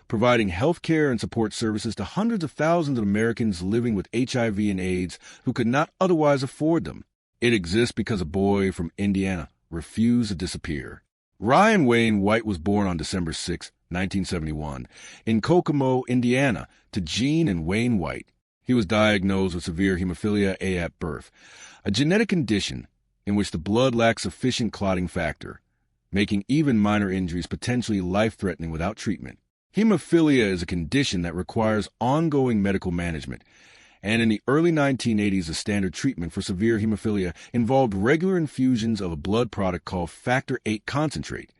A: providing health care and support services to hundreds of thousands of Americans living with HIV and AIDS who could not otherwise afford them. It exists because a boy from Indiana refused to disappear. Ryan Wayne White was born on December 6, 1971, in Kokomo, Indiana, to Jean and Wayne White. He was diagnosed with severe hemophilia A at birth, a genetic condition in which the blood lacks sufficient clotting factor, making even minor injuries potentially life-threatening without treatment. Hemophilia is a condition that requires ongoing medical management, and in the early 1980s, the standard treatment for severe hemophilia involved regular infusions of a blood product called factor VIII concentrate,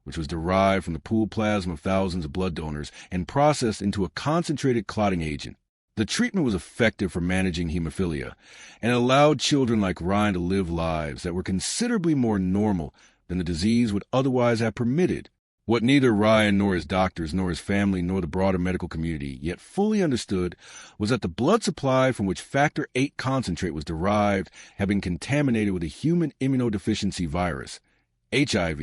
A: which was derived from the pooled plasma of thousands of blood donors and processed into a concentrated clotting agent. The treatment was effective for managing hemophilia and allowed children like Ryan to live lives that were considerably more normal than the disease would otherwise have permitted. What neither Ryan nor his doctors nor his family nor the broader medical community yet fully understood was that the blood supply from which factor VIII concentrate was derived had been contaminated with a human immunodeficiency virus, HIV,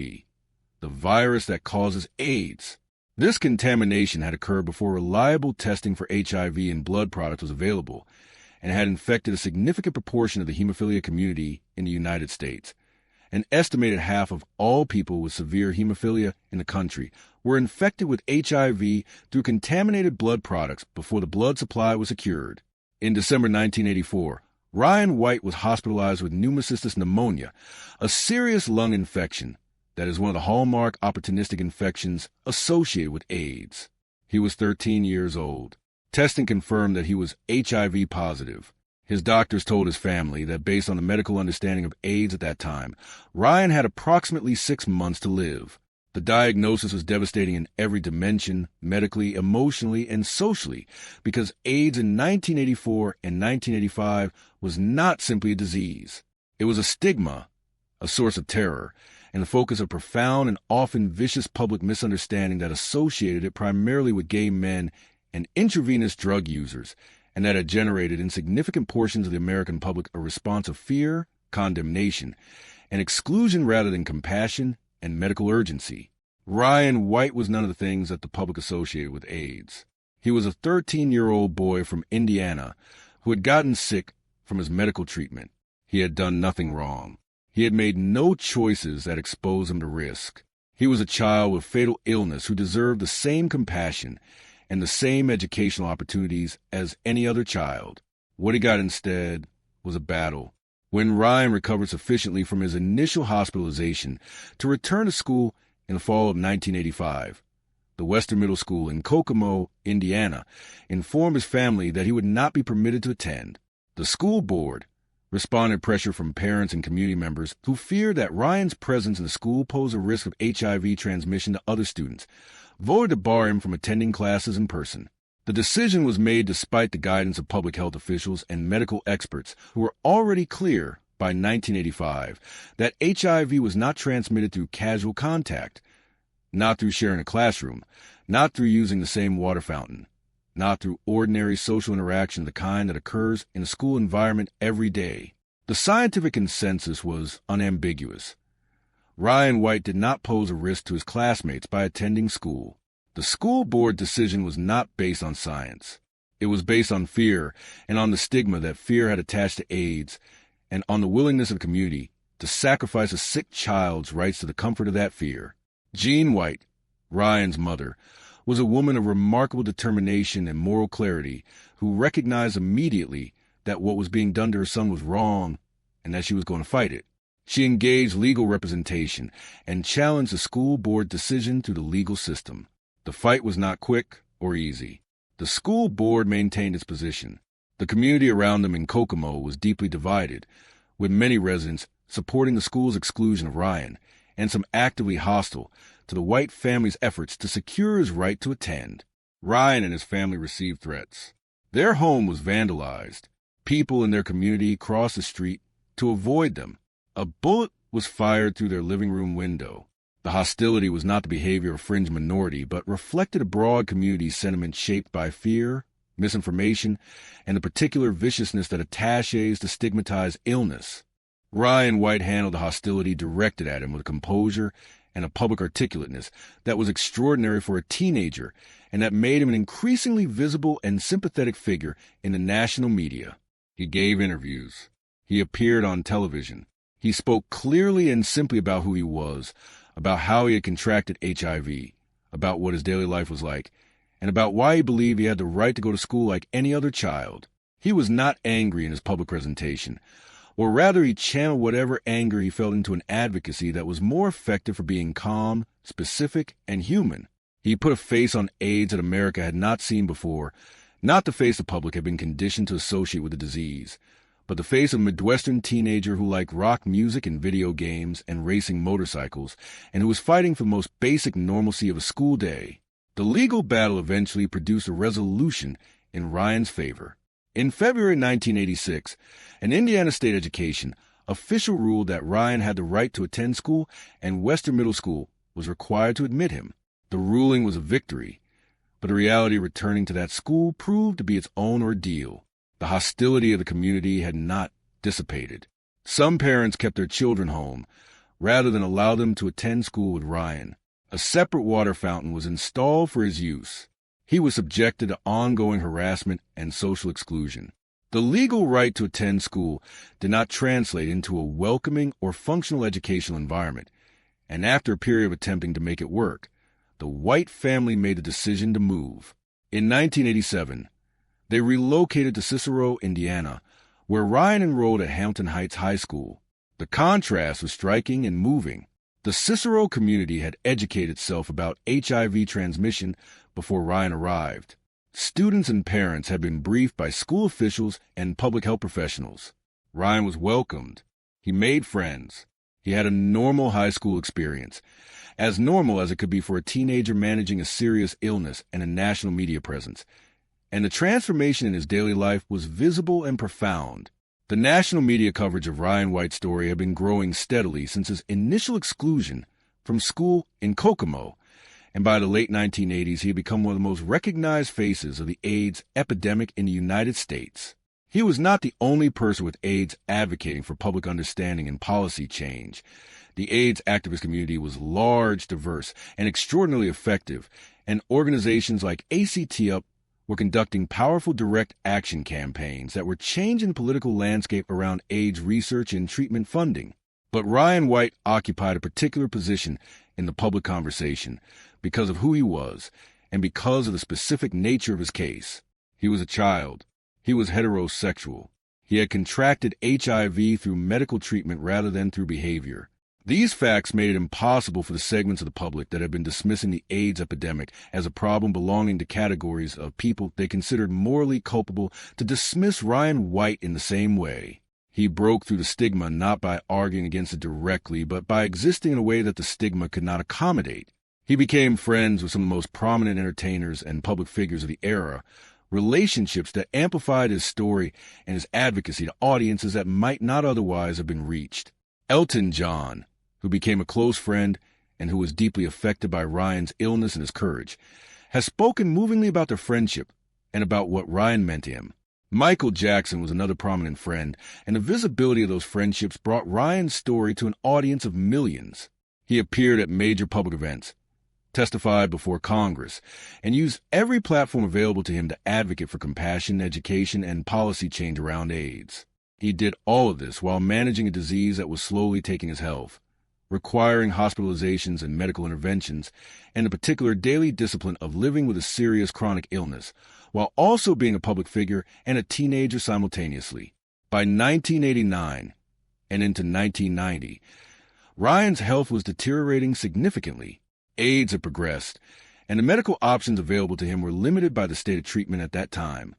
A: the virus that causes AIDS. This contamination had occurred before reliable testing for HIV in blood products was available and had infected a significant proportion of the hemophilia community in the United States. An estimated half of all people with severe hemophilia in the country were infected with HIV through contaminated blood products before the blood supply was secured. In December 1984, Ryan White was hospitalized with pneumocystis pneumonia, a serious lung infection that is one of the hallmark opportunistic infections associated with AIDS. He was 13 years old. Testing confirmed that he was HIV positive. His doctors told his family that based on the medical understanding of AIDS at that time, Ryan had approximately 6 months to live. The diagnosis was devastating in every dimension, medically, emotionally, and socially, because AIDS in 1984 and 1985 was not simply a disease. It was a stigma, a source of terror, and the focus of profound and often vicious public misunderstanding that associated it primarily with gay men and intravenous drug users, and that had generated in significant portions of the American public a response of fear, condemnation, and exclusion rather than compassion and medical urgency. Ryan White was none of the things that the public associated with AIDS. He was a 13-year-old boy from Indiana who had gotten sick from his medical treatment. He had done nothing wrong. He had made no choices that exposed him to risk. He was a child with fatal illness who deserved the same compassion and the same educational opportunities as any other child. What he got instead was a battle. When Ryan recovered sufficiently from his initial hospitalization to return to school in the fall of 1985, the Western Middle School in Kokomo, Indiana, informed his family that he would not be permitted to attend. The school board responded pressure from parents and community members who feared that Ryan's presence in the school posed a risk of HIV transmission to other students, voted to bar him from attending classes in person. The decision was made despite the guidance of public health officials and medical experts who were already clear by 1985 that HIV was not transmitted through casual contact, not through sharing a classroom, not through using the same water fountain, not through ordinary social interaction of the kind that occurs in a school environment every day. The scientific consensus was unambiguous. Ryan White did not pose a risk to his classmates by attending school. The school board decision was not based on science. It was based on fear and on the stigma that fear had attached to AIDS and on the willingness of the community to sacrifice a sick child's rights to the comfort of that fear. Jean White, Ryan's mother, was a woman of remarkable determination and moral clarity who recognized immediately that what was being done to her son was wrong and that she was going to fight it. She engaged legal representation and challenged the school board decision through the legal system. The fight was not quick or easy. The school board maintained its position. The community around them in Kokomo was deeply divided, with many residents supporting the school's exclusion of Ryan and some actively hostile to the white family's efforts to secure his right to attend. Ryan and his family received threats. Their home was vandalized. People in their community crossed the street to avoid them. A bullet was fired through their living room window. The hostility was not the behavior of a fringe minority, but reflected a broad community sentiment shaped by fear, misinformation, and the particular viciousness that attaches to stigmatize illness. Ryan White handled the hostility directed at him with a composure and a public articulateness that was extraordinary for a teenager and that made him an increasingly visible and sympathetic figure in the national media. He gave interviews. He appeared on television. He spoke clearly and simply about who he was, about how he had contracted HIV, about what his daily life was like, and about why he believed he had the right to go to school like any other child. He was not angry in his public presentation, or rather he channeled whatever anger he felt into an advocacy that was more effective for being calm, specific, and human. He put a face on AIDS that America had not seen before, not the face the public had been conditioned to associate with the disease, but the face of a Midwestern teenager who liked rock music and video games and racing motorcycles, and who was fighting for the most basic normalcy of a school day. The legal battle eventually produced a resolution in Ryan's favor. In February 1986, an Indiana state education official ruled that Ryan had the right to attend school and Western Middle School was required to admit him. The ruling was a victory, but the reality of returning to that school proved to be its own ordeal. The hostility of the community had not dissipated. Some parents kept their children home rather than allow them to attend school with Ryan. A separate water fountain was installed for his use. He was subjected to ongoing harassment and social exclusion. The legal right to attend school did not translate into a welcoming or functional educational environment, and after a period of attempting to make it work, the White family made the decision to move. In 1987, they relocated to Cicero, Indiana, where Ryan enrolled at Hamilton Heights High School. The contrast was striking and moving. The Cicero community had educated itself about HIV transmission before Ryan arrived. Students and parents had been briefed by school officials and public health professionals. Ryan was welcomed. He made friends. He had a normal high school experience, as normal as it could be for a teenager managing a serious illness and a national media presence. And the transformation in his daily life was visible and profound. The national media coverage of Ryan White's story had been growing steadily since his initial exclusion from school in Kokomo, and by the late 1980s he had become one of the most recognized faces of the AIDS epidemic in the United States. He was not the only person with AIDS advocating for public understanding and policy change. The AIDS activist community was large, diverse, and extraordinarily effective, and organizations like ACT UP were conducting powerful direct action campaigns that were changing the political landscape around AIDS research and treatment funding. But Ryan White occupied a particular position in the public conversation because of who he was and because of the specific nature of his case. He was a child. He was heterosexual. He had contracted HIV through medical treatment rather than through behavior. These facts made it impossible for the segments of the public that had been dismissing the AIDS epidemic as a problem belonging to categories of people they considered morally culpable to dismiss Ryan White in the same way. He broke through the stigma not by arguing against it directly, but by existing in a way that the stigma could not accommodate. He became friends with some of the most prominent entertainers and public figures of the era, relationships that amplified his story and his advocacy to audiences that might not otherwise have been reached. Elton John, who became a close friend and who was deeply affected by Ryan's illness and his courage, has spoken movingly about their friendship and about what Ryan meant to him. Michael Jackson was another prominent friend, and the visibility of those friendships brought Ryan's story to an audience of millions. He appeared at major public events, testified before Congress, and used every platform available to him to advocate for compassion, education, and policy change around AIDS. He did all of this while managing a disease that was slowly taking his health, requiring hospitalizations and medical interventions, and the particular daily discipline of living with a serious chronic illness, while also being a public figure and a teenager simultaneously. By 1989 and into 1990, Ryan's health was deteriorating significantly. AIDS had progressed, and the medical options available to him were limited by the state of treatment at that time.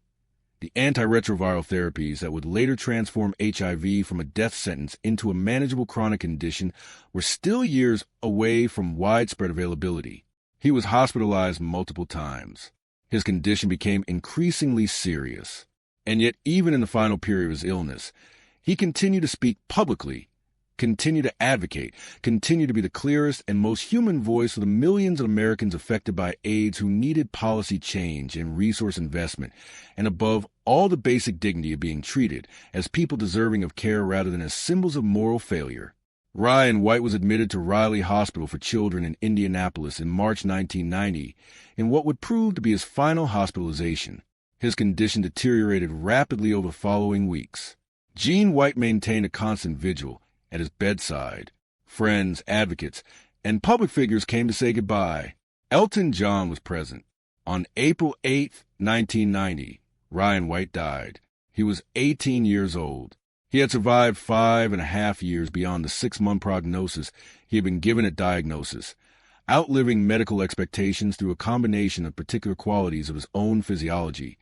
A: The antiretroviral therapies that would later transform HIV from a death sentence into a manageable chronic condition were still years away from widespread availability. He was hospitalized multiple times. His condition became increasingly serious. And yet, even in the final period of his illness, he continued to speak publicly, continue to advocate, continue to be the clearest and most human voice for the millions of Americans affected by AIDS who needed policy change and resource investment, and above all, the basic dignity of being treated as people deserving of care rather than as symbols of moral failure. Ryan White was admitted to Riley Hospital for Children in Indianapolis in March 1990 in what would prove to be his final hospitalization. His condition deteriorated rapidly over the following weeks. Gene White maintained a constant vigil at his bedside. Friends, advocates, and public figures came to say goodbye. Elton John was present. On April 8, 1990, Ryan White died. He was 18 years old. He had survived 5.5 years beyond the 6-month prognosis he had been given at diagnosis, outliving medical expectations through a combination of particular qualities of his own physiology,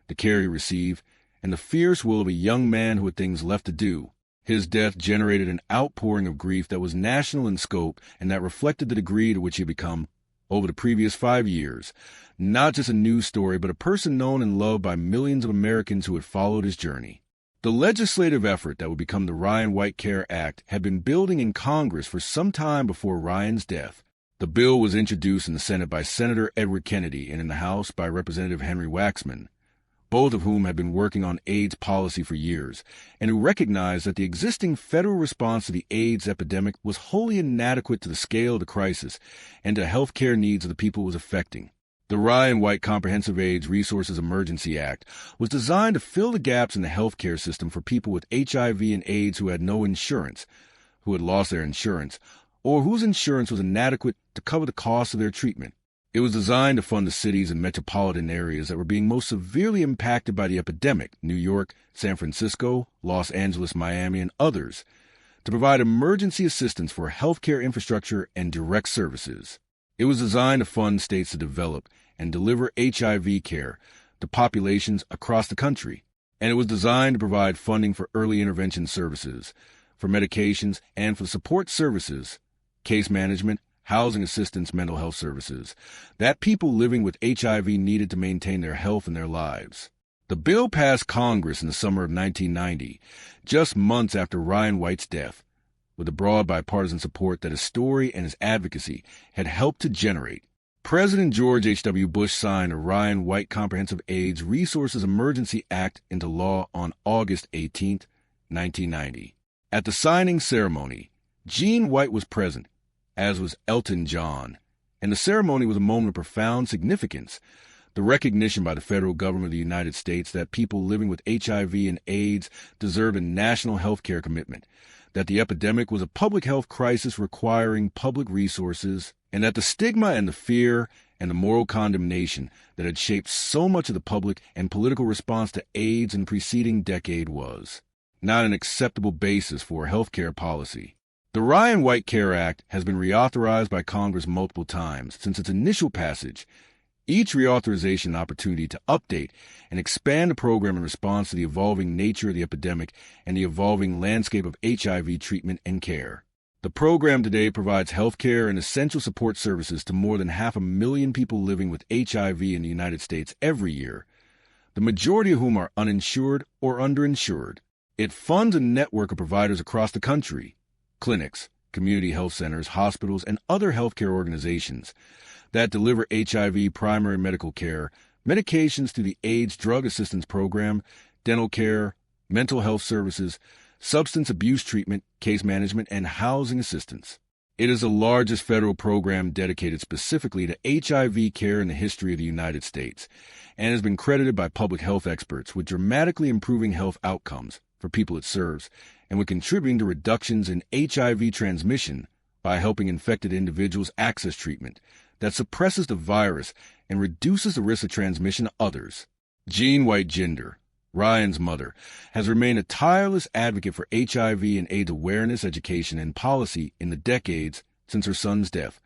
A: the care he received, and the fierce will of a young man who had things left to do. His death generated an outpouring of grief that was national in scope and that reflected the degree to which he had become, over the previous 5 years, not just a news story, but a person known and loved by millions of Americans who had followed his journey. The legislative effort that would become the Ryan White Care Act had been building in Congress for some time before Ryan's death. The bill was introduced in the Senate by Senator Edward Kennedy and in the House by Representative Henry Waxman, both of whom had been working on AIDS policy for years, and who recognized that the existing federal response to the AIDS epidemic was wholly inadequate to the scale of the crisis and to health care needs of the people it was affecting. The Ryan White Comprehensive AIDS Resources Emergency Act was designed to fill the gaps in the health care system for people with HIV and AIDS who had no insurance, who had lost their insurance, or whose insurance was inadequate to cover the cost of their treatment. It was designed to fund the cities and metropolitan areas that were being most severely impacted by the epidemic, New York, San Francisco, Los Angeles, Miami, and others, to provide emergency assistance for healthcare infrastructure and direct services. It was designed to fund states to develop and deliver HIV care to populations across the country, and it was designed to provide funding for early intervention services, for medications, and for support services, case management, housing assistance, mental health services, that people living with HIV needed to maintain their health and their lives. The bill passed Congress in the summer of 1990, just months after Ryan White's death, with the broad bipartisan support that his story and his advocacy had helped to generate. President George H.W. Bush signed the Ryan White Comprehensive AIDS Resources Emergency Act into law on August 18, 1990. At the signing ceremony, Gene White was present, as was Elton John, and the ceremony was a moment of profound significance, the recognition by the federal government of the United States that people living with HIV and AIDS deserved a national health care commitment, that the epidemic was a public health crisis requiring public resources, and that the stigma and the fear and the moral condemnation that had shaped so much of the public and political response to AIDS in the preceding decade was not an acceptable basis for health care policy. The Ryan White Care Act has been reauthorized by Congress multiple times since its initial passage, each reauthorization an opportunity to update and expand the program in response to the evolving nature of the epidemic and the evolving landscape of HIV treatment and care. The program today provides health care and essential support services to more than 500,000 people living with HIV in the United States every year, the majority of whom are uninsured or underinsured. It funds a network of providers across the country, clinics, community health centers, hospitals, and other healthcare organizations that deliver HIV primary medical care, medications through the AIDS Drug Assistance Program, dental care, mental health services, substance abuse treatment, case management, and housing assistance. It is the largest federal program dedicated specifically to HIV care in the history of the United States, and has been credited by public health experts with dramatically improving health outcomes for people it serves, and with contributing to reductions in HIV transmission by helping infected individuals access treatment that suppresses the virus and reduces the risk of transmission to others. Gene White Jinder, Ryan's mother, has remained a tireless advocate for HIV and AIDS awareness, education, and policy in the decades since her son's death,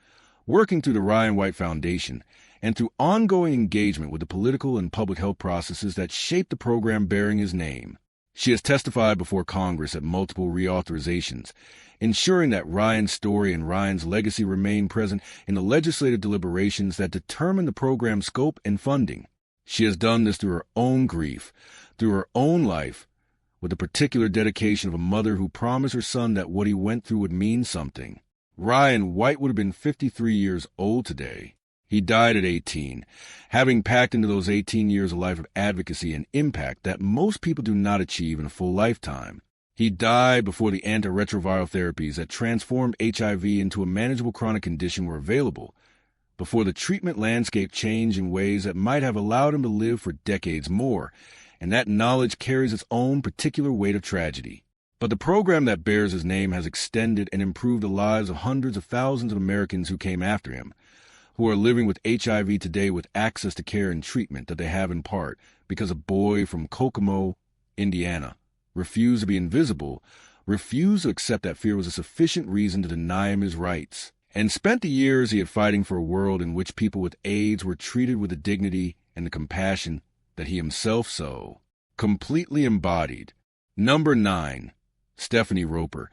A: working through the Ryan White Foundation and through ongoing engagement with the political and public health processes that shaped the program bearing his name. She has testified before Congress at multiple reauthorizations, ensuring that Ryan's story and Ryan's legacy remain present in the legislative deliberations that determine the program's scope and funding. She has done this through her own grief, through her own life, with the particular dedication of a mother who promised her son that what he went through would mean something. Ryan White would have been 53 years old today. He died at 18, having packed into those 18 years a life of advocacy and impact that most people do not achieve in a full lifetime. He died before the antiretroviral therapies that transformed HIV into a manageable chronic condition were available, before the treatment landscape changed in ways that might have allowed him to live for decades more, and that knowledge carries its own particular weight of tragedy. But the program that bears his name has extended and improved the lives of hundreds of thousands of Americans who came after him, who are living with HIV today with access to care and treatment that they have in part because a boy from Kokomo, Indiana, refused to be invisible, refused to accept that fear was a sufficient reason to deny him his rights, and spent the years he had fighting for a world in which people with AIDS were treated with the dignity and the compassion that he himself so completely embodied. Number 9. Stephanie Roper,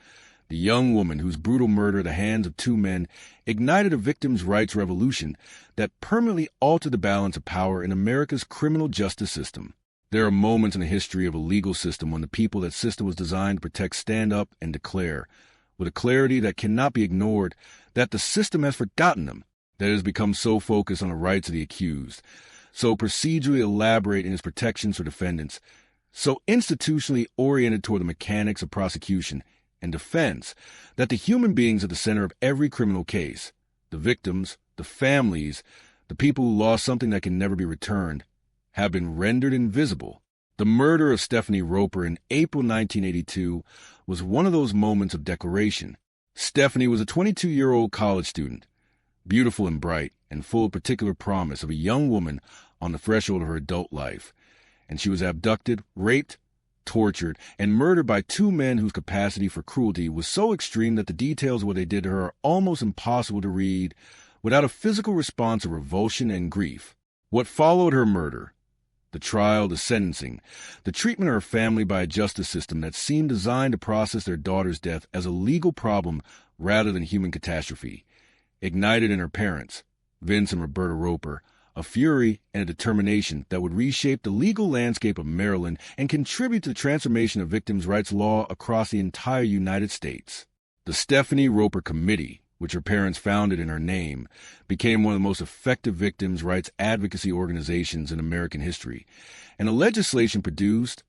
A: the young woman whose brutal murder at the hands of two men ignited a victims' rights revolution that permanently altered the balance of power in America's criminal justice system. There are moments in the history of a legal system when the people that system was designed to protect stand up and declare, with a clarity that cannot be ignored, that the system has forgotten them, that it has become so focused on the rights of the accused, so procedurally elaborate in its protections for defendants, so institutionally oriented toward the mechanics of prosecution and defense, that the human beings at the center of every criminal case, the victims, the families, the people who lost something that can never be returned, have been rendered invisible. The murder of Stephanie Roper in April 1982 was one of those moments of declaration. Stephanie was a 22-year-old college student, beautiful and bright, and full of particular promise of a young woman on the threshold of her adult life, and she was abducted, raped, tortured, and murdered by two men whose capacity for cruelty was so extreme that the details of what they did to her are almost impossible to read without a physical response of revulsion and grief. What followed her murder, the trial, the sentencing, the treatment of her family by a justice system that seemed designed to process their daughter's death as a legal problem rather than human catastrophe, ignited in her parents, Vince and Roberta Roper, a fury and a determination that would reshape the legal landscape of Maryland and contribute to the transformation of victims' rights law across the entire United States. The Stephanie Roper Committee, which her parents founded in her name, became one of the most effective victims' rights advocacy organizations in American history, and the legislation produced,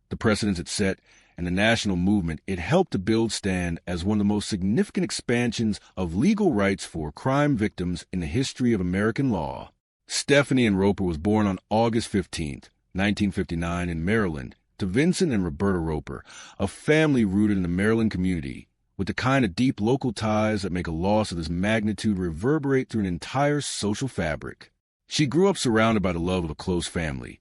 A: the precedents it set, and the national movement it helped to build stand as one of the most significant expansions of legal rights for crime victims in the history of American law. Stephanie Ann Roper was born on August 15, 1959, in Maryland, to Vincent and Roberta Roper, a family rooted in the Maryland community, with the kind of deep local ties that make a loss of this magnitude reverberate through an entire social fabric. She grew up surrounded by the love of a close family,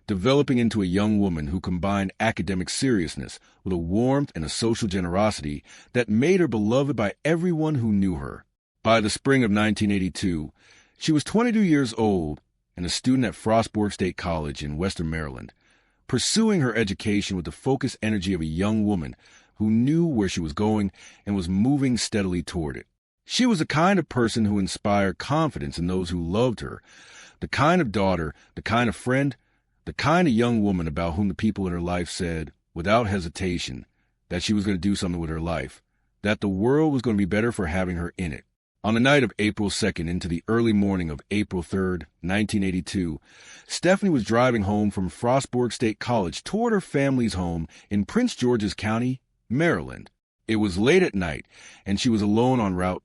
A: developing into a young woman who combined academic seriousness with a warmth and a social generosity that made her beloved by everyone who knew her. By the spring of 1982, she was 22 years old and a student at Frostburg State College in Western Maryland, pursuing her education with the focused energy of a young woman who knew where she was going and was moving steadily toward it. She was the kind of person who inspired confidence in those who loved her, the kind of daughter, the kind of friend, the kind of young woman about whom the people in her life said, without hesitation, that she was going to do something with her life, that the world was going to be better for having her in it. On the night of April 2nd into the early morning of April 3rd, 1982, Stephanie was driving home from Frostburg State College toward her family's home in Prince George's County, Maryland. It was late at night, and she was alone on Route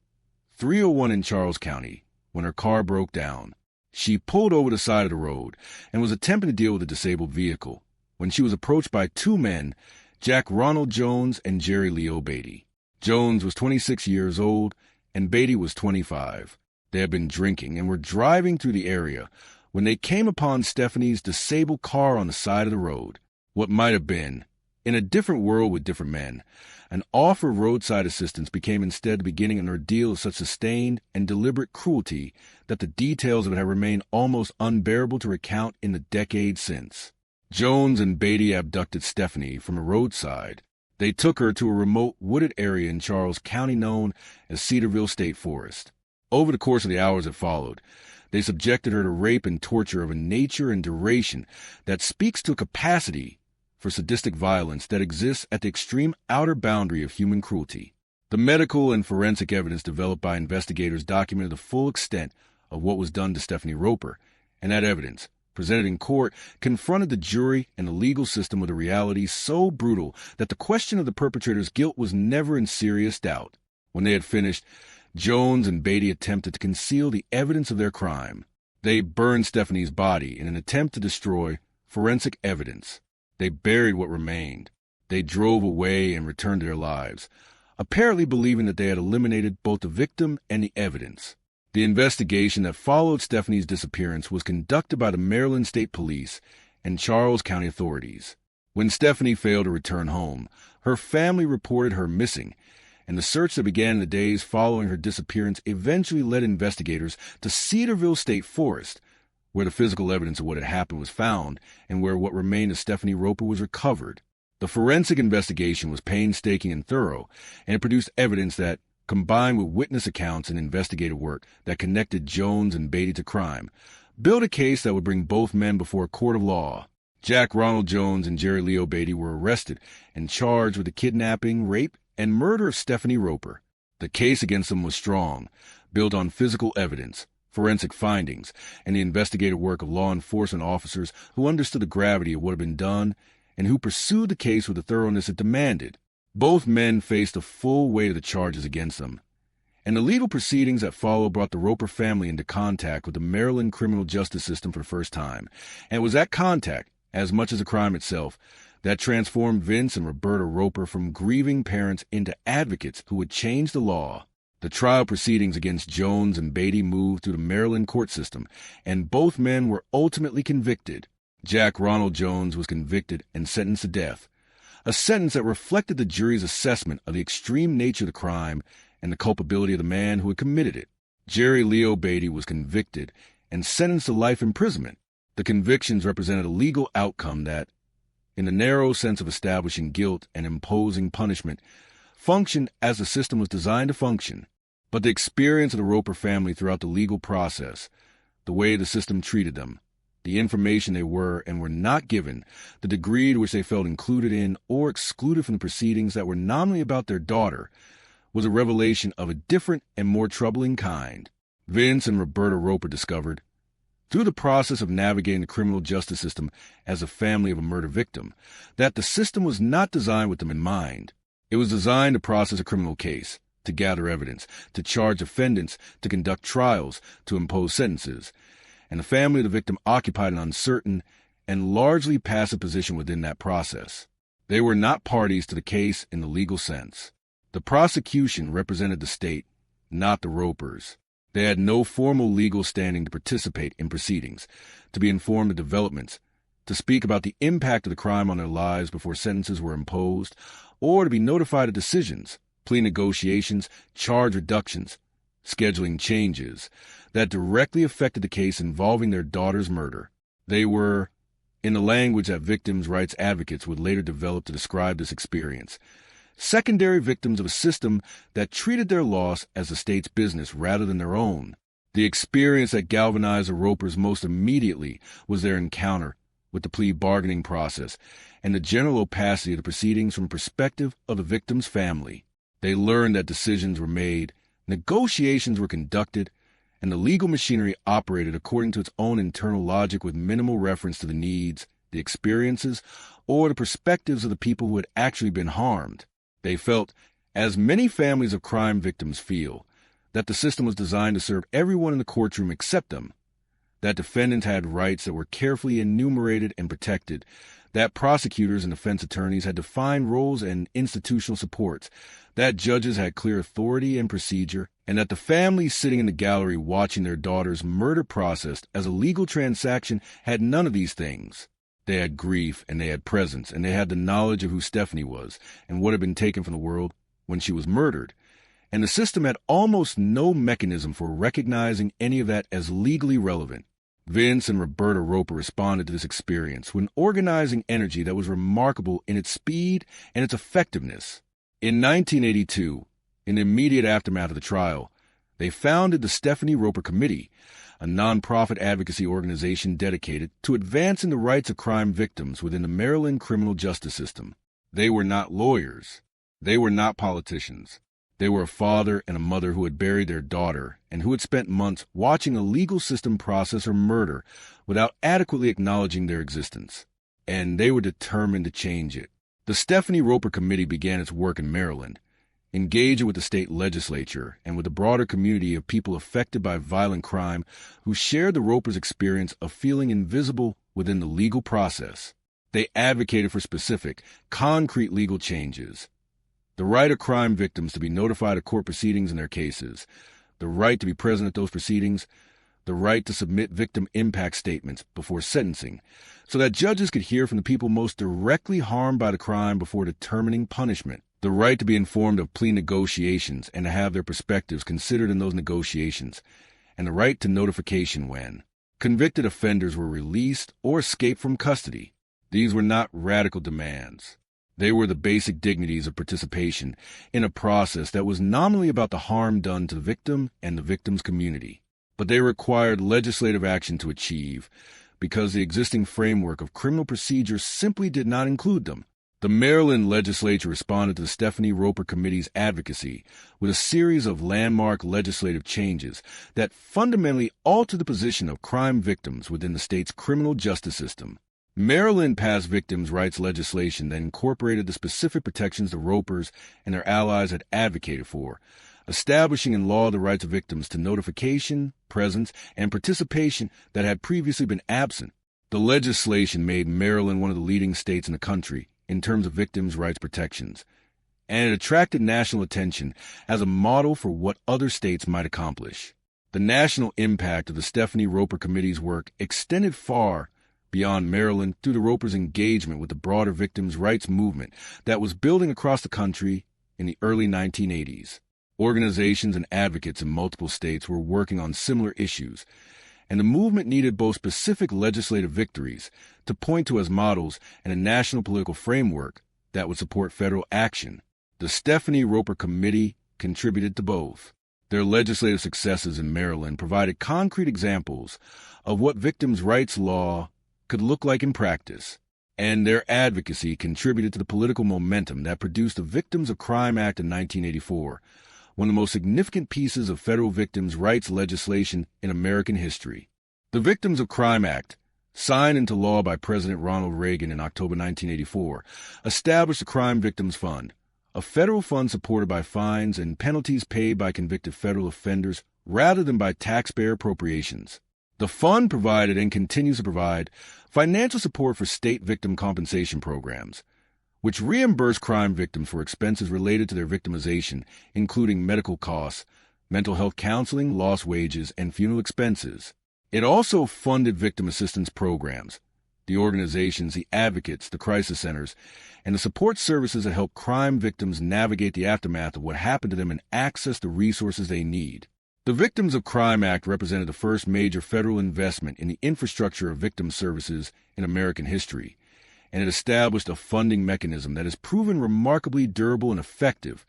A: 301 in Charles County when her car broke down. She pulled over the side of the road and was attempting to deal with a disabled vehicle when she was approached by two men, Jack Ronald Jones and Jerry Leo Beatty. Jones was 26 years old, and Beatty was 25. They had been drinking and were driving through the area when they came upon Stephanie's disabled car on the side of the road. What might have been, In a different world with different men, an offer of roadside assistance became instead the beginning of an ordeal of such sustained and deliberate cruelty that the details of it have remained almost unbearable to recount in the decades since. Jones and Beatty abducted Stephanie from a roadside. They took her to a remote wooded area in Charles County known as Cedarville State Forest. Over the course of the hours that followed, they subjected her to rape and torture of a nature and duration that speaks to a capacity for sadistic violence that exists at the extreme outer boundary of human cruelty. The medical and forensic evidence developed by investigators documented the full extent of what was done to Stephanie Roper, and that evidence, presented in court, confronted the jury and the legal system with a reality so brutal that the question of the perpetrator's guilt was never in serious doubt. When they had finished, Jones and Beatty attempted to conceal the evidence of their crime. They burned Stephanie's body in an attempt to destroy forensic evidence. They buried what remained. They drove away and returned to their lives, apparently believing that they had eliminated both the victim and the evidence. The investigation that followed Stephanie's disappearance was conducted by the Maryland State Police and Charles County authorities. When Stephanie failed to return home, her family reported her missing, and the search that began in the days following her disappearance eventually led investigators to Cedarville State Forest, where the physical evidence of what had happened was found and where what remained of Stephanie Roper was recovered. The forensic investigation was painstaking and thorough, and it produced evidence that, combined with witness accounts and investigative work that connected Jones and Beatty to crime, built a case that would bring both men before a court of law. Jack Ronald Jones and Jerry Leo Beatty were arrested and charged with the kidnapping, rape, and murder of Stephanie Roper. The case against them was strong, built on physical evidence, forensic findings, and the investigative work of law enforcement officers who understood the gravity of what had been done and who pursued the case with the thoroughness it demanded. Both men faced the full weight of the charges against them, and the legal proceedings that followed brought the Roper family into contact with the Maryland criminal justice system for the first time. And it was that contact, as much as the crime itself, that transformed Vince and Roberta Roper from grieving parents into advocates who would change the law. The trial proceedings against Jones and Beatty moved through the Maryland court system, and both men were ultimately convicted. Jack Ronald Jones was convicted and sentenced to death, a sentence that reflected the jury's assessment of the extreme nature of the crime and the culpability of the man who had committed it. Jerry Leo Beatty was convicted and sentenced to life imprisonment. The convictions represented a legal outcome that, in the narrow sense of establishing guilt and imposing punishment, functioned as the system was designed to function. But the experience of the Roper family throughout the legal process, the way the system treated them, the information they were and were not given, the degree to which they felt included in or excluded from the proceedings that were nominally about their daughter, was a revelation of a different and more troubling kind. Vince and Roberta Roper discovered, through the process of navigating the criminal justice system as a family of a murder victim, that the system was not designed with them in mind. It was designed to process a criminal case, to gather evidence, to charge defendants, to conduct trials, to impose sentences, and the family of the victim occupied an uncertain and largely passive position within that process. They were not parties to the case in the legal sense. The prosecution represented the state, not the Ropers. They had no formal legal standing to participate in proceedings, to be informed of developments, to speak about the impact of the crime on their lives before sentences were imposed, or to be notified of decisions, plea negotiations, charge reductions, scheduling changes that directly affected the case involving their daughter's murder. They were, in the language that victims' rights advocates would later develop to describe this experience, secondary victims of a system that treated their loss as the state's business rather than their own. The experience that galvanized the Ropers most immediately was their encounter with the plea bargaining process and the general opacity of the proceedings from the perspective of the victim's family. They learned that decisions were made, negotiations were conducted, and the legal machinery operated according to its own internal logic with minimal reference to the needs, the experiences, or the perspectives of the people who had actually been harmed. They felt, as many families of crime victims feel, that the system was designed to serve everyone in the courtroom except them, that defendants had rights that were carefully enumerated and protected, that prosecutors and defense attorneys had defined roles and institutional supports, that judges had clear authority and procedure, and that the families sitting in the gallery watching their daughter's murder processed as a legal transaction had none of these things. They had grief, and they had presence, and they had the knowledge of who Stephanie was and what had been taken from the world when she was murdered. And the system had almost no mechanism for recognizing any of that as legally relevant. Vince and Roberta Roper responded to this experience with an organizing energy that was remarkable in its speed and its effectiveness. In 1982, in the immediate aftermath of the trial, they founded the Stephanie Roper Committee, a nonprofit advocacy organization dedicated to advancing the rights of crime victims within the Maryland criminal justice system. They were not lawyers. They were not politicians. They were a father and a mother who had buried their daughter and who had spent months watching a legal system process her murder without adequately acknowledging their existence. And they were determined to change it. The Stephanie Roper Committee began its work in Maryland, engaging with the state legislature and with the broader community of people affected by violent crime who shared the Ropers' experience of feeling invisible within the legal process. They advocated for specific, concrete legal changes. The right of crime victims to be notified of court proceedings in their cases, the right to be present at those proceedings, the right to submit victim impact statements before sentencing, so that judges could hear from the people most directly harmed by the crime before determining punishment, the right to be informed of plea negotiations and to have their perspectives considered in those negotiations, and the right to notification when convicted offenders were released or escaped from custody. These were not radical demands. They were the basic dignities of participation in a process that was nominally about the harm done to the victim and the victim's community. But they required legislative action to achieve, because the existing framework of criminal procedure simply did not include them. The Maryland legislature responded to the Stephanie Roper Committee's advocacy with a series of landmark legislative changes that fundamentally altered the position of crime victims within the state's criminal justice system. Maryland passed victims' rights legislation that incorporated the specific protections the Ropers and their allies had advocated for, establishing in law the rights of victims to notification, presence, and participation that had previously been absent. The legislation made Maryland one of the leading states in the country in terms of victims' rights protections, and it attracted national attention as a model for what other states might accomplish. The national impact of the Stephanie Roper Committee's work extended far beyond Maryland through the Ropers' engagement with the broader victims' rights movement that was building across the country in the early 1980s. Organizations and advocates in multiple states were working on similar issues, and the movement needed both specific legislative victories to point to as models and a national political framework that would support federal action. The Stephanie Roper Committee contributed to both. Their legislative successes in Maryland provided concrete examples of what victims' rights law could look like in practice, and their advocacy contributed to the political momentum that produced the Victims of Crime Act in 1984, one of the most significant pieces of federal victims' rights legislation in American history. The Victims of Crime Act, signed into law by President Ronald Reagan in October 1984, established the Crime Victims Fund, a federal fund supported by fines and penalties paid by convicted federal offenders rather than by taxpayer appropriations. The fund provided and continues to provide financial support for state victim compensation programs, which reimburse crime victims for expenses related to their victimization, including medical costs, mental health counseling, lost wages, and funeral expenses. It also funded victim assistance programs, the organizations, the advocates, the crisis centers, and the support services that help crime victims navigate the aftermath of what happened to them and access the resources they need. The Victims of Crime Act represented the first major federal investment in the infrastructure of victim services in American history, and it established a funding mechanism that has proven remarkably durable and effective.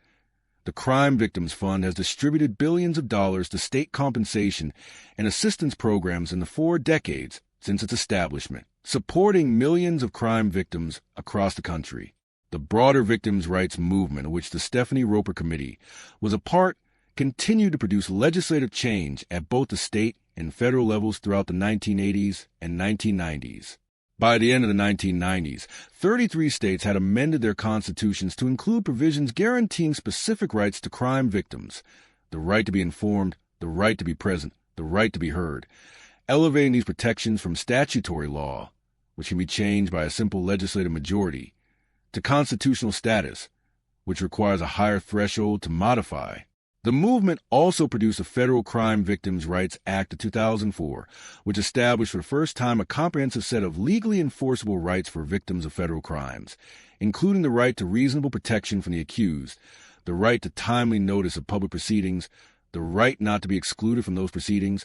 A: The Crime Victims Fund has distributed billions of dollars to state compensation and assistance programs in the 4 decades since its establishment, supporting millions of crime victims across the country. The broader victims' rights movement, of which the Stephanie Roper Committee was a part, continued to produce legislative change at both the state and federal levels throughout the 1980s and 1990s. By the end of the 1990s, 33 states had amended their constitutions to include provisions guaranteeing specific rights to crime victims: the right to be informed, the right to be present, the right to be heard, elevating these protections from statutory law, which can be changed by a simple legislative majority, to constitutional status, which requires a higher threshold to modify. The movement also produced the Federal Crime Victims' Rights Act of 2004, which established for the first time a comprehensive set of legally enforceable rights for victims of federal crimes, including the right to reasonable protection from the accused, the right to timely notice of public proceedings, the right not to be excluded from those proceedings,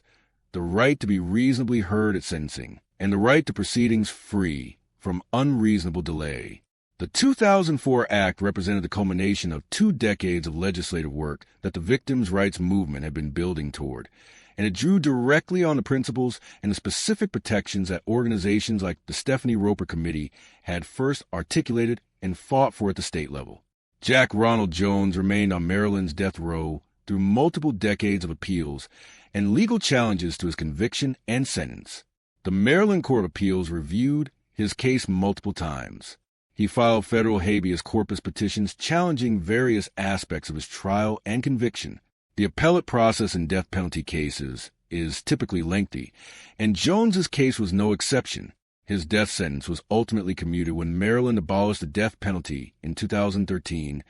A: the right to be reasonably heard at sentencing, and the right to proceedings free from unreasonable delay. The 2004 Act represented the culmination of 2 decades of legislative work that the victims' rights movement had been building toward, and it drew directly on the principles and the specific protections that organizations like the Stephanie Roper Committee had first articulated and fought for at the state level. Jack Ronald Jones remained on Maryland's death row through multiple decades of appeals and legal challenges to his conviction and sentence. The Maryland Court of Appeals reviewed his case multiple times. He filed federal habeas corpus petitions challenging various aspects of his trial and conviction. The appellate process in death penalty cases is typically lengthy, and Jones's case was no exception. His death sentence was ultimately commuted when Maryland abolished the death penalty in 2013.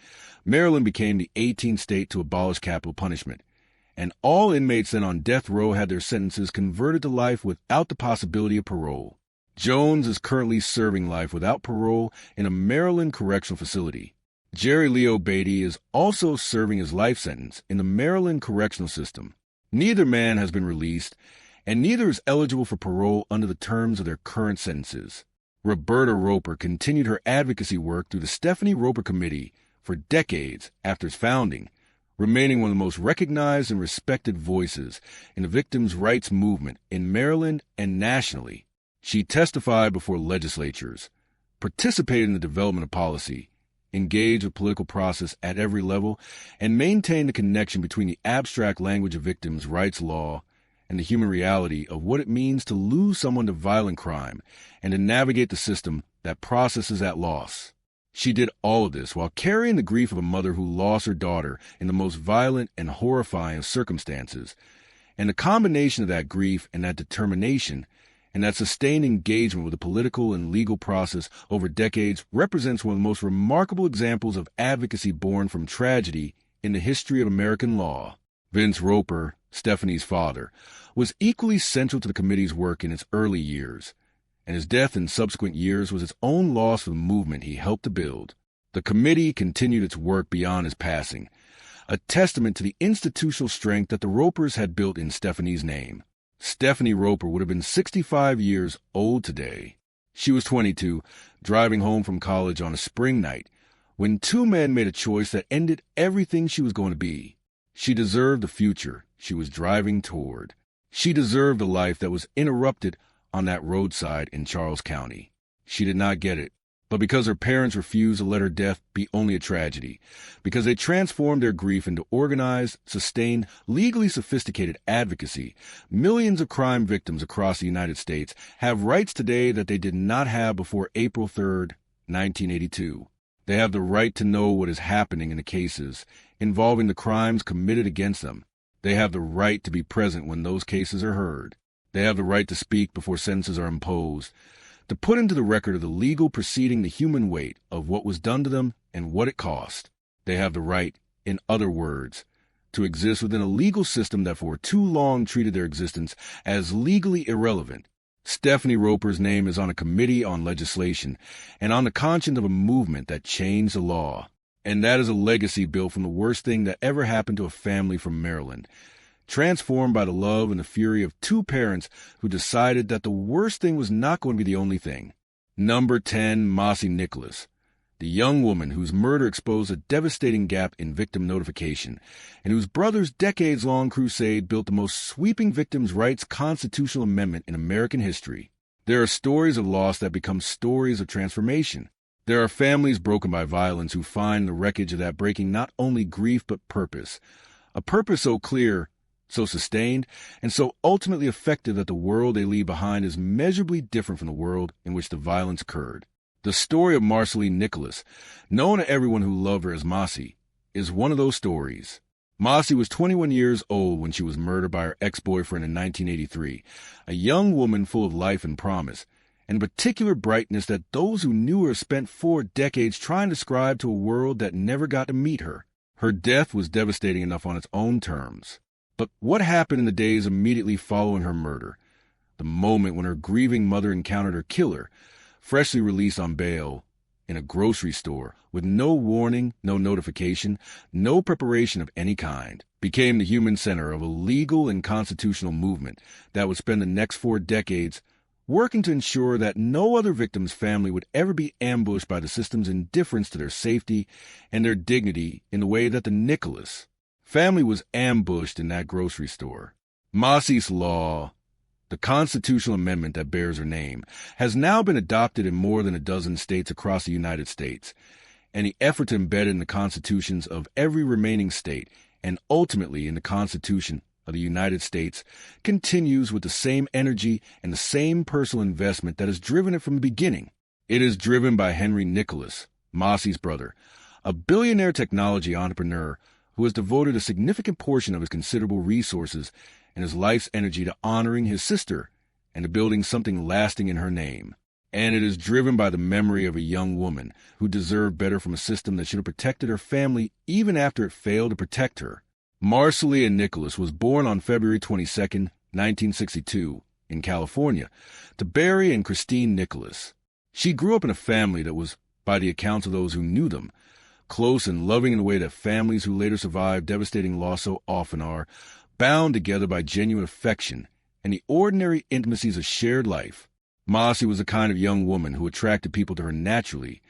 A: Maryland became the 18th state to abolish capital punishment, and all inmates then on death row had their sentences converted to life without the possibility of parole. Jones is currently serving life without parole in a Maryland correctional facility. Jerry Leo Beatty is also serving his life sentence in the Maryland correctional system. Neither man has been released, and neither is eligible for parole under the terms of their current sentences. Roberta Roper continued her advocacy work through the Stephanie Roper Committee for decades after its founding, remaining one of the most recognized and respected voices in the victims' rights movement in Maryland and nationally. She testified before legislatures, participated in the development of policy, engaged with political process at every level, and maintained the connection between the abstract language of victims' rights law and the human reality of what it means to lose someone to violent crime and to navigate the system that processes that loss. She did all of this while carrying the grief of a mother who lost her daughter in the most violent and horrifying of circumstances. And the combination of that grief and that determination and that sustained engagement with the political and legal process over decades represents one of the most remarkable examples of advocacy born from tragedy in the history of American law. Vince Roper, Stephanie's father, was equally central to the committee's work in its early years, and his death in subsequent years was its own loss for the movement he helped to build. The committee continued its work beyond his passing, a testament to the institutional strength that the Ropers had built in Stephanie's name. Stephanie Roper would have been 65 years old today. She was 22, driving home from college on a spring night, when 2 men made a choice that ended everything she was going to be. She deserved the future she was driving toward. She deserved a life that was interrupted on that roadside in Charles County. She did not get it, but because her parents refused to let her death be only a tragedy, because they transformed their grief into organized, sustained, legally sophisticated advocacy, millions of crime victims across the United States have rights today that they did not have before April 3rd, 1982. They have the right to know what is happening in the cases involving the crimes committed against them. They have the right to be present when those cases are heard. They have the right to speak before sentences are imposed, to put into the record of the legal proceeding the human weight of what was done to them and what it cost. They have the right, in other words, to exist within a legal system that for too long treated their existence as legally irrelevant. Stephanie Roper's name is on a committee on legislation and on the conscience of a movement that changed the law. And that is a legacy built from the worst thing that ever happened to a family from Maryland, transformed by the love and the fury of 2 parents who decided that the worst thing was not going to be the only thing. Number 10, Mossy Nicholas, the young woman whose murder exposed a devastating gap in victim notification, and whose brother's decades-long crusade built the most sweeping victims' rights constitutional amendment in American history. There are stories of loss that become stories of transformation. There are families broken by violence who find in the wreckage of that breaking not only grief but purpose, a purpose so clear, so sustained, and so ultimately effective that the world they leave behind is measurably different from the world in which the violence occurred. The story of Marceline Nicholas, known to everyone who loved her as Mossy, is one of those stories. Mossy was 21 years old when she was murdered by her ex-boyfriend in 1983, a young woman full of life and promise, and particular brightness that those who knew her spent 4 decades trying to describe to a world that never got to meet her. Her death was devastating enough on its own terms. But what happened in the days immediately following her murder? The moment when her grieving mother encountered her killer, freshly released on bail, in a grocery store, with no warning, no notification, no preparation of any kind, became the human center of a legal and constitutional movement that would spend the next 4 decades working to ensure that no other victim's family would ever be ambushed by the system's indifference to their safety and their dignity in the way that the Nicholas family was ambushed in that grocery store. Massey's Law, the constitutional amendment that bears her name, has now been adopted in more than a dozen states across the United States, and the effort to embed it in the constitutions of every remaining state and ultimately in the Constitution of the United States continues with the same energy and the same personal investment that has driven it from the beginning. It is driven by Henry Nicholas, Massey's brother, a billionaire technology entrepreneur who has devoted a significant portion of his considerable resources and his life's energy to honoring his sister and to building something lasting in her name. And it is driven by the memory of a young woman who deserved better from a system that should have protected her family even after it failed to protect her. Marcelia Nicholas was born on February 22, 1962, in California, to Barry and Christine Nicholas. She grew up in a family that was, by the accounts of those who knew them, close and loving in the way that families who later survived devastating loss so often are, bound together by genuine affection and the ordinary intimacies of shared life. Massey was the kind of young woman who attracted people to her naturally,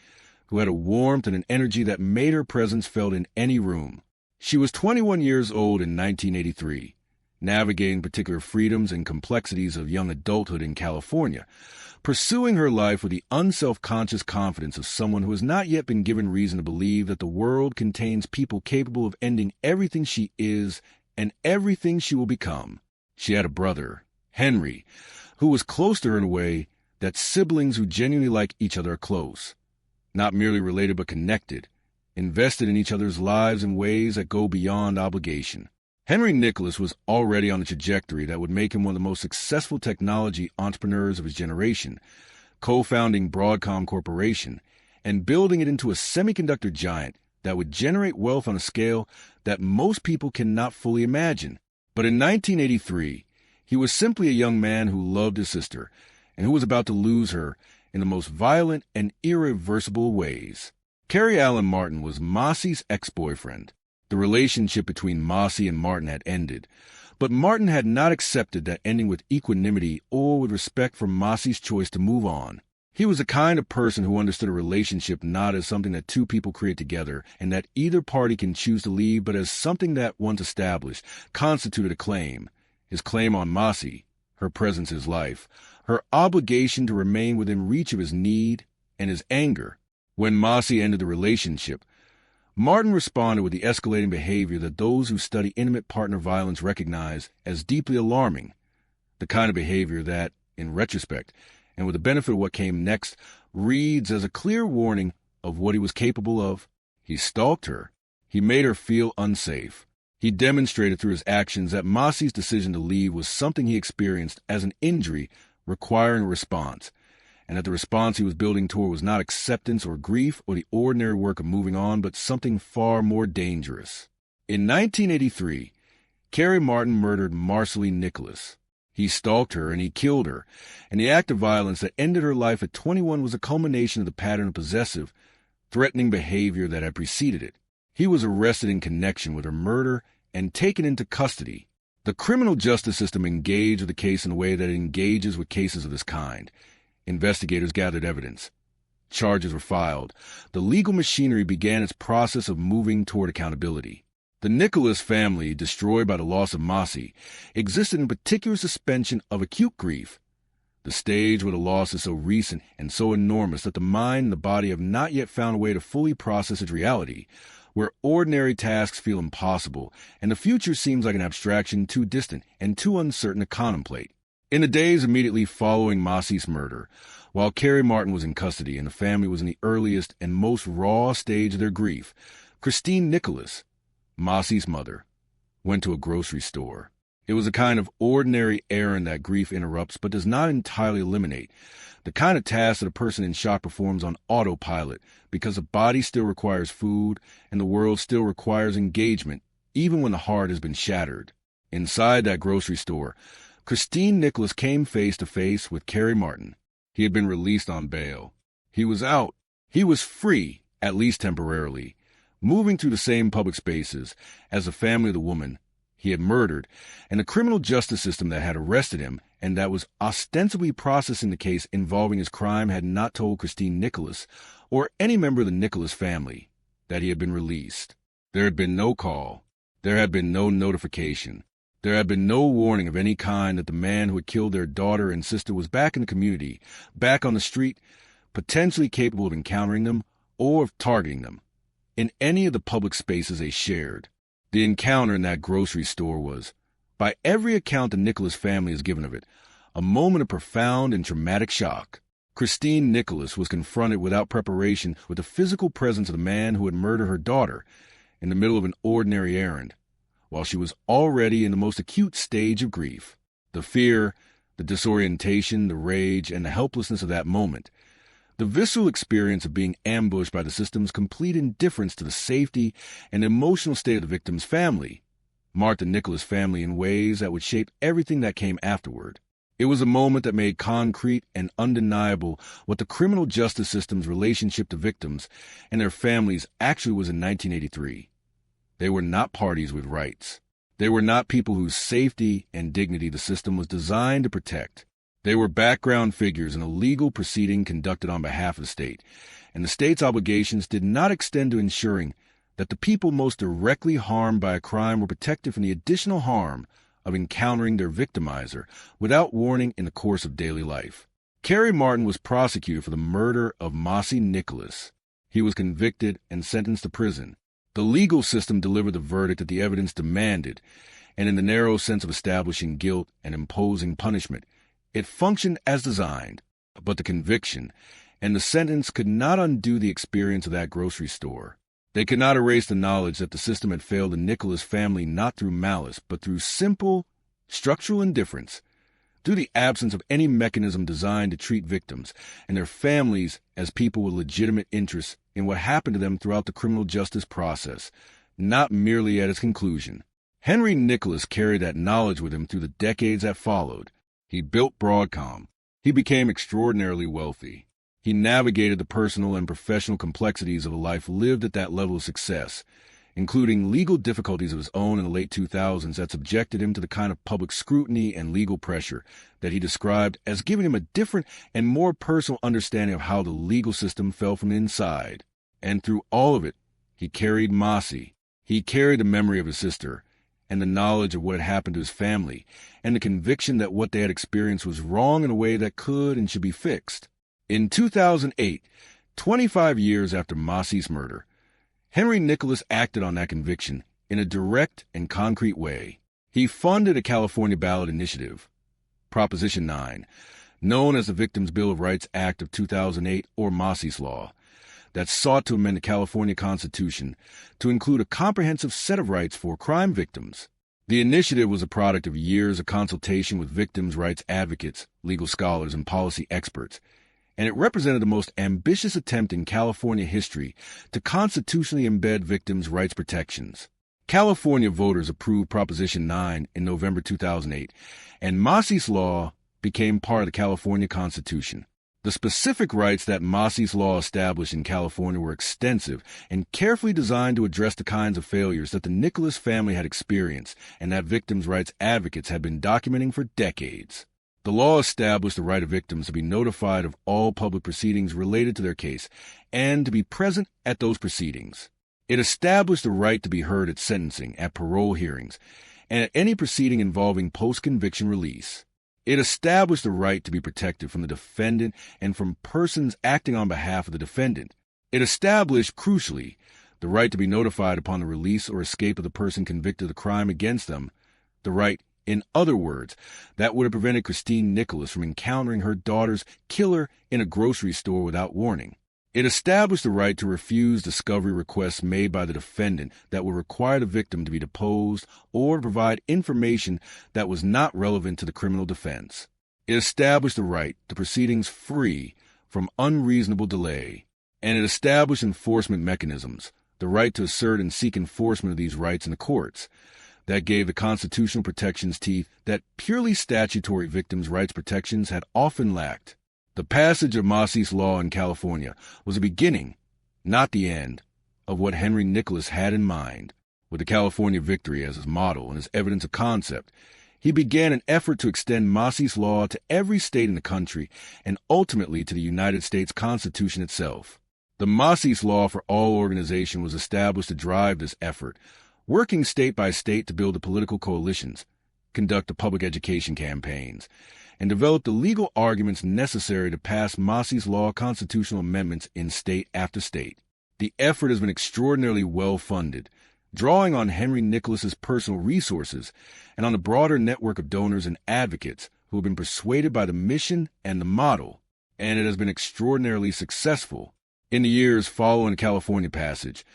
A: who had a warmth and an energy that made her presence felt in any room. She was 21 years old in 1983, navigating particular freedoms and complexities of young adulthood in California, pursuing her life with the unself-conscious confidence of someone who has not yet been given reason to believe that the world contains people capable of ending everything she is and everything she will become. She had a brother, Henry, who was close to her in a way that siblings who genuinely like each other are close, not merely related but connected, invested in each other's lives in ways that go beyond obligation. Henry Nicholas was already on a trajectory that would make him one of the most successful technology entrepreneurs of his generation, co-founding Broadcom Corporation and building it into a semiconductor giant that would generate wealth on a scale that most people cannot fully imagine. But in 1983, he was simply a young man who loved his sister and who was about to lose her in the most violent and irreversible ways. Carrie Allen Martin was Massey's ex-boyfriend. The relationship between Massey and Martin had ended, but Martin had not accepted that ending with equanimity or with respect for Massey's choice to move on. He was the kind of person who understood a relationship not as something that two people create together and that either party can choose to leave, but as something that, once established, constituted a claim. His claim on Massey, her presence in his life, her obligation to remain within reach of his need, and his anger. When Massey ended the relationship, Martin responded with the escalating behavior that those who study intimate partner violence recognize as deeply alarming, the kind of behavior that, in retrospect, and with the benefit of what came next, reads as a clear warning of what he was capable of. He stalked her. He made her feel unsafe. He demonstrated through his actions that Massey's decision to leave was something he experienced as an injury requiring a response, and that the response he was building toward was not acceptance or grief or the ordinary work of moving on, but something far more dangerous. In 1983, Carrie Martin murdered Marcelia Nicholas. He stalked her and he killed her, and the act of violence that ended her life at 21 was a culmination of the pattern of possessive, threatening behavior that had preceded it. He was arrested in connection with her murder and taken into custody. The criminal justice system engaged with the case in a way that it engages with cases of this kind. Investigators gathered evidence. Charges were filed. The legal machinery began its process of moving toward accountability. The Nicholas family, destroyed by the loss of Massey, existed in particular suspension of acute grief. The stage where the loss is so recent and so enormous that the mind and the body have not yet found a way to fully process its reality, where ordinary tasks feel impossible and the future seems like an abstraction too distant and too uncertain to contemplate. In the days immediately following Massey's murder, while Carrie Martin was in custody and the family was in the earliest and most raw stage of their grief, Christine Nicholas, Massey's mother, went to a grocery store. It was a kind of ordinary errand that grief interrupts but does not entirely eliminate. The kind of task that a person in shock performs on autopilot because the body still requires food and the world still requires engagement, even when the heart has been shattered. Inside that grocery store, Christine Nicholas came face to face with Kerry Martin. He had been released on bail. He was out. He was free, at least temporarily, moving through the same public spaces as the family of the woman he had murdered, and the criminal justice system that had arrested him and that was ostensibly processing the case involving his crime had not told Christine Nicholas or any member of the Nicholas family that he had been released. There had been no call. There had been no notification. There had been no warning of any kind that the man who had killed their daughter and sister was back in the community, back on the street, potentially capable of encountering them or of targeting them in any of the public spaces they shared. The encounter in that grocery store was, by every account the Nicholas family has given of it, a moment of profound and traumatic shock. Christine Nicholas was confronted without preparation with the physical presence of the man who had murdered her daughter in the middle of an ordinary errand, while she was already in the most acute stage of grief. The fear, the disorientation, the rage, and the helplessness of that moment, the visceral experience of being ambushed by the system's complete indifference to the safety and emotional state of the victim's family, marked the Nicholas family in ways that would shape everything that came afterward. It was a moment that made concrete and undeniable what the criminal justice system's relationship to victims and their families actually was in 1983. They were not parties with rights. They were not people whose safety and dignity the system was designed to protect. They were background figures in a legal proceeding conducted on behalf of the state, and the state's obligations did not extend to ensuring that the people most directly harmed by a crime were protected from the additional harm of encountering their victimizer without warning in the course of daily life. Kerry Martin was prosecuted for the murder of Mossy Nicholas. He was convicted and sentenced to prison. The legal system delivered the verdict that the evidence demanded, and in the narrow sense of establishing guilt and imposing punishment, it functioned as designed. But the conviction and the sentence could not undo the experience of that grocery store. They could not erase the knowledge that the system had failed the Nicholas family not through malice, but through simple, structural indifference, through the absence of any mechanism designed to treat victims and their families as people with legitimate interests in what happened to them throughout the criminal justice process, not merely at its conclusion. Henry Nicholas carried that knowledge with him through the decades that followed. He built Broadcom. He became extraordinarily wealthy. He navigated the personal and professional complexities of a life lived at that level of success, including legal difficulties of his own in the late 2000s that subjected him to the kind of public scrutiny and legal pressure that he described as giving him a different and more personal understanding of how the legal system fell from the inside. And through all of it, he carried Mossy. He carried the memory of his sister, and the knowledge of what had happened to his family, and the conviction that what they had experienced was wrong in a way that could and should be fixed. In 2008, 25 years after Mossy's murder, Henry Nicholas acted on that conviction in a direct and concrete way. He funded a California ballot initiative, Proposition 9, known as the Victims' Bill of Rights Act of 2008 or Mossy's Law, that sought to amend the California Constitution to include a comprehensive set of rights for crime victims. The initiative was a product of years of consultation with victims' rights advocates, legal scholars, and policy experts, and it represented the most ambitious attempt in California history to constitutionally embed victims' rights protections. California voters approved Proposition 9 in November 2008, and Mossy's Law became part of the California Constitution. The specific rights that Mossy's Law established in California were extensive and carefully designed to address the kinds of failures that the Nicholas family had experienced and that victims' rights advocates had been documenting for decades. The law established the right of victims to be notified of all public proceedings related to their case and to be present at those proceedings. It established the right to be heard at sentencing, at parole hearings, and at any proceeding involving post-conviction release. It established the right to be protected from the defendant and from persons acting on behalf of the defendant. It established, crucially, the right to be notified upon the release or escape of the person convicted of the crime against them, the right, in other words, that would have prevented Christine Nicholas from encountering her daughter's killer in a grocery store without warning. It established the right to refuse discovery requests made by the defendant that would require the victim to be deposed or to provide information that was not relevant to the criminal defense. It established the right to proceedings free from unreasonable delay, and it established enforcement mechanisms, the right to assert and seek enforcement of these rights in the courts, that gave the constitutional protections teeth that purely statutory victims' rights protections had often lacked. The passage of Massey's Law in California was the beginning, not the end, of what Henry Nicholas had in mind. With the California victory as his model and as evidence of concept, he began an effort to extend Massey's Law to every state in the country and ultimately to the United States Constitution itself. The Massey's Law for All organization was established to drive this effort, working state by state to build the political coalitions, conduct the public education campaigns, and develop the legal arguments necessary to pass Massey's Law constitutional amendments in state after state. The effort has been extraordinarily well-funded, drawing on Henry Nicholas's personal resources and on the broader network of donors and advocates who have been persuaded by the mission and the model, and it has been extraordinarily successful. In the years following the California passage,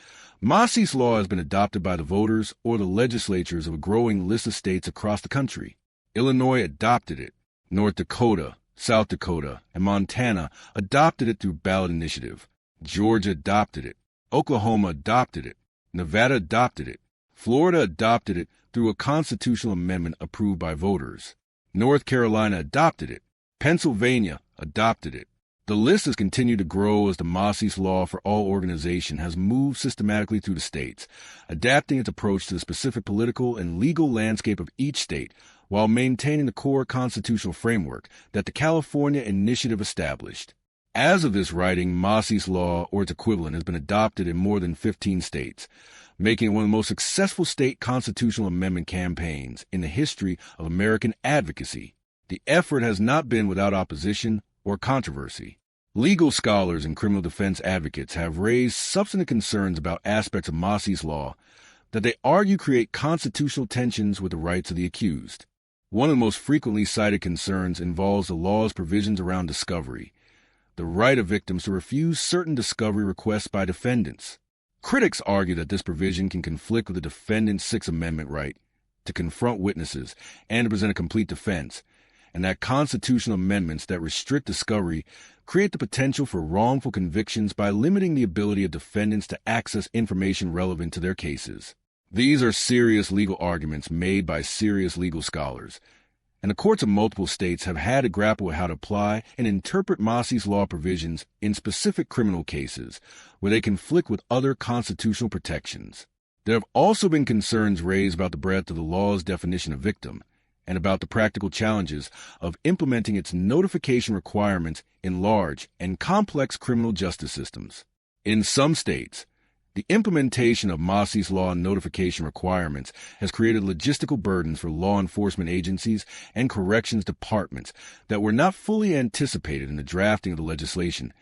A: Massey's Law has been adopted by the voters or the legislatures of a growing list of states across the country. Illinois adopted it. North Dakota, South Dakota, and Montana adopted it through ballot initiative. Georgia adopted it. Oklahoma adopted it. Nevada adopted it. Florida adopted it through a constitutional amendment approved by voters. North Carolina adopted it. Pennsylvania adopted it. The list has continued to grow as the Massey's Law for All organization has moved systematically through the states, adapting its approach to the specific political and legal landscape of each state while maintaining the core constitutional framework that the California Initiative established. As of this writing, Massey's Law, or its equivalent, has been adopted in more than 15 states, making it one of the most successful state constitutional amendment campaigns in the history of American advocacy. The effort has not been without opposition or controversy. Legal scholars and criminal defense advocates have raised substantive concerns about aspects of Massey's Law that they argue create constitutional tensions with the rights of the accused. One of the most frequently cited concerns involves the law's provisions around discovery, the right of victims to refuse certain discovery requests by defendants. Critics argue that this provision can conflict with the defendant's Sixth Amendment right to confront witnesses and to present a complete defense, and that constitutional amendments that restrict discovery create the potential for wrongful convictions by limiting the ability of defendants to access information relevant to their cases. These are serious legal arguments made by serious legal scholars, and the courts of multiple states have had to grapple with how to apply and interpret Massey's Law provisions in specific criminal cases where they conflict with other constitutional protections. There have also been concerns raised about the breadth of the law's definition of victim and about the practical challenges of implementing its notification requirements in large and complex criminal justice systems. In some states, the implementation of Massey's Law notification requirements has created logistical burdens for law enforcement agencies and corrections departments that were not fully anticipated in the drafting of the legislation,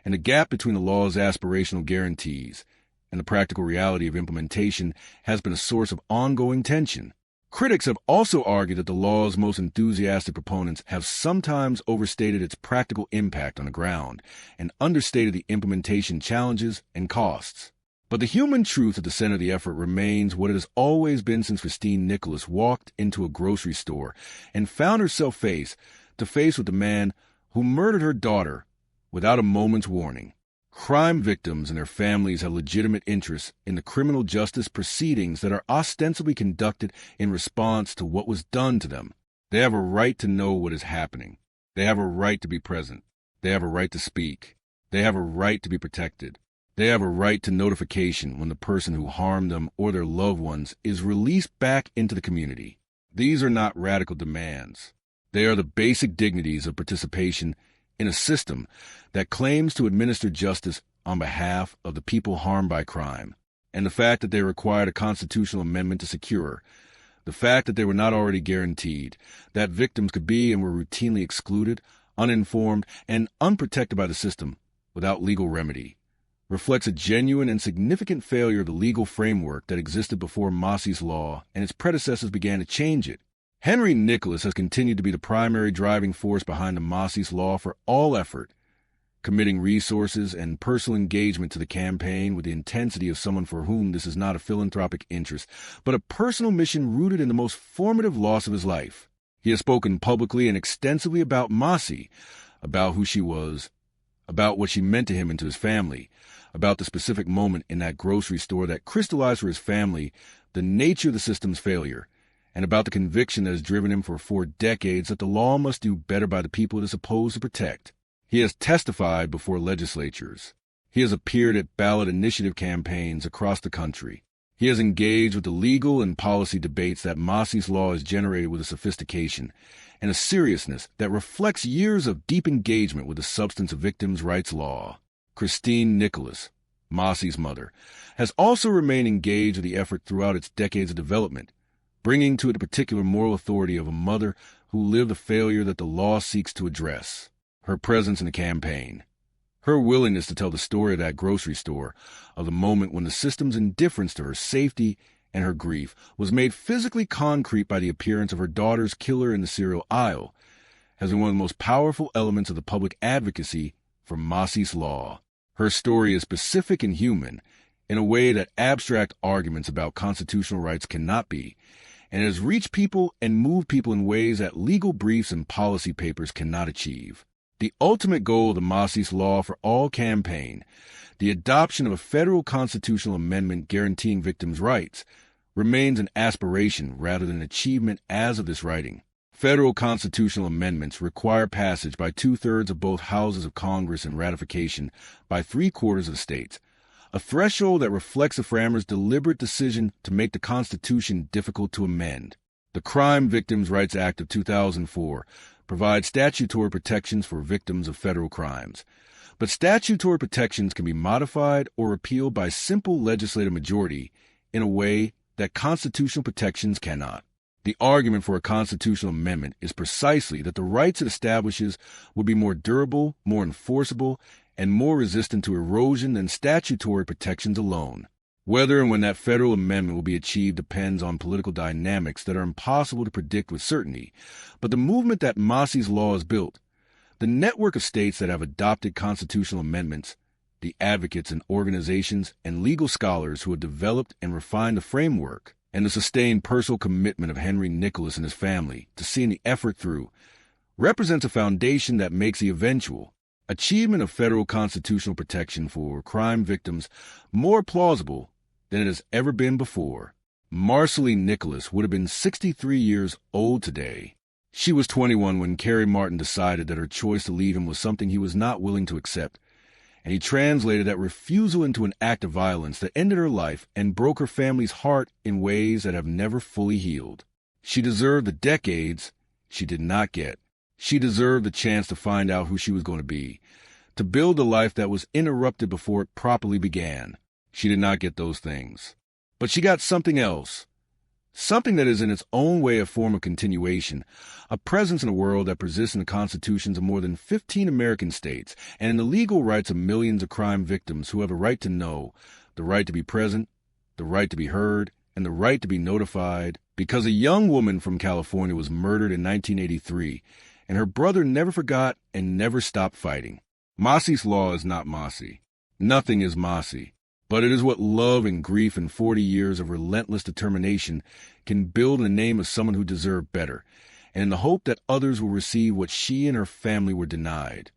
A: and the gap between the law's aspirational guarantees and the practical reality of implementation has been a source of ongoing tension. Critics have also argued that the law's most enthusiastic proponents have sometimes overstated its practical impact on the ground and understated the implementation challenges and costs. But the human truth at the center of the effort remains what it has always been since Christine Nicholas walked into a grocery store and found herself face to face with the man who murdered her daughter without a moment's warning. Crime victims and their families have legitimate interests in the criminal justice proceedings that are ostensibly conducted in response to what was done to them. They have a right to know what is happening. They have a right to be present. They have a right to speak. They have a right to be protected. They have a right to notification when the person who harmed them or their loved ones is released back into the community. These are not radical demands. They are the basic dignities of participation in a system that claims to administer justice on behalf of the people harmed by crime. And the fact that they required a constitutional amendment to secure, the fact that they were not already guaranteed, that victims could be and were routinely excluded, uninformed, and unprotected by the system without legal remedy, reflects a genuine and significant failure of the legal framework that existed before Massey's Law and its predecessors began to change it. Henry Nicholas has continued to be the primary driving force behind the Massey's Law for All effort, committing resources and personal engagement to the campaign with the intensity of someone for whom this is not a philanthropic interest, but a personal mission rooted in the most formative loss of his life. He has spoken publicly and extensively about Masi, about who she was, about what she meant to him and to his family, about the specific moment in that grocery store that crystallized for his family the nature of the system's failure, and about the conviction that has driven him for 4 decades that the law must do better by the people it is supposed to protect. He has testified before legislatures. He has appeared at ballot initiative campaigns across the country. He has engaged with the legal and policy debates that Masi's law has generated with a sophistication and a seriousness that reflects years of deep engagement with the substance of victims' rights law. Christine Nicholas, Masi's mother, has also remained engaged with the effort throughout its decades of development, bringing to it a particular moral authority of a mother who lived the failure that the law seeks to address. Her presence in the campaign, her willingness to tell the story of that grocery store, of the moment when the system's indifference to her safety and her grief was made physically concrete by the appearance of her daughter's killer in the cereal aisle, has been one of the most powerful elements of the public advocacy for Masi's law. Her story is specific and human in a way that abstract arguments about constitutional rights cannot be, and it has reached people and moved people in ways that legal briefs and policy papers cannot achieve. The ultimate goal of the Masi's Law for All campaign, the adoption of a federal constitutional amendment guaranteeing victims' rights, remains an aspiration rather than achievement as of this writing. Federal constitutional amendments require passage by 2/3 of both houses of Congress and ratification by 3/4 of the states, a threshold that reflects the framers' deliberate decision to make the Constitution difficult to amend. The Crime Victims' Rights Act of 2004 provides statutory protections for victims of federal crimes. But statutory protections can be modified or repealed by simple legislative majority in a way that constitutional protections cannot. The argument for a constitutional amendment is precisely that the rights it establishes would be more durable, more enforceable, and more resistant to erosion than statutory protections alone. Whether and when that federal amendment will be achieved depends on political dynamics that are impossible to predict with certainty. But the movement that Masi's Law has built, the network of states that have adopted constitutional amendments, the advocates and organizations and legal scholars who have developed and refined the framework, and the sustained personal commitment of Henry Nicholas and his family to seeing the effort through, represents a foundation that makes the eventual achievement of federal constitutional protection for crime victims more plausible than it has ever been before. Marceline Nicholas would have been 63 years old today. She was 21 when Carrie Martin decided that her choice to leave him was something he was not willing to accept, and he translated that refusal into an act of violence that ended her life and broke her family's heart in ways that have never fully healed. She deserved the decades she did not get. She deserved the chance to find out who she was going to be, to build a life that was interrupted before it properly began. She did not get those things. But she got something else. Something that is in its own way a form of continuation, a presence in a world that persists in the constitutions of more than 15 American states, and in the legal rights of millions of crime victims who have a right to know, the right to be present, the right to be heard, and the right to be notified, because a young woman from California was murdered in 1983, and her brother never forgot and never stopped fighting. Masi's Law is not Masi. Nothing is Masi. But it is what love and grief and 40 years of relentless determination can build in the name of someone who deserved better, and in the hope that others will receive what she and her family were denied.